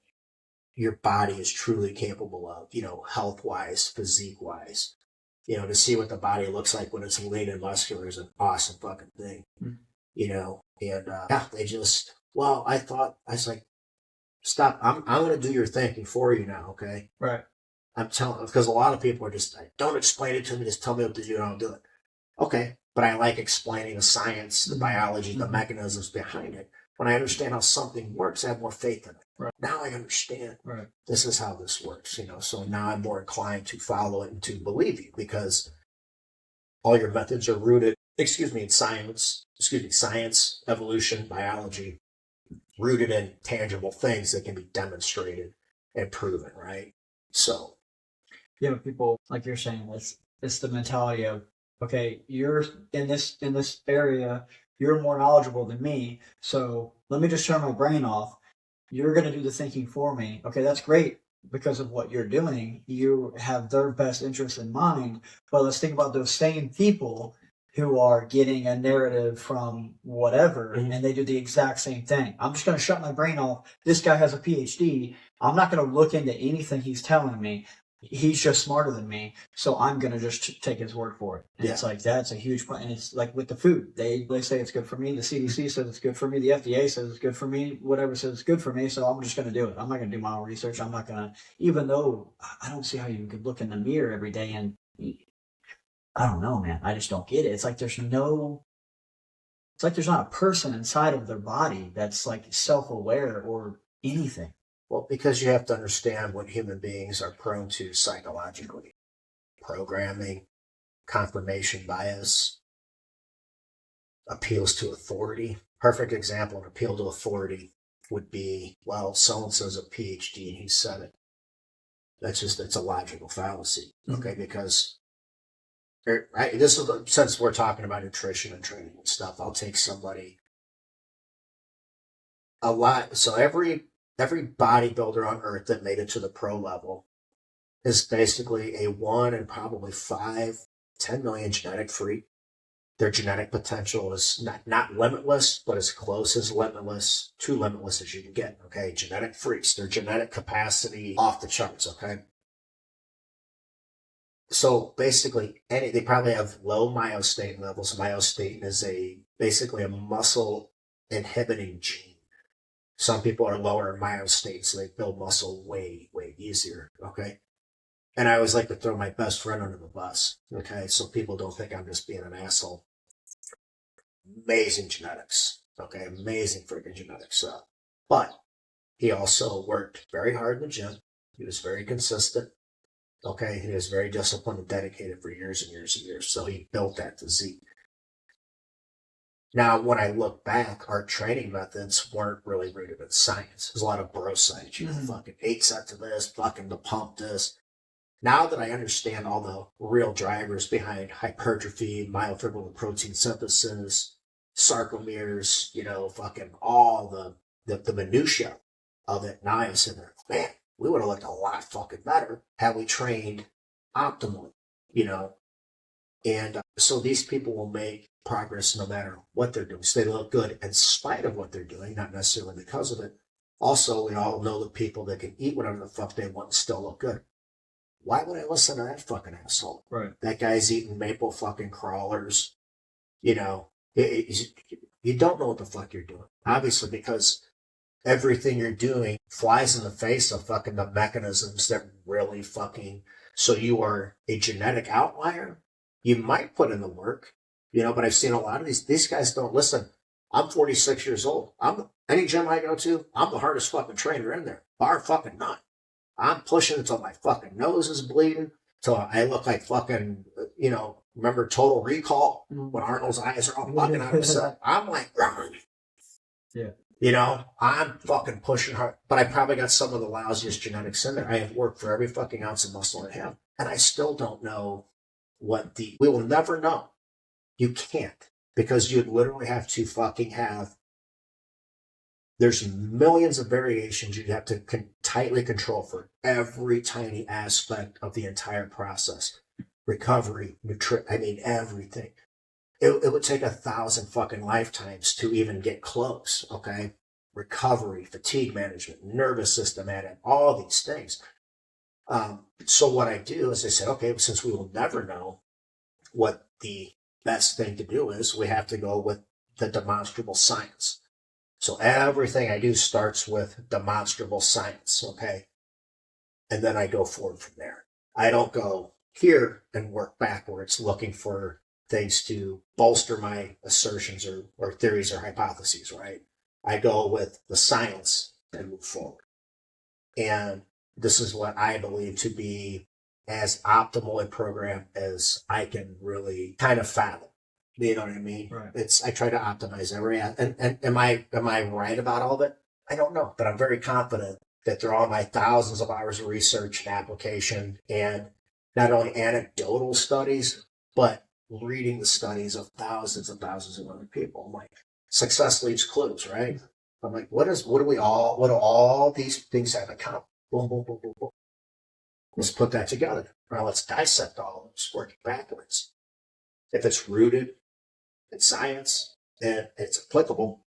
your body is truly capable of, you know, health wise, physique wise. You know, to see what the body looks like when it's lean and muscular is an awesome fucking thing. Mm. You know, and yeah, they just, well, I was like, stop, I'm going to do your thinking for you now, okay? Right. I'm telling, because a lot of people are just, don't explain it to me, just tell me what to do and I'll do it. Okay, but I like explaining the science, the biology, the mechanisms behind it. When I understand how something works, I have more faith in it. Right. Now I understand Right. this is how this works, you know, so now I'm more inclined to follow it and to believe you because all your methods are rooted, in science, evolution, biology, rooted in tangible things that can be demonstrated and proven, right? So, yeah, people like you're saying, it's the mentality of, okay, you're in this area, you're more knowledgeable than me, so let me just turn my brain off. You're going to do the thinking for me. Okay, that's great because of what you're doing. You have their best interest in mind, but let's think about those same people who are getting a narrative from whatever, and they do the exact same thing. I'm just going to shut my brain off. This guy has a PhD. I'm not going to look into anything he's telling me. He's just smarter than me, so I'm going to just take his word for it. And it's like, that's a huge point. And it's like with the food. They say it's good for me. The CDC says it's good for me. The FDA says it's good for me. Whatever says it's good for me, so I'm just going to do it. I'm not going to do my own research. I'm not going to, even though I don't see how you could look in the mirror every day and, I don't know, man. I just don't get it. It's like there's not a person inside of their body that's like self-aware or anything. well, because you have to understand what human beings are prone to psychologically. Programming, confirmation bias, appeals to authority. Perfect example, an appeal to authority would be, well, so-and-so's a PhD and he said it. That's a logical fallacy, okay? Because this is, since we're talking about nutrition and training and stuff, I'll take somebody a lot. So every bodybuilder on earth that made it to the pro level is basically a 1 in probably 5, 10 million genetic freak. Their genetic potential is not limitless, but as close as limitless to limitless as you can get. Okay, genetic freaks, their genetic capacity off the charts. Okay, so basically, they probably have low myostatin levels. Myostatin is basically a muscle inhibiting gene. Some people are lower in myostatin, so they build muscle way easier. Okay. And I always like to throw my best friend under the bus, okay? So people don't think I'm just being an asshole. Amazing genetics, okay? Amazing freaking genetics. But he also worked very hard in the gym. He was very consistent, okay? He was very disciplined and dedicated for years and years and years. So he built that physique. Now, when I look back, our training methods weren't really rooted in science. There's a lot of bro science, you know, fucking 8 sets of this, fucking to pump this. Now that I understand all the real drivers behind hypertrophy, myofibrillar protein synthesis, sarcomeres, you know, fucking all the minutia of it, now I'm sitting there, man, we would have looked a lot fucking better had we trained optimally, you know. And so these people will make progress no matter what they're doing. So they look good in spite of what they're doing, not necessarily because of it. Also, we all know the people that can eat whatever the fuck they want and still look good. Why would I listen to that fucking asshole? Right. That guy's eating maple fucking crawlers. You know, you don't know what the fuck you're doing. Obviously, because everything you're doing flies in the face of fucking the mechanisms that really fucking, so you are a genetic outlier. You might put in the work, you know, but I've seen a lot of these guys don't listen. I'm 46 years old. Any gym I go to, I'm the hardest fucking trainer in there. Bar fucking none. I'm pushing until my fucking nose is bleeding, till I look like fucking, you know, remember Total Recall when Arnold's eyes are all fucking out of his head? I'm like, yeah, you know, I'm fucking pushing hard, but I probably got some of the lousiest genetics in there. I have worked for every fucking ounce of muscle I have, and I still don't know we will never know. You can't, because you'd literally have to fucking have, there's millions of variations you'd have to tightly control for every tiny aspect of the entire process. Recovery, everything. It would take 1,000 fucking lifetimes to even get close, okay? recovery, fatigue management, nervous system, and all these things. So what I do is I said, okay, since we will never know what the best thing to do is, we have to go with the demonstrable science. So everything I do starts with demonstrable science, okay? And then I go forward from there. I don't go here and work backwards looking for things to bolster my assertions or theories or hypotheses, right? I go with the science and move forward. And this is what I believe to be as optimal a program as I can really kind of fathom. You know what I mean? Right. I try to optimize every, and am I right about all of it? I don't know, but I'm very confident that through all my thousands of hours of research and application, and not only anecdotal studies, but reading the studies of thousands and thousands of other people. I'm like, success leaves clues, right? I'm like, what do all these things have in common? Boom, boom, boom, boom, boom. Let's put that together. Now let's dissect all of this, working backwards. If it's rooted in science and it's applicable,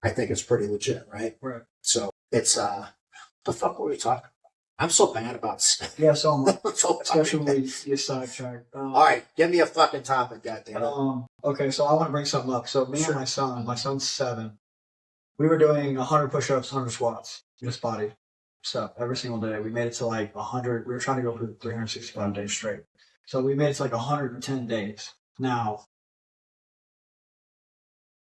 I think it's pretty legit, right? Right. So it's the fuck were we talking about? I'm so bad about stuff. Yeah, so I'm So especially when we get sidetracked. all right, give me a fucking topic, goddamn. Okay, so I want to bring something up. So me Sure. and my son's 7. We were doing 100 push-ups, 100 squats, just body stuff every single day. We made it to like 100. We were trying to go for 365 days straight. So we made it to like 110 days. Now,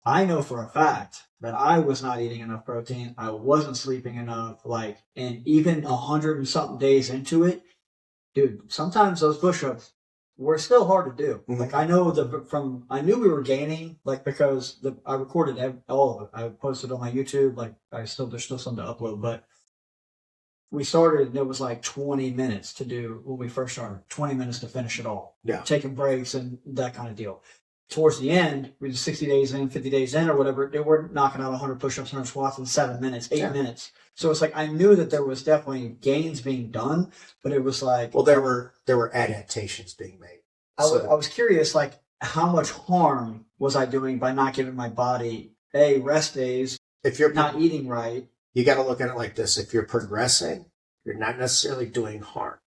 I know for a fact that I was not eating enough protein. I wasn't sleeping enough. And even 100 and something days into it, dude, sometimes those push-ups were still hard to do. Mhm. Like I knew we were gaining, like because I recorded all of it. I posted on my YouTube. Like there's still something to upload, but we started and it was like 20 minutes to do when we first started. 20 minutes to finish it all. Yeah. Taking breaks and that kind of deal. Towards the end, we were 60 days in, 50 days in, or whatever. They were knocking out 100 push-ups, 100 squats in 7 minutes, 8 minutes. So it's like I knew that there was definitely gains being done, but it was like, Well, there were adaptations being made. I was curious, like how much harm was I doing by not giving my body rest days, If you're not eating right? you got to look at it like this: if you're progressing, you're not necessarily doing harm.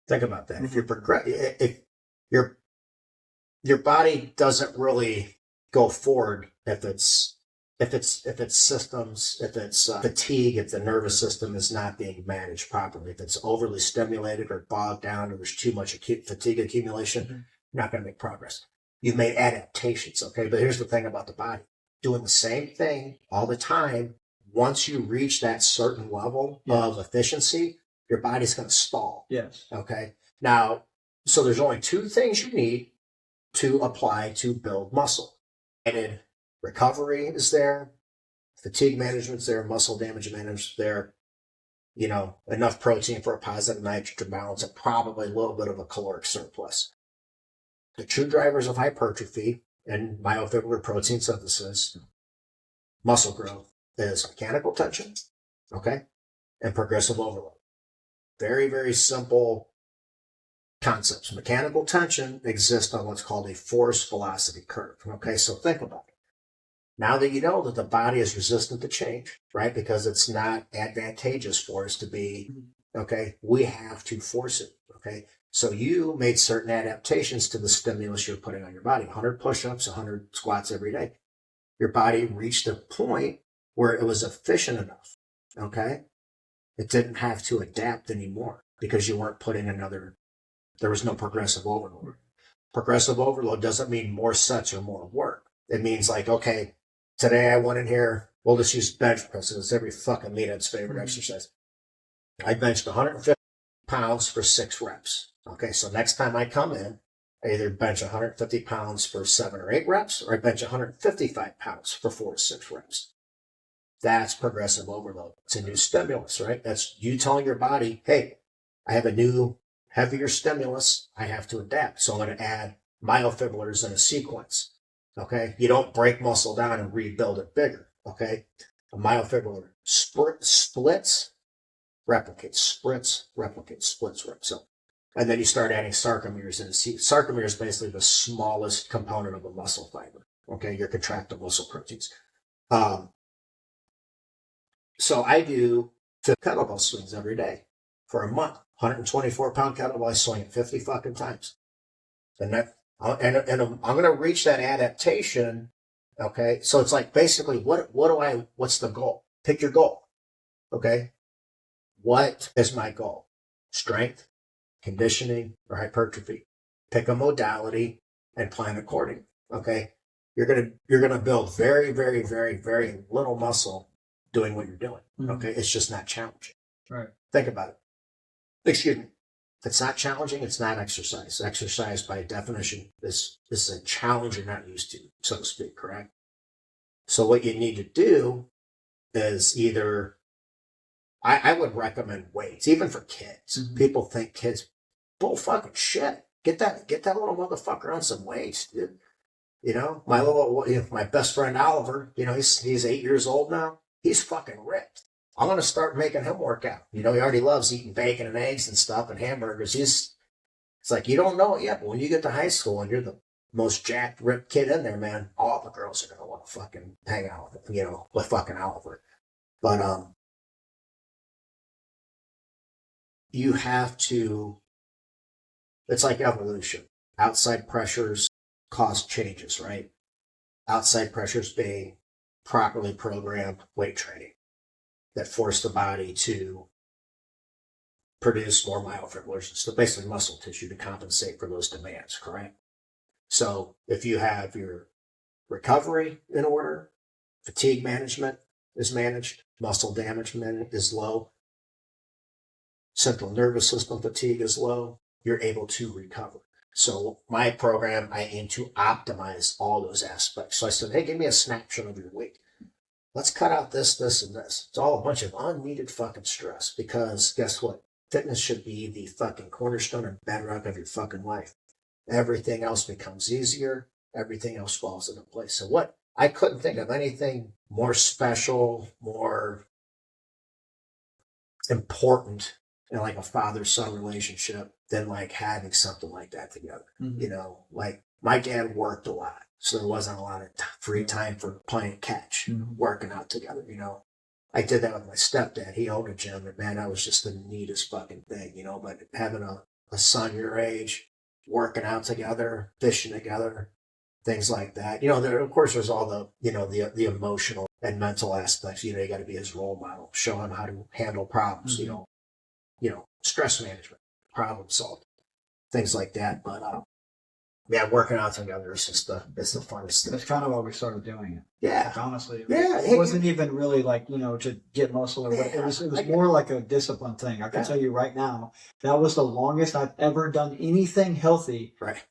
Think about that. If your body doesn't really go forward if it's systems, if it's fatigue, if the nervous system is not being managed properly, if it's overly stimulated or bogged down or there's too much fatigue accumulation, you're not going to make progress. You've made adaptations, okay? But here's the thing about the body. Doing the same thing all the time, once you reach that certain level of efficiency, your body's going to stall. Yes. Okay? Now, so there's only 2 things you need to apply to build muscle. And recovery is there, fatigue management's there, muscle damage management's there, enough protein for a positive nitrogen balance, and probably a little bit of a caloric surplus. The true drivers of hypertrophy and myofibrillar protein synthesis, muscle growth, is mechanical tension, okay, and progressive overload. Very, very simple concepts. Mechanical tension exists on what's called a force velocity curve. Okay, so think about it. Now that you know that the body is resistant to change, right, because it's not advantageous for us to be, okay, we have to force it, okay? So you made certain adaptations to the stimulus you're putting on your body. 100 push-ups, 100 squats every day. Your body reached a point where it was efficient enough, okay? It didn't have to adapt anymore because you weren't putting there was no progressive overload. Progressive overload doesn't mean more sets or more work. It means like, okay, today I went in here, we'll just use bench press. It's every fucking meathead's favorite exercise. I benched 150 pounds for 6 reps. Okay, so next time I come in, I either bench 150 pounds for 7 or 8 reps, or I bench 155 pounds for 4 to 6 reps. That's progressive overload. It's a new stimulus, right? That's you telling your body, hey, I have a new, heavier stimulus. I have to adapt. So I'm going to add myofibrillars in a sequence. Okay? You don't break muscle down and rebuild it bigger. Okay? A myofibrillar splits, replicates, sprints, replicates, splits, so. And then you start adding sarcomeres in. Sarcomere is basically the smallest component of a muscle fiber. Okay? Your contractile muscle proteins. So I do 50 kettlebell swings every day for a month. 124-pound kettlebell, I swing it 50 fucking times. And I'm going to reach that adaptation. Okay. So it's like basically what's the goal? Pick your goal. Okay. What is my goal? Strength, conditioning, or hypertrophy. Pick a modality and plan accordingly. Okay. You're going to build very, very, very, very little muscle doing what you're doing. Okay. It's just not challenging. Right. Think about it. Excuse me. If it's not challenging, it's not exercise. Exercise, by definition, is a challenge you're not used to, so to speak, correct? So what you need to do is either, I would recommend weights, even for kids. Mm-hmm. People think kids, bull fucking shit. Get that little motherfucker on some weights, dude. You know, my best friend Oliver, you know, he's 8 years old now. He's fucking ripped. I'm going to start making him work out. You know, he already loves eating bacon and eggs and stuff and hamburgers. It's like, you don't know it yet, but when you get to high school and you're the most jacked, ripped kid in there, man, all the girls are going to want to fucking hang out with, you know, with fucking Oliver. But, you have to, it's like evolution. Outside pressures cause changes, right? Outside pressures being properly programmed weight training that force the body to produce more myofibrillation, so basically muscle tissue to compensate for those demands, correct? So if you have your recovery in order, fatigue management is managed, muscle damage is low, central nervous system fatigue is low, you're able to recover. So my program, I aim to optimize all those aspects. So I said, hey, give me a snapshot of your week. Let's cut out this, this, and this. It's all a bunch of unneeded fucking stress because guess what? Fitness should be the fucking cornerstone and bedrock of your fucking life. Everything else becomes easier. Everything else falls into place. So what? I couldn't think of anything more special, more important in like a father-son relationship than like having something like that together. Mm-hmm. You know, like my dad worked a lot. So there wasn't a lot of free time for playing catch, mm-hmm. working out together, you know. I did that with my stepdad. He owned a gym, and man, that was just the neatest fucking thing, you know. But having a son your age, working out together, fishing together, things like that. You know, of course, there's all the, you know, the emotional and mental aspects. You know, you got to be his role model, show him how to handle problems, mm-hmm. you know, stress management, problem solving, things like that. But, yeah, working out together is just it's the funnest thing. That's kind of why we started doing it. Yeah. Like, honestly. Yeah. It wasn't even really like, you know, to get muscle or what. It was more like a discipline thing. I can tell you right now, that was the longest I've ever done anything healthy right.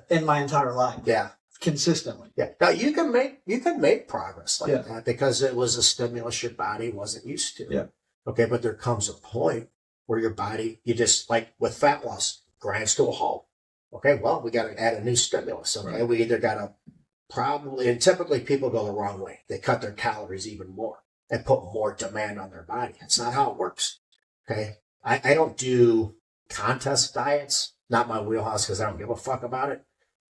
in my entire life. Yeah. Consistently. Yeah. Now you can make progress like that because it was a stimulus your body wasn't used to. Yeah. Okay, but there comes a point where your body, you just, like with fat loss, grinds to a halt. Okay, well, we got to add a new stimulus. Okay, right. We either got to probably, and typically people go the wrong way. They cut their calories even more and put more demand on their body. That's not how it works. Okay, I don't do contest diets, not my wheelhouse because I don't give a fuck about it.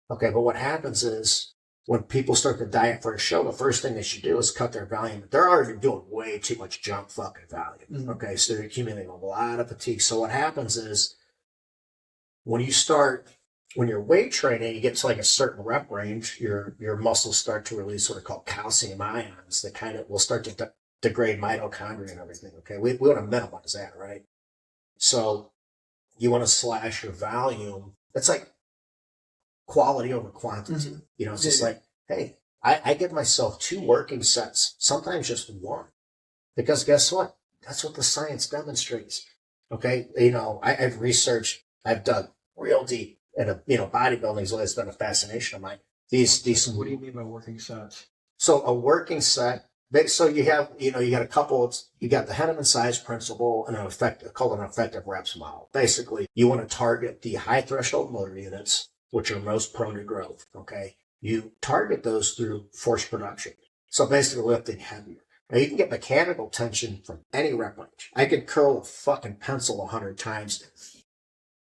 Okay, but what happens is when people start to diet for a show, the first thing they should do is cut their volume. They're already doing way too much junk fucking volume. Mm-hmm. Okay, so they're accumulating a lot of fatigue. So what happens is when you're weight training, you get to like a certain rep range, your muscles start to release what are called calcium ions that kind of will start to degrade mitochondria and everything. Okay, we want to minimize that, right? So you want to slash your volume. It's like quality over quantity. Mm-hmm. You know, it's just like, hey, I give myself 2 working sets, sometimes just 1, because guess what? That's what the science demonstrates. Okay, you know, I've dug real deep. And bodybuilding's always been a fascination of mine. What do you mean by working sets? So a working set. So you have, you got a couple. You got the Henneman size principle and called an effective reps model. Basically, you want to target the high threshold motor units, which are most prone to growth. Okay, you target those through force production. So basically, lifting heavier. Now you can get mechanical tension from any rep range. I could curl a fucking pencil 100 times.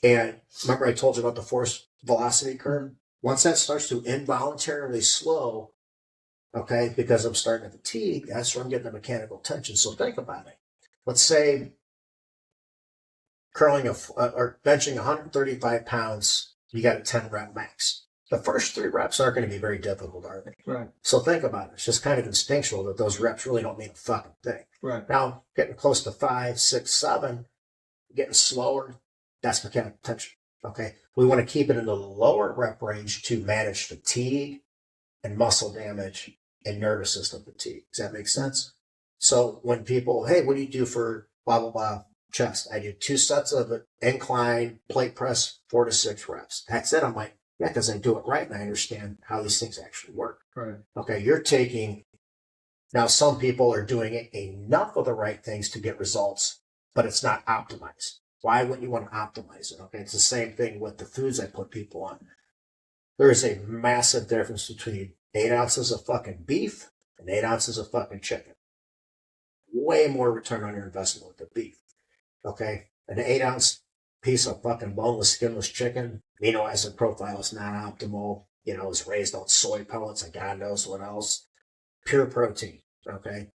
And remember I told you about the force velocity curve? Once that starts to involuntarily slow, Okay, because I'm starting to fatigue, that's where I'm getting the mechanical tension. So think about it. Let's say curling or benching 135 pounds, you got a 10 rep max. The first 3 reps aren't going to be very difficult, are they? Right. So think about it. It's just kind of instinctual that those reps really don't mean a fucking thing. Right. Now, getting close to 5, 6, 7, getting slower, that's mechanical tension. Okay. We want to keep it in the lower rep range to manage fatigue and muscle damage and nervous system fatigue. Does that make sense? So when people, hey, what do you do for blah, blah, blah chest? I do 2 sets of incline plate press, 4 to 6 reps. That's it. I'm like, yeah, because I do it right and I understand how these things actually work. Right. Okay. You're taking, now some people are doing enough of the right things to get results, but it's not optimized. Why wouldn't you want to optimize it? Okay. It's the same thing with the foods I put people on. There is a massive difference between 8 ounces of fucking beef and 8 ounces of fucking chicken. Way more return on your investment with the beef. Okay. An 8 ounce piece of fucking boneless, skinless chicken, amino acid profile is not optimal. You know, it's raised on soy pellets and God knows what else. Pure protein. Okay.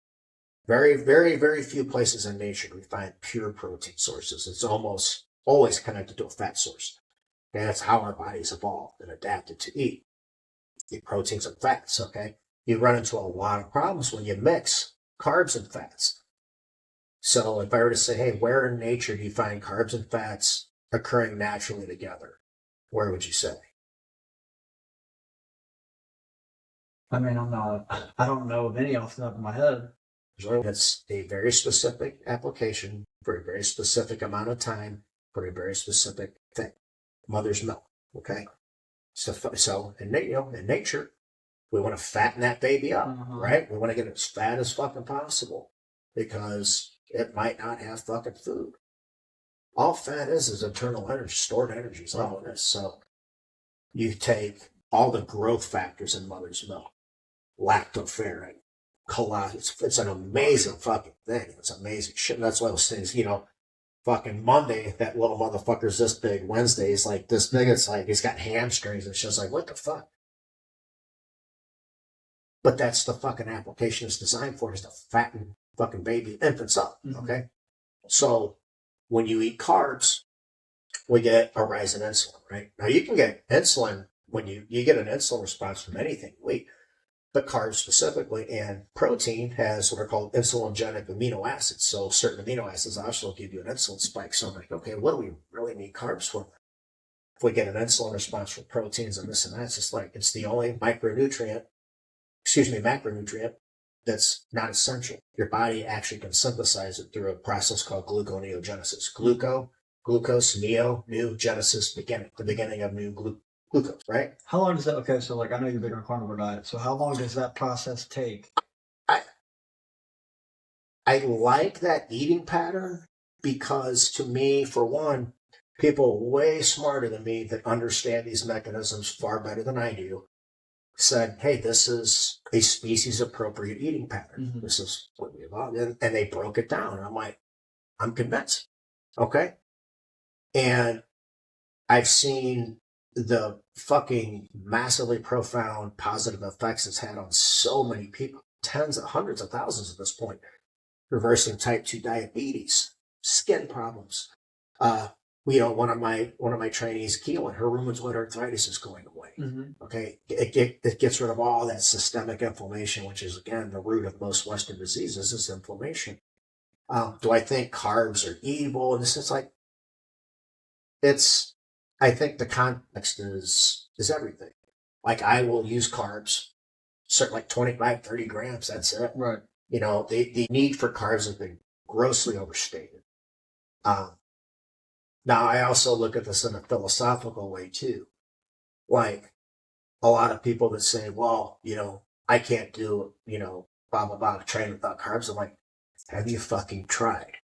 Very, very, very few places in nature we find pure protein sources. It's almost always connected to a fat source. And that's how our bodies evolved and adapted to eat proteins and fats. Okay. You run into a lot of problems when you mix carbs and fats. So if I were to say, hey, where in nature do you find carbs and fats occurring naturally together? Where would you say? I mean, I don't know of any off the top of my head. It's a very specific application for a very specific amount of time for a very specific thing. Mother's milk. Okay. So in nature, we want to fatten that baby up, right? We want to get it as fat as fucking possible because it might not have fucking food. All fat is internal energy, stored energy is all it is. So you take all the growth factors in mother's milk, lactoferrin, collagen. It's an amazing fucking thing. It's amazing shit. That's why those things, fucking Monday, that little motherfucker's this big. Wednesday, he's like this big. It's like he's got hamstrings. It's just like, what the fuck? But that's the fucking application it's designed for, is to fatten fucking baby infants up. Okay. So when you eat carbs, we get a rise in insulin, right? Now you can get insulin when you get an insulin response from anything you eat, but carbs specifically, and protein has what are called insulinogenic amino acids. So certain amino acids also give you an insulin spike. So I'm like, okay, what do we really need carbs for? If we get an insulin response from proteins and this and that, it's just like, it's the only macronutrient that's not essential. Your body actually can synthesize it through a process called gluconeogenesis. Glucose, new, genesis, the beginning of new glucose, right? How long does that, okay, so like I know you're big on a carnivore diet, so how long does that process take? I like that eating pattern because to me, for one, people way smarter than me that understand these mechanisms far better than I do said, hey, this is a species appropriate eating pattern. This is what we evolved. And they broke it down. And I'm like, I'm convinced. Okay. And I've seen the fucking massively profound positive effects it's had on so many people, hundreds of thousands at this point, reversing type 2 diabetes, skin problems. One of my trainees, Keelan, her rheumatoid arthritis is going away. Okay. It gets rid of all that systemic inflammation, which is, again, the root of most Western diseases is inflammation. Do I think carbs are evil? And this is like, I think the context is everything. Like I will use carbs, certain like 25, 30 grams. That's it. Right. The need for carbs has been grossly overstated. Now I also look at this in a philosophical way too. Like a lot of people that say, well, I can't do, blah, blah, blah, train without carbs. I'm like, have you fucking tried?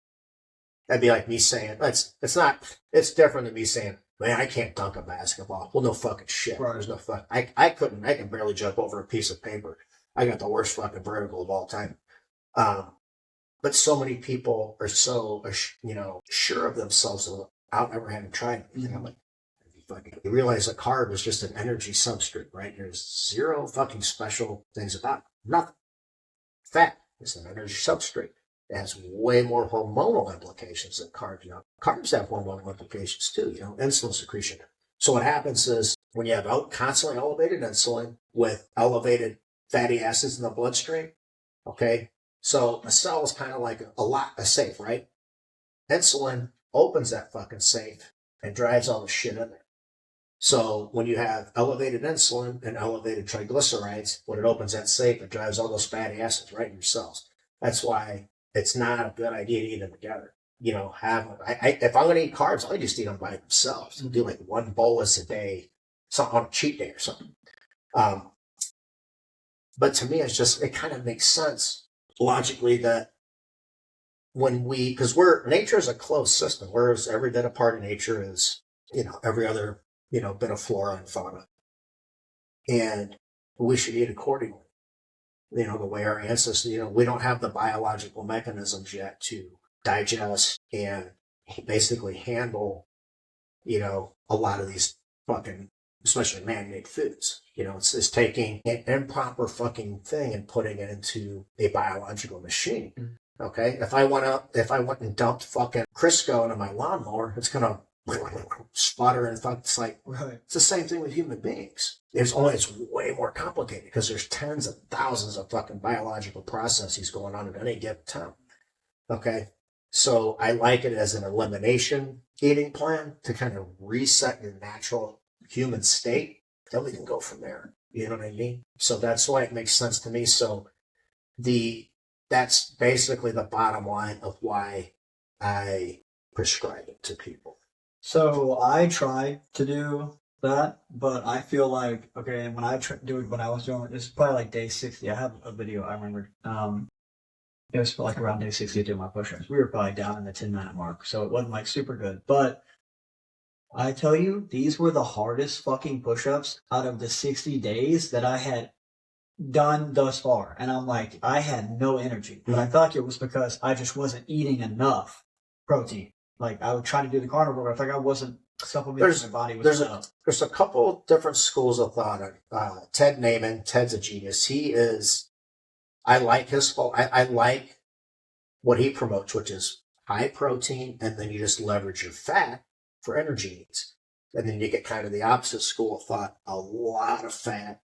That'd be like me saying, it's different than me saying, man, I can't dunk a basketball. Well, no fucking shit. Right. There's no fuck. I can barely jump over a piece of paper. I got the worst fucking vertical of all time. But so many people are so, sure of themselves without ever having tried anything. I'm like, have you You realize a carb is just an energy substrate, right? There's zero fucking special things about it. Nothing. Fat is an energy substrate. It has way more hormonal implications than carbs. Carbs have hormonal implications too, insulin secretion. So what happens is when you have constantly elevated insulin with elevated fatty acids in the bloodstream, okay, so a cell is kind of like a safe, right? Insulin opens that fucking safe and drives all the shit in there. So when you have elevated insulin and elevated triglycerides, when it opens that safe, it drives all those fatty acids right in your cells. That's why it's not a good idea to eat them together. If I'm going to eat carbs, I just eat them by themselves. Do like one bolus a day, something on a cheat day or something. But to me, it kind of makes sense logically that because nature is a closed system, whereas every bit of part of nature is, every other, bit of flora and fauna. And we should eat accordingly. The way our ancestors, we don't have the biological mechanisms yet to digest and basically handle, a lot of these fucking, especially man-made foods. It's taking an improper fucking thing and putting it into a biological machine. Okay, if I went and dumped fucking Crisco into my lawnmower, it's gonna sputter and fuck. It's like, right. It's the same thing with human beings. It's way more complicated because there's tens of thousands of fucking biological processes going on at any given time. Okay, so I like it as an elimination eating plan to kind of reset your natural human state. Then we can go from there. You know what I mean? So that's why it makes sense to me. So that's basically the bottom line of why I prescribe it to people. So I tried to do that, but I feel like, okay, when I was doing it, this is probably like day 60. I have a video, I remember. It was like around day 60 doing my push-ups. We were probably down in the 10-minute mark, so it wasn't like super good. But I tell you, these were the hardest fucking push-ups out of the 60 days that I had done thus far. And I'm like, I had no energy. But I thought it was because I just wasn't eating enough protein. Like, I would try to do the carnivore, but I think I wasn't supplementing my body with enough. There's a couple different schools of thought. Ted Naiman, Ted's a genius. I like I like what he promotes, which is high protein, and then you just leverage your fat for energy needs. And then you get kind of the opposite school of thought, a lot of fat.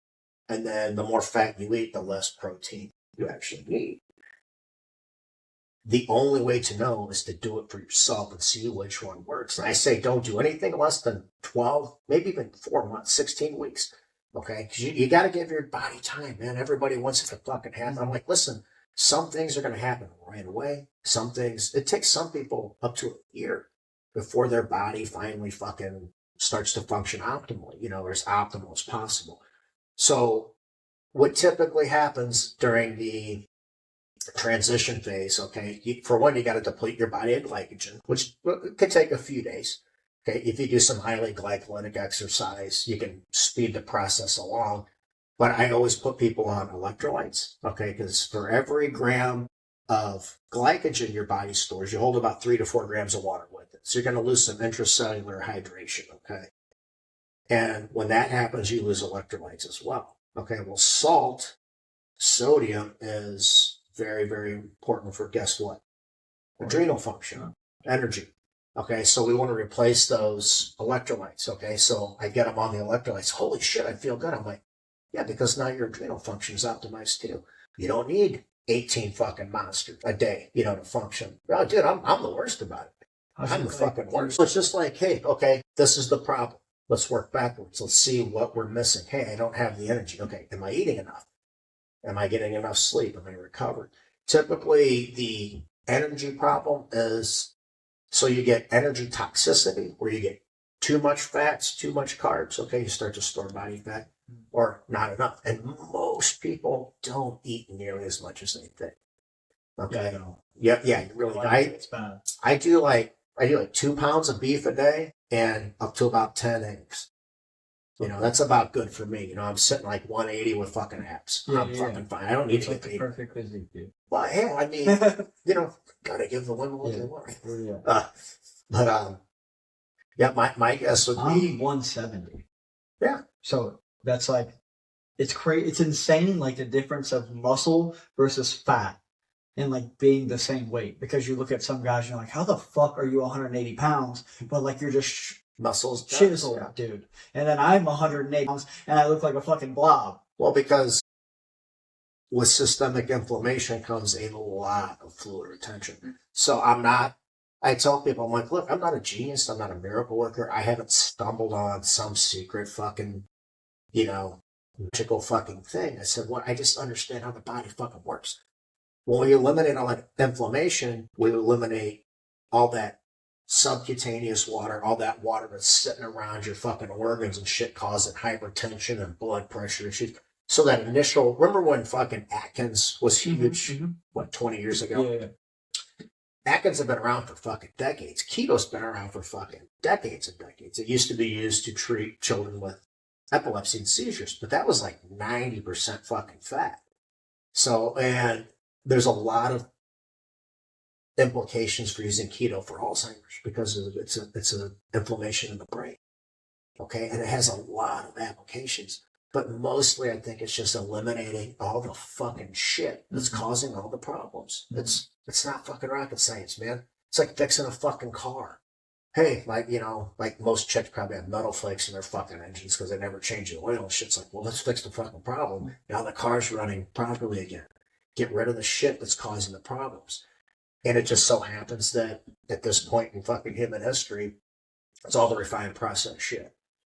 And then the more fat you eat, the less protein you actually need. The only way to know is to do it for yourself and see which one works. And I say don't do anything less than 12, maybe even 4 months, 16 weeks. Okay? Because you got to give your body time, man. Everybody wants it to fucking happen. I'm like, listen, some things are going to happen right away. Some things, it takes some people up to a year before their body finally fucking starts to function optimally, or as optimal as possible. So what typically happens during the transition phase, okay, for one, you got to deplete your body of glycogen, which could take a few days. Okay, if you do some highly glycolytic exercise, you can speed the process along. But I always put people on electrolytes, okay, because for every gram of glycogen your body stores, you hold about 3 to 4 grams of water with it. So you're going to lose some intracellular hydration, okay? And when that happens, you lose electrolytes as well. Okay, well, sodium is very, very important for, guess what? Adrenal function, energy. Okay, so we want to replace those electrolytes. Okay, so I get them on the electrolytes. Holy shit, I feel good. I'm like, yeah, because now your adrenal function is optimized too. You don't need 18 fucking monsters a day, to function. Oh, dude, I'm the worst about it. I'm the fucking worst. So it's just like, hey, okay, this is the problem. Let's work backwards. Let's see what we're missing. Hey, I don't have the energy. Okay, am I eating enough? Am I getting enough sleep? Am I recovered? Typically, the energy problem is, so you get energy toxicity, where you get too much fats, too much carbs. Okay, you start to store body fat, or not enough. And most people don't eat nearly as much as they think. Okay. Yeah, you really. I do like 2 pounds of beef a day and up to about 10 eggs. That's about good for me. I'm sitting like 180 with fucking abs. I'm fucking fine. I don't need to get paid. Perfect physique, dude. Well, hell, I mean, gotta give the women what they want. Yeah, my guess would I'm be 170. Yeah. So that's like, it's crazy. It's insane, like the difference of muscle versus fat and like being the same weight. Because you look at some guys and you're like, how the fuck are you 180 pounds? But like you're just muscles chiseled, yeah. dude. And then I'm 180 pounds and I look like a fucking blob. Well, because with systemic inflammation comes a lot of fluid retention. So I tell people, I'm like, look, I'm not a genius. I'm not a miracle worker. I haven't stumbled on some secret fucking, magical fucking thing. I said, well, I just understand how the body fucking works. When we eliminate all that inflammation, we eliminate all that subcutaneous water, all that water that's sitting around your fucking organs and shit causing hypertension and blood pressure issues. So that initial, remember when fucking Atkins was huge, 20 years ago? Yeah. Atkins have been around for fucking decades. Keto's been around for fucking decades and decades. It used to be used to treat children with epilepsy and seizures, but that was like 90% fucking fat. So, and there's a lot of implications for using keto for Alzheimer's because it's an inflammation in the brain. Okay, and it has a lot of applications. But mostly, I think it's just eliminating all the fucking shit that's causing all the problems. It's not fucking rocket science, man. It's like fixing a fucking car. Hey, like most chicks probably have metal flakes in their fucking engines because they never change the oil. Shit's like, well, let's fix the fucking problem. Now the car's running properly again. Get rid of the shit that's causing the problems. And it just so happens that at this point in fucking human history, it's all the refined processed shit.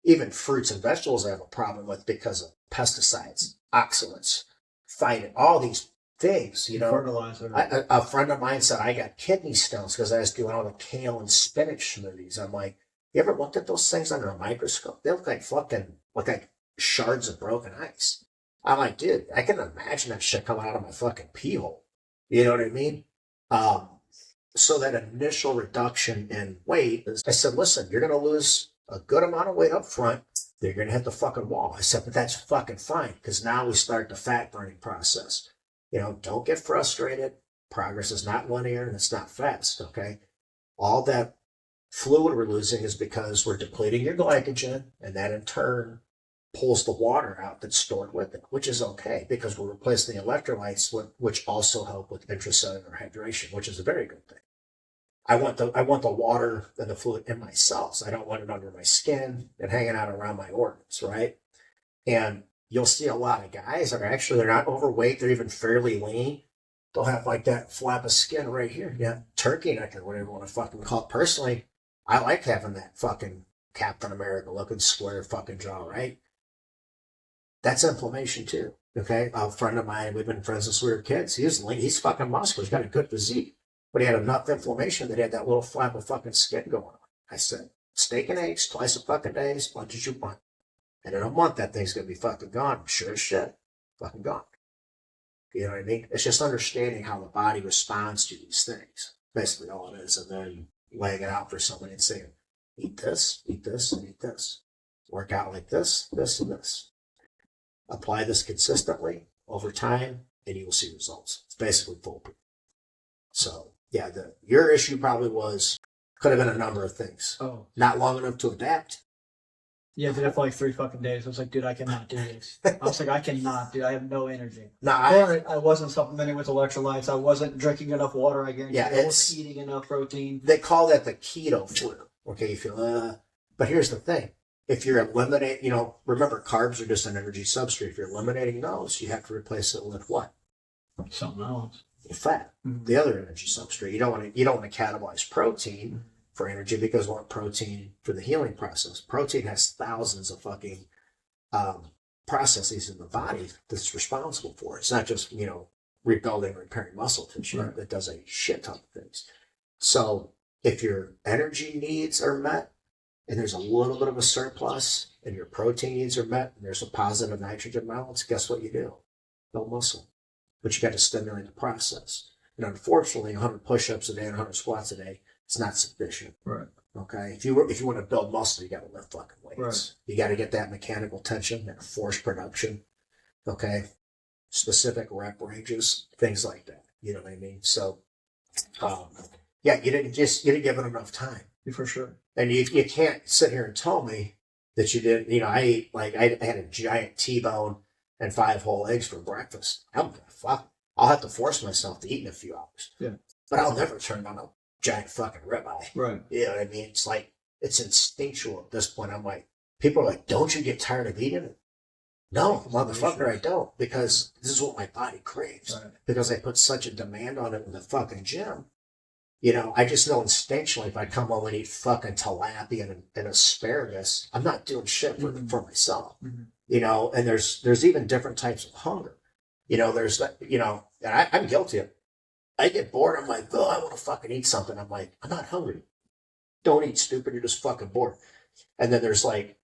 Even fruits and vegetables I have a problem with because of pesticides, oxalates, phytin, all these things, Fertilizer. A friend of mine said I got kidney stones because I was doing all the kale and spinach smoothies. I'm like, you ever looked at those things under a microscope? They look like shards of broken ice. I'm like, dude, I can imagine that shit coming out of my fucking pee hole. You know what I mean? So that initial reduction in weight, I said, listen, you're going to lose a good amount of weight up front. They're going to hit the fucking wall. I said, but that's fucking fine because now we start the fat burning process. Don't get frustrated. Progress is not linear and it's not fast, okay? All that fluid we're losing is because we're depleting your glycogen, and that in turn pulls the water out that's stored with it, which is okay because we're replacing the electrolytes, which also help with intracellular hydration, which is a very good thing. I want the water and the fluid in my cells. I don't want it under my skin and hanging out around my organs, right? And you'll see a lot of guys that they're not overweight. They're even fairly lean. They'll have like that flap of skin right here. Yeah, turkey neck or whatever you want to fucking call it. Personally, I like having that fucking Captain America looking square fucking jaw, right? That's inflammation too. Okay. A friend of mine, we've been friends since we were kids. He's lean. He's fucking muscular. He's got a good physique. But he had enough inflammation that he had that little flap of fucking skin going on. I said, steak and eggs twice a fucking day, as much as you want. And in a month, that thing's going to be fucking gone. Sure as shit. Fucking gone. You know what I mean? It's just understanding how the body responds to these things. Basically all it is. And then laying it out for somebody and saying, eat this, and eat this. Work out like this, this, and this. Apply this consistently over time, and you will see results. It's basically foolproof. So, yeah, your issue probably could have been a number of things. Oh. Not long enough to adapt. Yeah, I did it for like 3 fucking days. I was like, dude, I cannot do this. I was like, I cannot, dude. I have no energy. No, I wasn't supplementing with electrolytes. I wasn't drinking enough water. I guarantee. I wasn't eating enough protein. They call that the keto flu. Okay, you feel, but here's the thing. If you're eliminating, remember carbs are just an energy substrate. If you're eliminating those, you have to replace it with what? Something else. Fat, the other energy substrate. You don't want to catabolize protein for energy because we want protein for the healing process. Protein has thousands of fucking processes in the body that's responsible for it. It's not just, rebuilding, repairing muscle tissue. Right. It does a shit ton of things. So if your energy needs are met and there's a little bit of a surplus and your protein needs are met and there's a positive nitrogen balance, guess what you do? Build muscle. But you got to stimulate the process. And unfortunately, 100 push-ups a day and 100 squats a day is not sufficient. Right. Okay. If you want to build muscle, you got to lift fucking weights. Right. You got to get that mechanical tension, that force production. Okay. Specific rep ranges, things like that. You know what I mean? So, you didn't give it enough time. For sure. And you can't sit here and tell me that you didn't, I had a giant T-bone and 5 whole eggs for breakfast. I'm gonna fuck. I'll have to force myself to eat in a few hours. Yeah. But I'll never turn on a giant fucking ribeye. Right. You know what I mean? It's like, it's instinctual at this point. I'm like, people are like, don't you get tired of eating it? No, motherfucker, I don't. Because this is what my body craves. Right. Because I put such a demand on it in the fucking gym. I just know instinctually if I come home and eat fucking tilapia and asparagus, I'm not doing shit for myself. Mm-hmm. And there's even different types of hunger. There's that, and I'm guilty of it. I get bored. I'm like, oh, I want to fucking eat something. I'm like, I'm not hungry. Don't eat, stupid. You're just fucking bored. And then there's like,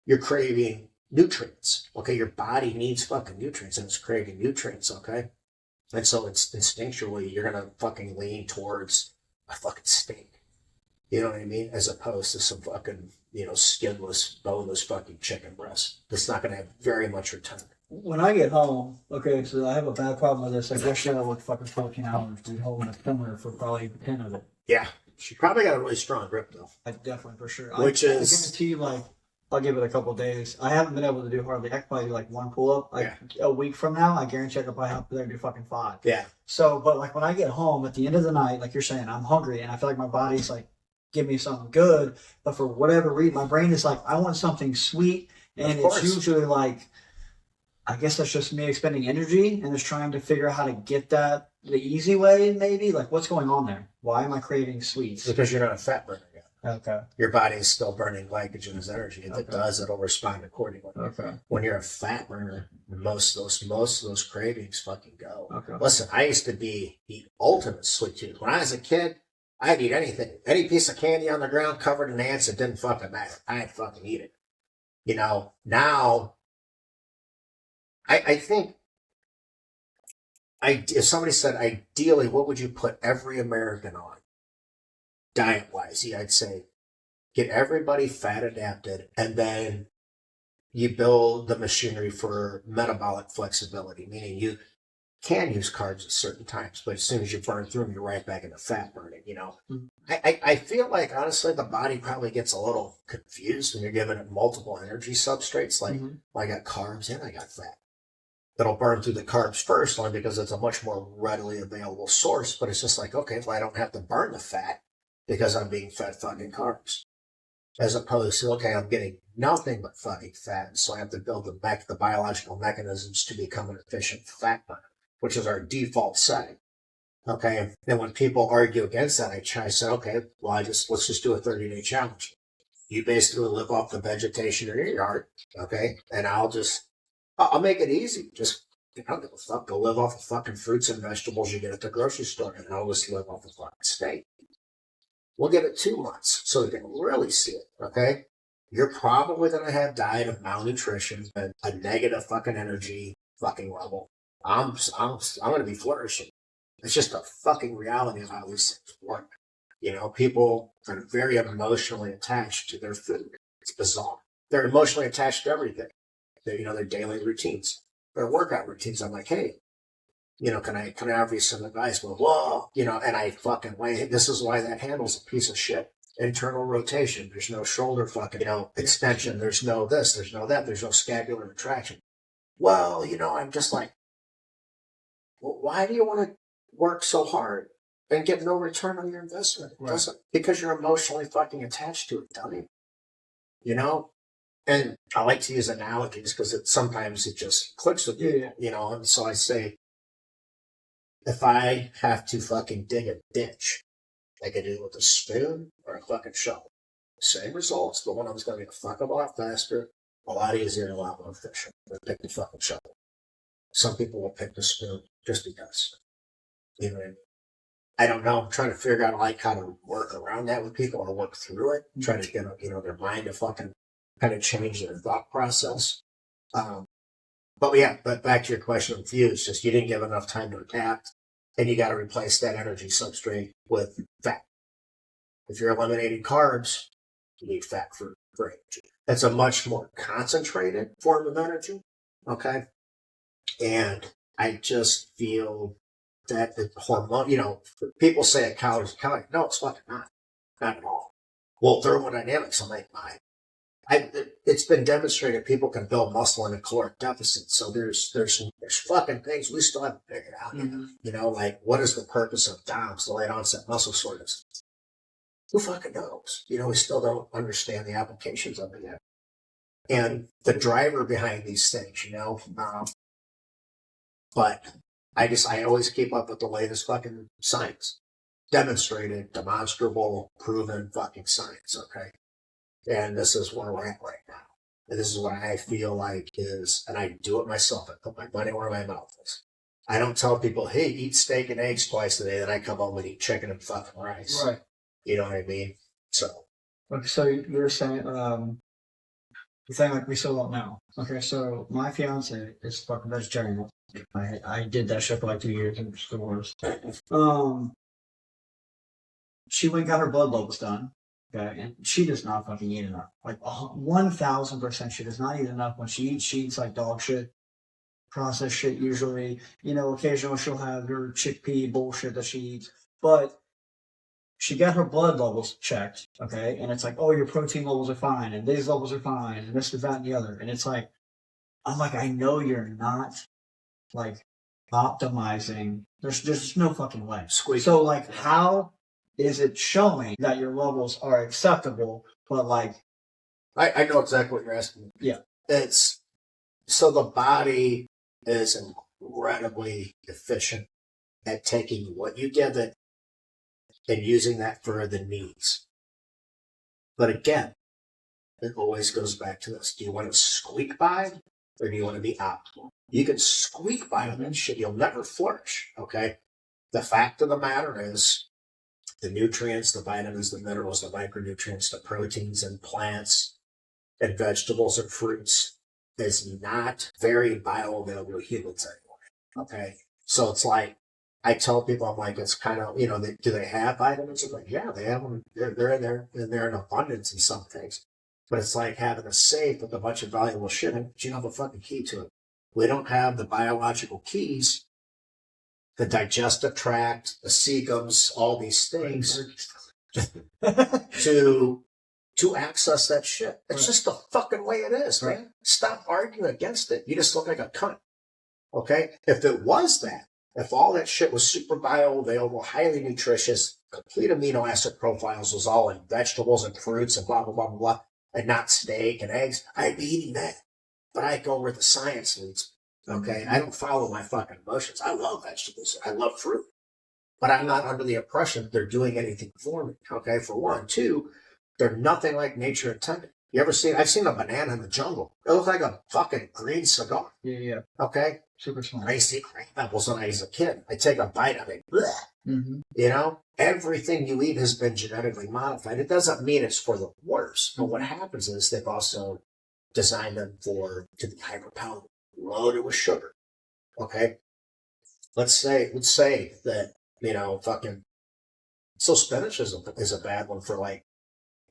you're craving nutrients. Okay. Your body needs fucking nutrients and it's craving nutrients. Okay. And so it's instinctually, you're going to fucking lean towards a fucking steak. You know what I mean? As opposed to some fucking, skinless, boneless fucking chicken breast. That's not going to have very much return. When I get home, okay, so I have a bad problem with this. Like yesterday, I worked fucking 14 hours, dude, holding a timber for probably 10 of it. Yeah. She probably got a really strong grip, though. Definitely, for sure. I guarantee you, like, I'll give it a couple of days. I haven't been able to do hardly. I can probably do like one pull-up. A week from now, I guarantee I could probably have to do fucking 5. Yeah. So, but like when I get home at the end of the night, like you're saying, I'm hungry and I feel like my body's like, give me something good. But for whatever reason, my brain is like, I want something sweet. And it's usually like, I guess that's just me expending energy and just trying to figure out how to get that the easy way, maybe. Like, what's going on there? Why am I craving sweets? Because you're not a fat burner yet. Okay. Your body is still burning glycogen as energy. If it does, it'll respond accordingly. Okay. When you're a fat burner, most of those cravings fucking go. Okay. Listen, I used to be the ultimate sweet tooth. When I was a kid, I'd eat anything. Any piece of candy on the ground covered in ants, it didn't fucking matter. I'd fucking eat it. Now, I think if somebody said, ideally, what would you put every American on? Diet-wise, I'd say get everybody fat adapted, and then you build the machinery for metabolic flexibility, meaning you can use carbs at certain times, but as soon as you burn through them, you're right back into fat burning, Mm-hmm. I feel like, honestly, the body probably gets a little confused when you're giving it multiple energy substrates, like, well, I got carbs and I got fat. That'll burn through the carbs first, only because it's a much more readily available source, but it's just like, okay, well, I don't have to burn the fat because I'm being fed fucking carbs. As opposed to, okay, I'm getting nothing but fucking fat, so I have to build the biological mechanisms to become an efficient fat burner, which is our default setting. Okay, and when people argue against that, I say, okay, well, let's just do a 30-day challenge. You basically live off the vegetation in your yard, okay, and I'll make it easy. Just, go live off the fucking fruits and vegetables you get at the grocery store, and I'll just live off the fucking steak. We'll give it 2 months so you can really see it, okay? You're probably going to have diet of malnutrition and a negative fucking energy fucking level. I'm going to be flourishing. It's just a fucking reality of how these things work. People are very emotionally attached to their food. It's bizarre. They're emotionally attached to everything. Their daily routines, their workout routines. I'm like, hey, can I offer you some advice? Well, whoa, and I fucking this is why that handle's a piece of shit. Internal rotation. There's no shoulder fucking, extension. There's no this, there's no that. There's no scapular retraction. Well, I'm just like, well, why do you want to work so hard and get no return on your investment? Right. Because you're emotionally fucking attached to it, dummy. And I like to use analogies because sometimes it just clicks with you, and so I say, if I have to fucking dig a ditch, I can do it with a spoon or a fucking shovel. Same results, but one of them's going to be a fucking lot faster, a lot easier, and a lot more efficient. But pick the fucking shovel. Some people will pick the spoon just because. You know what I mean? I don't know. I'm trying to figure out how to work around that with people or work through it. Try to get their mind to fucking kind of change their thought process. But back to your question of views, just you didn't give enough time to adapt, and you got to replace that energy substrate with fat. If you're eliminating carbs, you need fat for energy. That's a much more concentrated form of energy, okay? And I just feel that the hormone, people say a calorie is a calorie. No, it's fucking not. Not at all. Well, thermodynamics, I'm like, it's been demonstrated people can build muscle in a caloric deficit. So there's fucking things we still haven't figured out. Mm-hmm. You know, like what is the purpose of DOMS, delayed onset muscle soreness? Who fucking knows? You know, we still don't understand the applications of it yet. And the driver behind these things, you know. But I always keep up with the latest fucking science. Demonstrated, demonstrable, proven fucking science, okay? And this is where we're at right now. And this is what I feel like is, and I do it myself. I put my money where my mouth is. I don't tell people, hey, eat steak and eggs twice a day, then I come home and eat chicken and fucking rice. Right. You know what I mean? So. Okay, so you're saying, the thing like we still don't know. Okay, so my fiance is fucking vegetarian. I did that shit for like 2 years and it's the worst. She went and got her blood levels done. Okay, and she does not fucking eat enough. Like 1,000%, she does not eat enough. When she eats like dog shit, processed shit usually. You know, occasionally she'll have her chickpea bullshit that she eats, but she got her blood levels checked. Okay, and it's like, oh, your protein levels are fine, and these levels are fine, and this, that, and the other. And it's like, I'm like, I know you're not like optimizing. There's just no fucking way. Squeak. So like, how is it showing that your levels are acceptable, but like... I know exactly what you're asking. Yeah. It's, so the body is incredibly efficient at taking what you give it and using that for the needs. But again, it always goes back to this. Do you want to squeak by or do you want to be optimal? You can squeak by on that shit. You'll never flourish, okay? The fact of the matter is, the nutrients, the vitamins, the minerals, the micronutrients, the proteins in plants and vegetables and fruits is not very bioavailable to humans anymore. Okay. So it's like, I tell people, I'm like, it's kind of, you know, do they have vitamins? I'm like, yeah, they have them. They're in there and they're in abundance in some things. But it's like having a safe with a bunch of valuable shit in it, but you don't have a fucking key to it. We don't have the biological keys, the digestive tract, the cecums, all these things to access that shit. It's just the fucking way it is, man. Stop arguing against it. You just look like a cunt. Okay? If it was that, if all that shit was super bioavailable, highly nutritious, complete amino acid profiles was all in vegetables and fruits and blah, blah, blah, blah, blah, and not steak and eggs, I'd be eating that. But I go where the science leads. Okay? I don't follow my fucking emotions. I love vegetables. I love fruit. But I'm not under the impression they're doing anything for me. Okay? For one. Two, they're nothing like nature intended. You ever seen, I've seen a banana in the jungle. It looks like a fucking green cigar. Yeah. Okay? Super smart. I used to eat crab apples when I was a kid. I take a bite of it. You know? Everything you eat has been genetically modified. It doesn't mean it's for the worse. But what happens is they've also designed them to be hyperpalatable, loaded with sugar. Okay? Let's say that, you know, fucking, so spinach is a bad one for like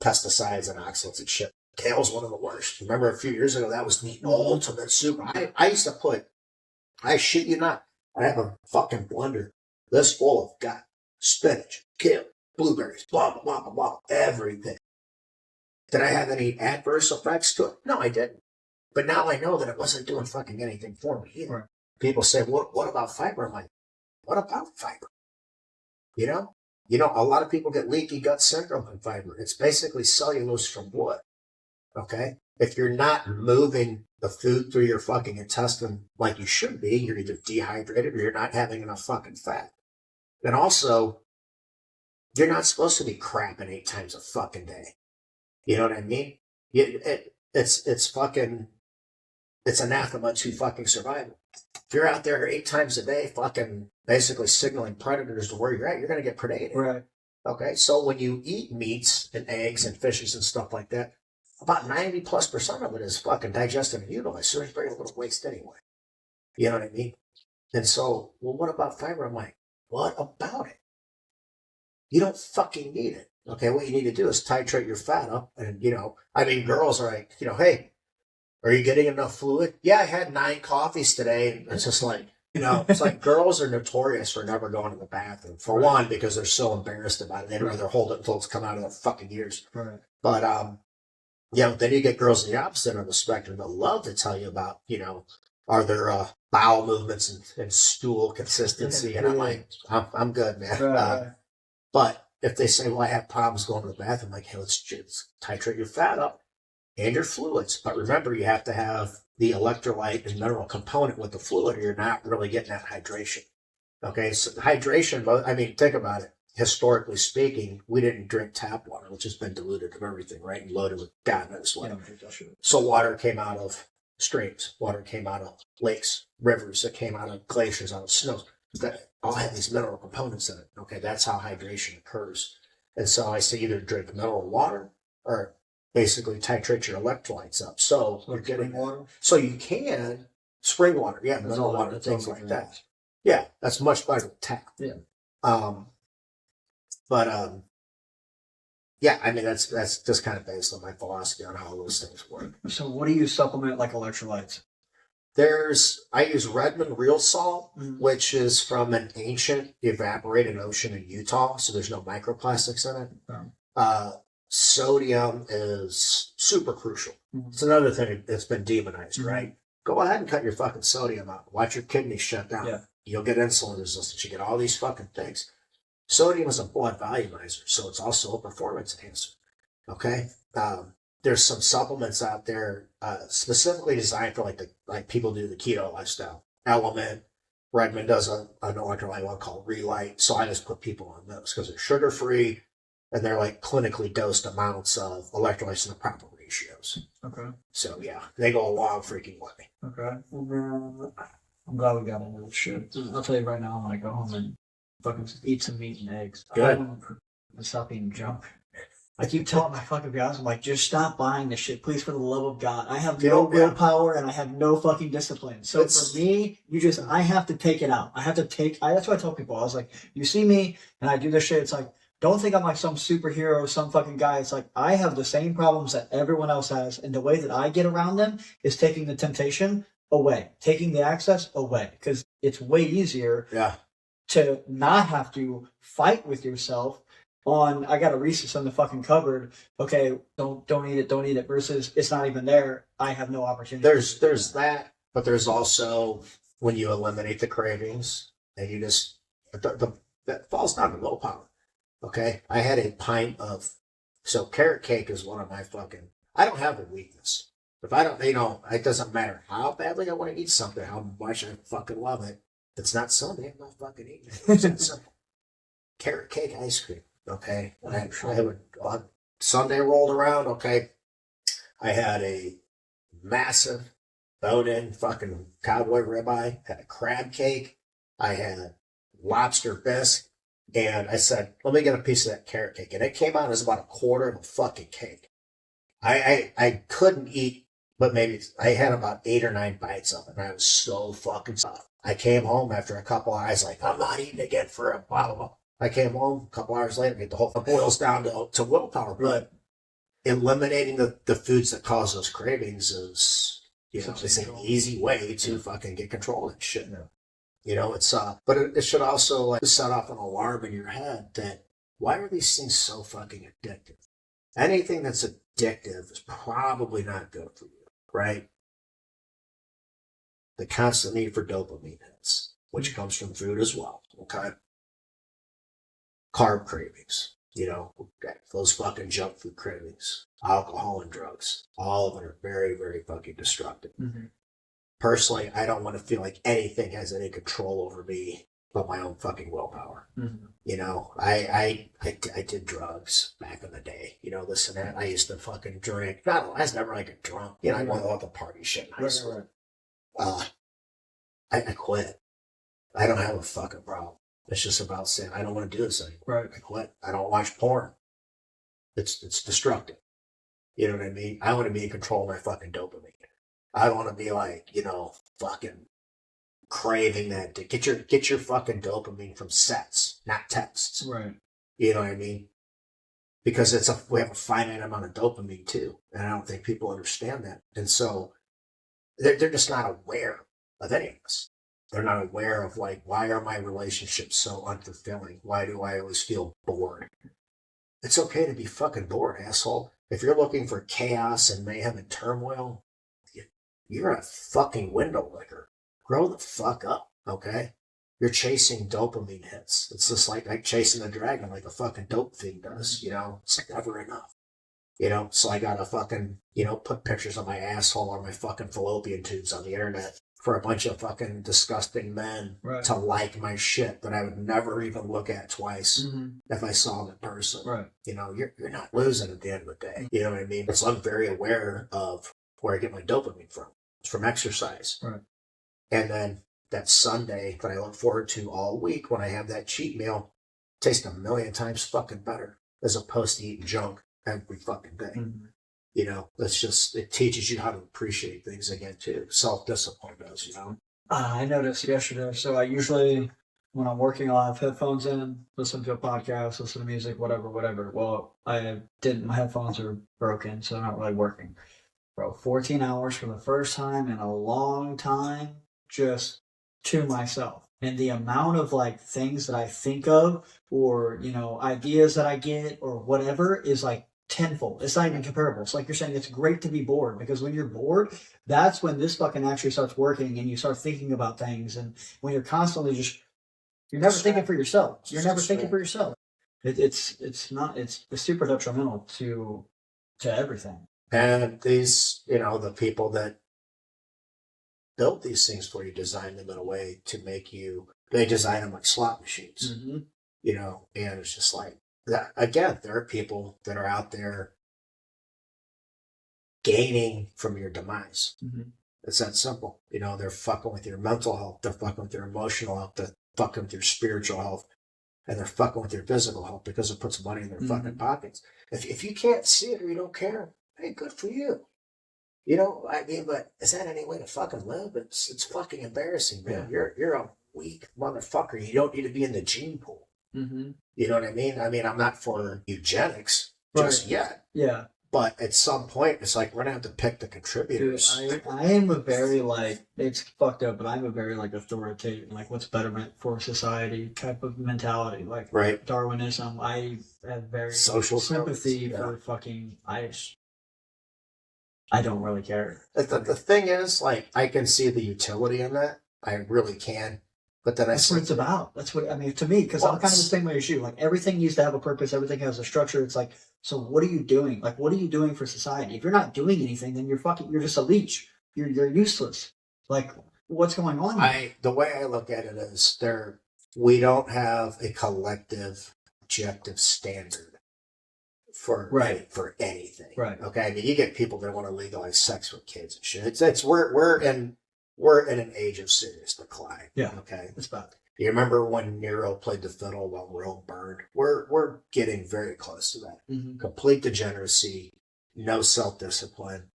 pesticides and oxalates and shit. Kale's one of the worst. Remember a few years ago, that was the ultimate soup. I used to put, I shit you not, I have a fucking blender this full of got spinach, kale, blueberries, blah, blah, blah, blah, blah, everything. Did I have any adverse effects to it? No, I didn't. But now I know that it wasn't doing fucking anything for me either. Right. People say, what about fiber? I'm like, what about fiber? You know, a lot of people get leaky gut syndrome from fiber. It's basically cellulose from wood. Okay? If you're not moving the food through your fucking intestine like you should be, you're either dehydrated or you're not having enough fucking fat. And also, you're not supposed to be crapping 8 times a fucking day. You know what I mean? It's fucking, it's anathema to fucking survival. If you're out there 8 times a day fucking basically signaling predators to where you're at, you're going to get predated. Right. Okay, so when you eat meats and eggs and fishes and stuff like that, about 90+% of it is fucking digested and utilized. So there's very little waste anyway. You know what I mean? And so, well, what about fiber? I'm like, what about it? You don't fucking need it. Okay, what you need to do is titrate your fat up. And, you know, I mean, girls are like, you know, hey, are you getting enough fluid? Yeah, I had 9 coffees today. And it's just like, You know, it's like girls are notorious for never going to the bathroom. For one, because they're so embarrassed about it. They'd rather hold it until it's come out of their fucking ears. Right. But, you know, then you get girls on the opposite end of the spectrum that love to tell you about, you know, are there bowel movements and stool consistency? And I'm like, I'm good, man. Right. But if they say, well, I have problems going to the bathroom, I'm like, hey, let's titrate your fat up and your fluids. But remember, you have to have the electrolyte and mineral component with the fluid, or you're not really getting that hydration. Okay, so hydration, I mean, think about it. Historically speaking, we didn't drink tap water, which has been diluted of everything, right? And loaded with God knows what. So water came out of streams, water came out of lakes, rivers, it came out of glaciers, out of snows. That all have these mineral components in it. Okay, that's how hydration occurs. And so I say either drink mineral water or basically titrate your electrolytes up. So you're getting water. So you can spring water, yeah, mineral water, things like that. Yeah, that's much better than tap. Yeah. Yeah, I mean that's just kind of based on my philosophy on how those things work. So what do you supplement like electrolytes? I use Redmond Real Salt, which is from an ancient evaporated ocean in Utah, so there's no microplastics in it. Sodium is super crucial. It's another thing that's been demonized, right? Go ahead and cut your fucking sodium out. Watch your kidneys shut down. Yeah. You'll get insulin resistance. You get all these fucking things. Sodium is a blood volumizer, so it's also a performance enhancer. Okay? There's some supplements out there specifically designed for like people do the keto lifestyle. Element, Redmond does an electrolyte one called Relight, so I just put people on those because they're sugar-free and they're like clinically dosed amounts of electrolytes in the proper ratios. Okay. So yeah, they go a long freaking way. Okay. I'm glad we got into this shit. I'll tell you right now, I'm gonna go home and fucking eat some meat and eggs. Good. I want to stop eating junk. I keep telling my fucking guys, I'm like, just stop buying this shit, please, for the love of God. I have no willpower and I have no fucking discipline. So for me, I have to take it out. That's what I tell people. I was like, you see me and I do this shit. It's like, don't think I'm like some superhero, some fucking guy. It's like, I have the same problems that everyone else has. And the way that I get around them is taking the temptation away, taking the access away. Because it's way easier to not have to fight with yourself on, I got a Reese's in the fucking cupboard. Okay, don't eat it. Versus it's not even there. I have no opportunity. There's that, but there's also when you eliminate the cravings and you just that falls down to willpower. Okay, I had a pint of carrot cake is one of my fucking. I don't have a weakness. If I don't, it doesn't matter how badly I want to eat something, how much I fucking love it. If it's not Sunday, I'm not fucking eating it. It's that simple. Carrot cake ice cream. Okay, I would on Sunday rolled around. Okay, I had a massive bone-in fucking cowboy ribeye. Had a crab cake. I had lobster bisque, and I said, "Let me get a piece of that carrot cake." And it came out as about a quarter of a fucking cake. I couldn't eat, but maybe I had about 8 or 9 bites of it, and I was so fucking stuffed. I came home after a couple hours, like I'm not eating again for a while. I came home a couple hours later, get the whole thing boils down to willpower. But eliminating the foods that cause those cravings is, it's an easy way to fucking get control of that shit. Yeah. It's but it should also like set off an alarm in your head that why are these things so fucking addictive? Anything that's addictive is probably not good for you, right? The constant need for dopamine hits, which comes from food as well. Okay. Carb cravings, those fucking junk food cravings, alcohol and drugs, all of them are very, very fucking destructive. Mm-hmm. Personally, I don't want to feel like anything has any control over me but my own fucking willpower. Mm-hmm. I did drugs back in the day, this and that. I used to fucking drink. I was never like a drunk. I wanted to let the party shit in high school. I quit. I don't have a fucking problem. It's just about saying, I don't want to do this anymore. Right. I quit. I don't watch porn. It's destructive. You know what I mean? I want to be in control of my fucking dopamine. I don't want to be like, fucking craving that. Get your fucking dopamine from sets, not texts. Right. You know what I mean? Because we have a finite amount of dopamine too. And I don't think people understand that. And so they're just not aware of any of this. They're not aware of like, why are my relationships so unfulfilling? Why do I always feel bored? It's okay to be fucking bored, asshole. If you're looking for chaos and mayhem and turmoil, you're a fucking window licker. Grow the fuck up, okay? You're chasing dopamine hits. It's just like chasing a dragon like a fucking dope fiend does, you know? It's never enough. You know, so I gotta fucking, you know, put pictures of my asshole or my fucking fallopian tubes on the internet for a bunch of fucking disgusting men to like my shit that I would never even look at twice if I saw them in person. Right. You know, you're not losing at the end of the day. You know what I mean? So I'm very aware of where I get my dopamine from. It's from exercise. Right. And then that Sunday that I look forward to all week when I have that cheat meal tastes a million times fucking better as opposed to eating junk every fucking day. You know, it teaches you how to appreciate things again too. Self-discipline does, you know. I noticed yesterday, so I usually, when I'm working, I'll have headphones in, listen to a podcast, listen to music, whatever. Well, I didn't, my headphones are broken, so they're not really working. Bro, 14 hours for the first time in a long time, just to myself. And the amount of like things that I think of or, you know, ideas that I get or whatever is like tenfold. It's not even comparable. It's like you're saying it's great to be bored because when you're bored, that's when this fucking actually starts working and you start thinking about things. And when you're constantly you're never thinking for yourself. You're never thinking for yourself. It's super detrimental to everything. And these, you know, the people that built these things for you design them in a way to make you, they design them like slot machines, you know, and it's just like that. Again, there are people that are out there gaining from your demise. It's that simple. You know, they're fucking with your mental health. They're fucking with your emotional health. They're fucking with your spiritual health. And they're fucking with your physical health because it puts money in their fucking pockets. If you can't see it or you don't care, hey, good for you. You know, I mean, but is that any way to fucking live? It's fucking embarrassing, man. Yeah. You're a weak motherfucker. You don't need to be in the gene pool. You know what I mean? I mean, I'm not for eugenics just yet. Yeah. But at some point, it's like we're gonna have to pick the contributors. Dude, I am a very like, it's fucked up, but I'm a very like authoritative, like what's betterment for society type of mentality. Like Darwinism, I have very social sympathy for fucking I don't really care. The thing is, like, I can see the utility in that. I really can. But then that's what it's about. That's what I mean to me, because I'm kind of the same way as you. Like everything needs to have a purpose. Everything has a structure. It's like, so what are you doing? Like, what are you doing for society? If you're not doing anything, then you're just a leech. You're useless. Like, what's going on here? The way I look at it is we don't have a collective objective standard for anything. Right. Okay. I mean, you get people that want to legalize sex with kids and shit. We're in an age of serious decline. Yeah. Okay. It's bad. You remember when Nero played the fiddle while Rome burned? We're getting very close to that. Complete degeneracy, no self-discipline.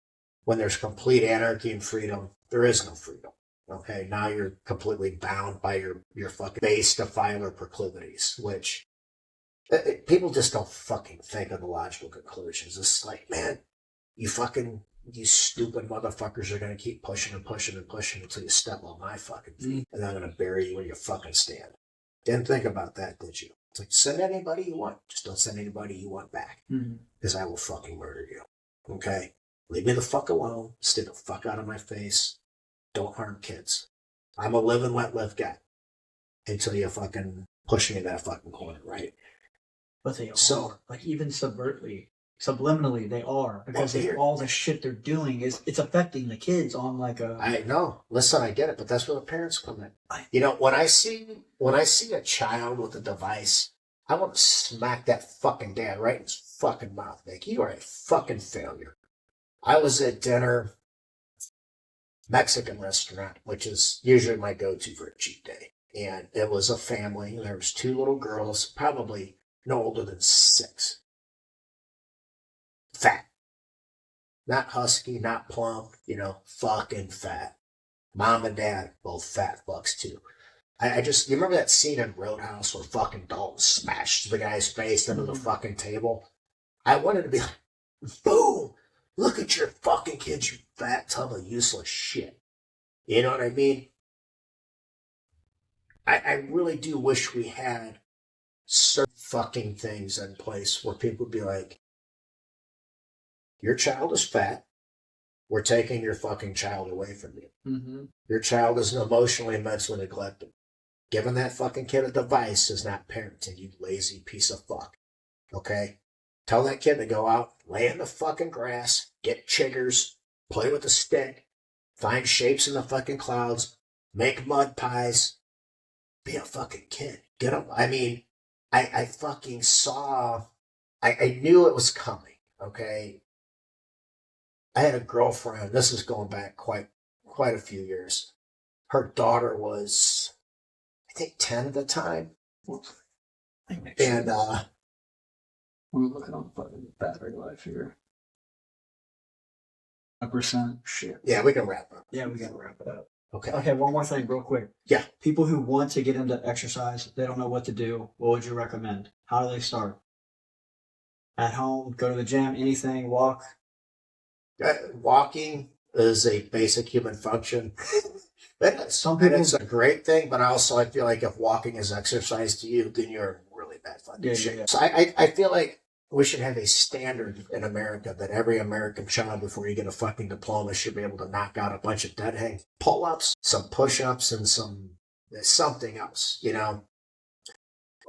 When there's complete anarchy and freedom, there is no freedom. Okay, now you're completely bound by your fucking base defiler proclivities, which people just don't fucking think of the logical conclusions. It's like, man, you stupid motherfuckers are going to keep pushing and pushing and pushing until you step on my fucking feet. And I'm going to bury you where you fucking stand. Didn't think about that, did you? It's like, send anybody you want. Just don't send anybody you want back. Because I will fucking murder you. Okay? Leave me the fuck alone. Stay the fuck out of my face. Don't harm kids. I'm a live and let live guy. Until you fucking push me in that fucking corner, right? But they are. Like, even subliminally they are, because all the shit they're doing it's affecting the kids on like a. I know. Listen, I get it, but that's where the parents come in. You know, when I see a child with a device, I want to smack that fucking dad right in his fucking mouth. Like, you are a fucking failure. I was at dinner, Mexican restaurant, which is usually my go-to for a cheat day, and it was a family. There was 2 little girls, probably no older than 6. Fat. Not husky, not plump, you know, fucking fat. Mom and dad, both fat fucks too. You remember that scene in Roadhouse where fucking Dalton smashed the guy's face into the fucking table? I wanted to be like, boom, look at your fucking kids, you fat tub of useless shit. You know what I mean? I really do wish we had certain fucking things in place where people would be like, your child is fat. We're taking your fucking child away from you. Mm-hmm. Your child is emotionally and mentally neglected. Giving that fucking kid a device is not parenting, you lazy piece of fuck. Okay? Tell that kid to go out, lay in the fucking grass, get chiggers, play with a stick, find shapes in the fucking clouds, make mud pies, be a fucking kid. Get up. I mean, I fucking saw, I knew it was coming, okay? I had a girlfriend, this is going back quite a few years. Her daughter was, I think, 10 at the time. And we're looking on fucking battery life here. 100%. Shit. yeah, we can wrap up. Yeah, we gotta wrap it up. Okay. Okay, one more thing, real quick. Yeah. People who want to get into exercise, they don't know what to do. What would you recommend? How do they start? At home, go to the gym, anything, walk. Walking is a basic human function. Some people, It's a great thing, but also I feel like if walking is exercise to you, then you're in really bad fucking shape. Yeah. So I feel like we should have a standard in America that every American child, before you get a fucking diploma, should be able to knock out a bunch of dead hang pull-ups, some push-ups, and something else, you know?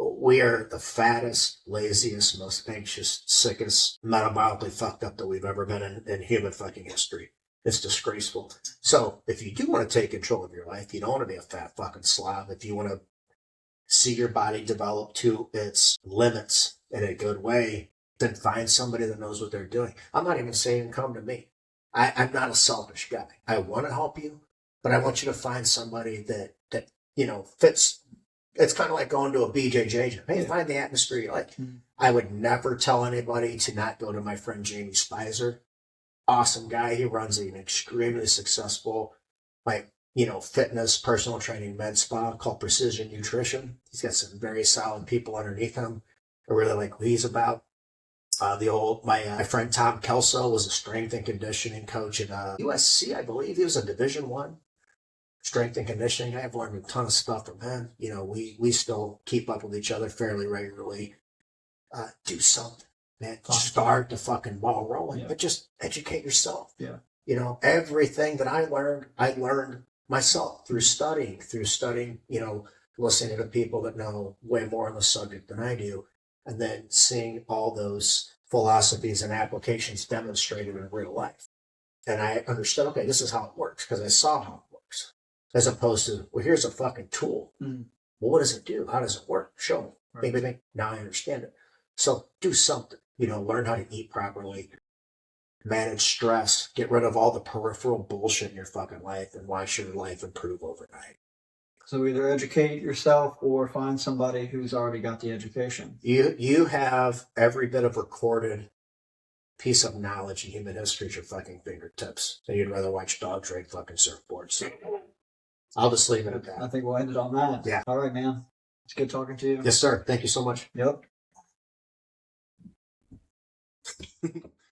We are the fattest, laziest, most anxious, sickest, metabolically fucked up that we've ever been in human fucking history. It's disgraceful. So if you do want to take control of your life, you don't want to be a fat fucking slob. If you want to see your body develop to its limits in a good way, then find somebody that knows what they're doing. I'm not even saying come to me. I'm not a selfish guy. I want to help you, but I want you to find somebody that you know fits. It's kind of like going to a BJJ. Hey, find the atmosphere you like. Mm-hmm. I would never tell anybody to not go to my friend Jamie Spicer. Awesome guy. He runs an extremely successful, fitness, personal training med spa called Precision Nutrition. He's got some very solid people underneath him. I really like what he's about. My friend Tom Kelso was a strength and conditioning coach at USC, I believe. He was a Division I strength and conditioning. I've learned a ton of stuff from him. You know, we still keep up with each other fairly regularly. Do something, man. Start the fucking ball rolling, but just educate yourself. Yeah. You know, everything that I learned myself through studying, you know, listening to people that know way more on the subject than I do, and then seeing all those philosophies and applications demonstrated in real life. And I understood, okay, this is how it works, because I saw how it works. As opposed to, well, here's a fucking tool. Mm. Well, what does it do? How does it work? Show me. Right. Bing. Now I understand it. So do something. You know, learn how to eat properly, manage stress, get rid of all the peripheral bullshit in your fucking life, and watch your life improve overnight. So either educate yourself or find somebody who's already got the education. You have every bit of recorded piece of knowledge in human history at your fucking fingertips, and you'd rather watch dogs rake fucking surfboards. So I'll just leave it at that. I think we'll end it on that. Yeah. All right, man. It's good talking to you. Yes, sir. Thank you so much. Yep.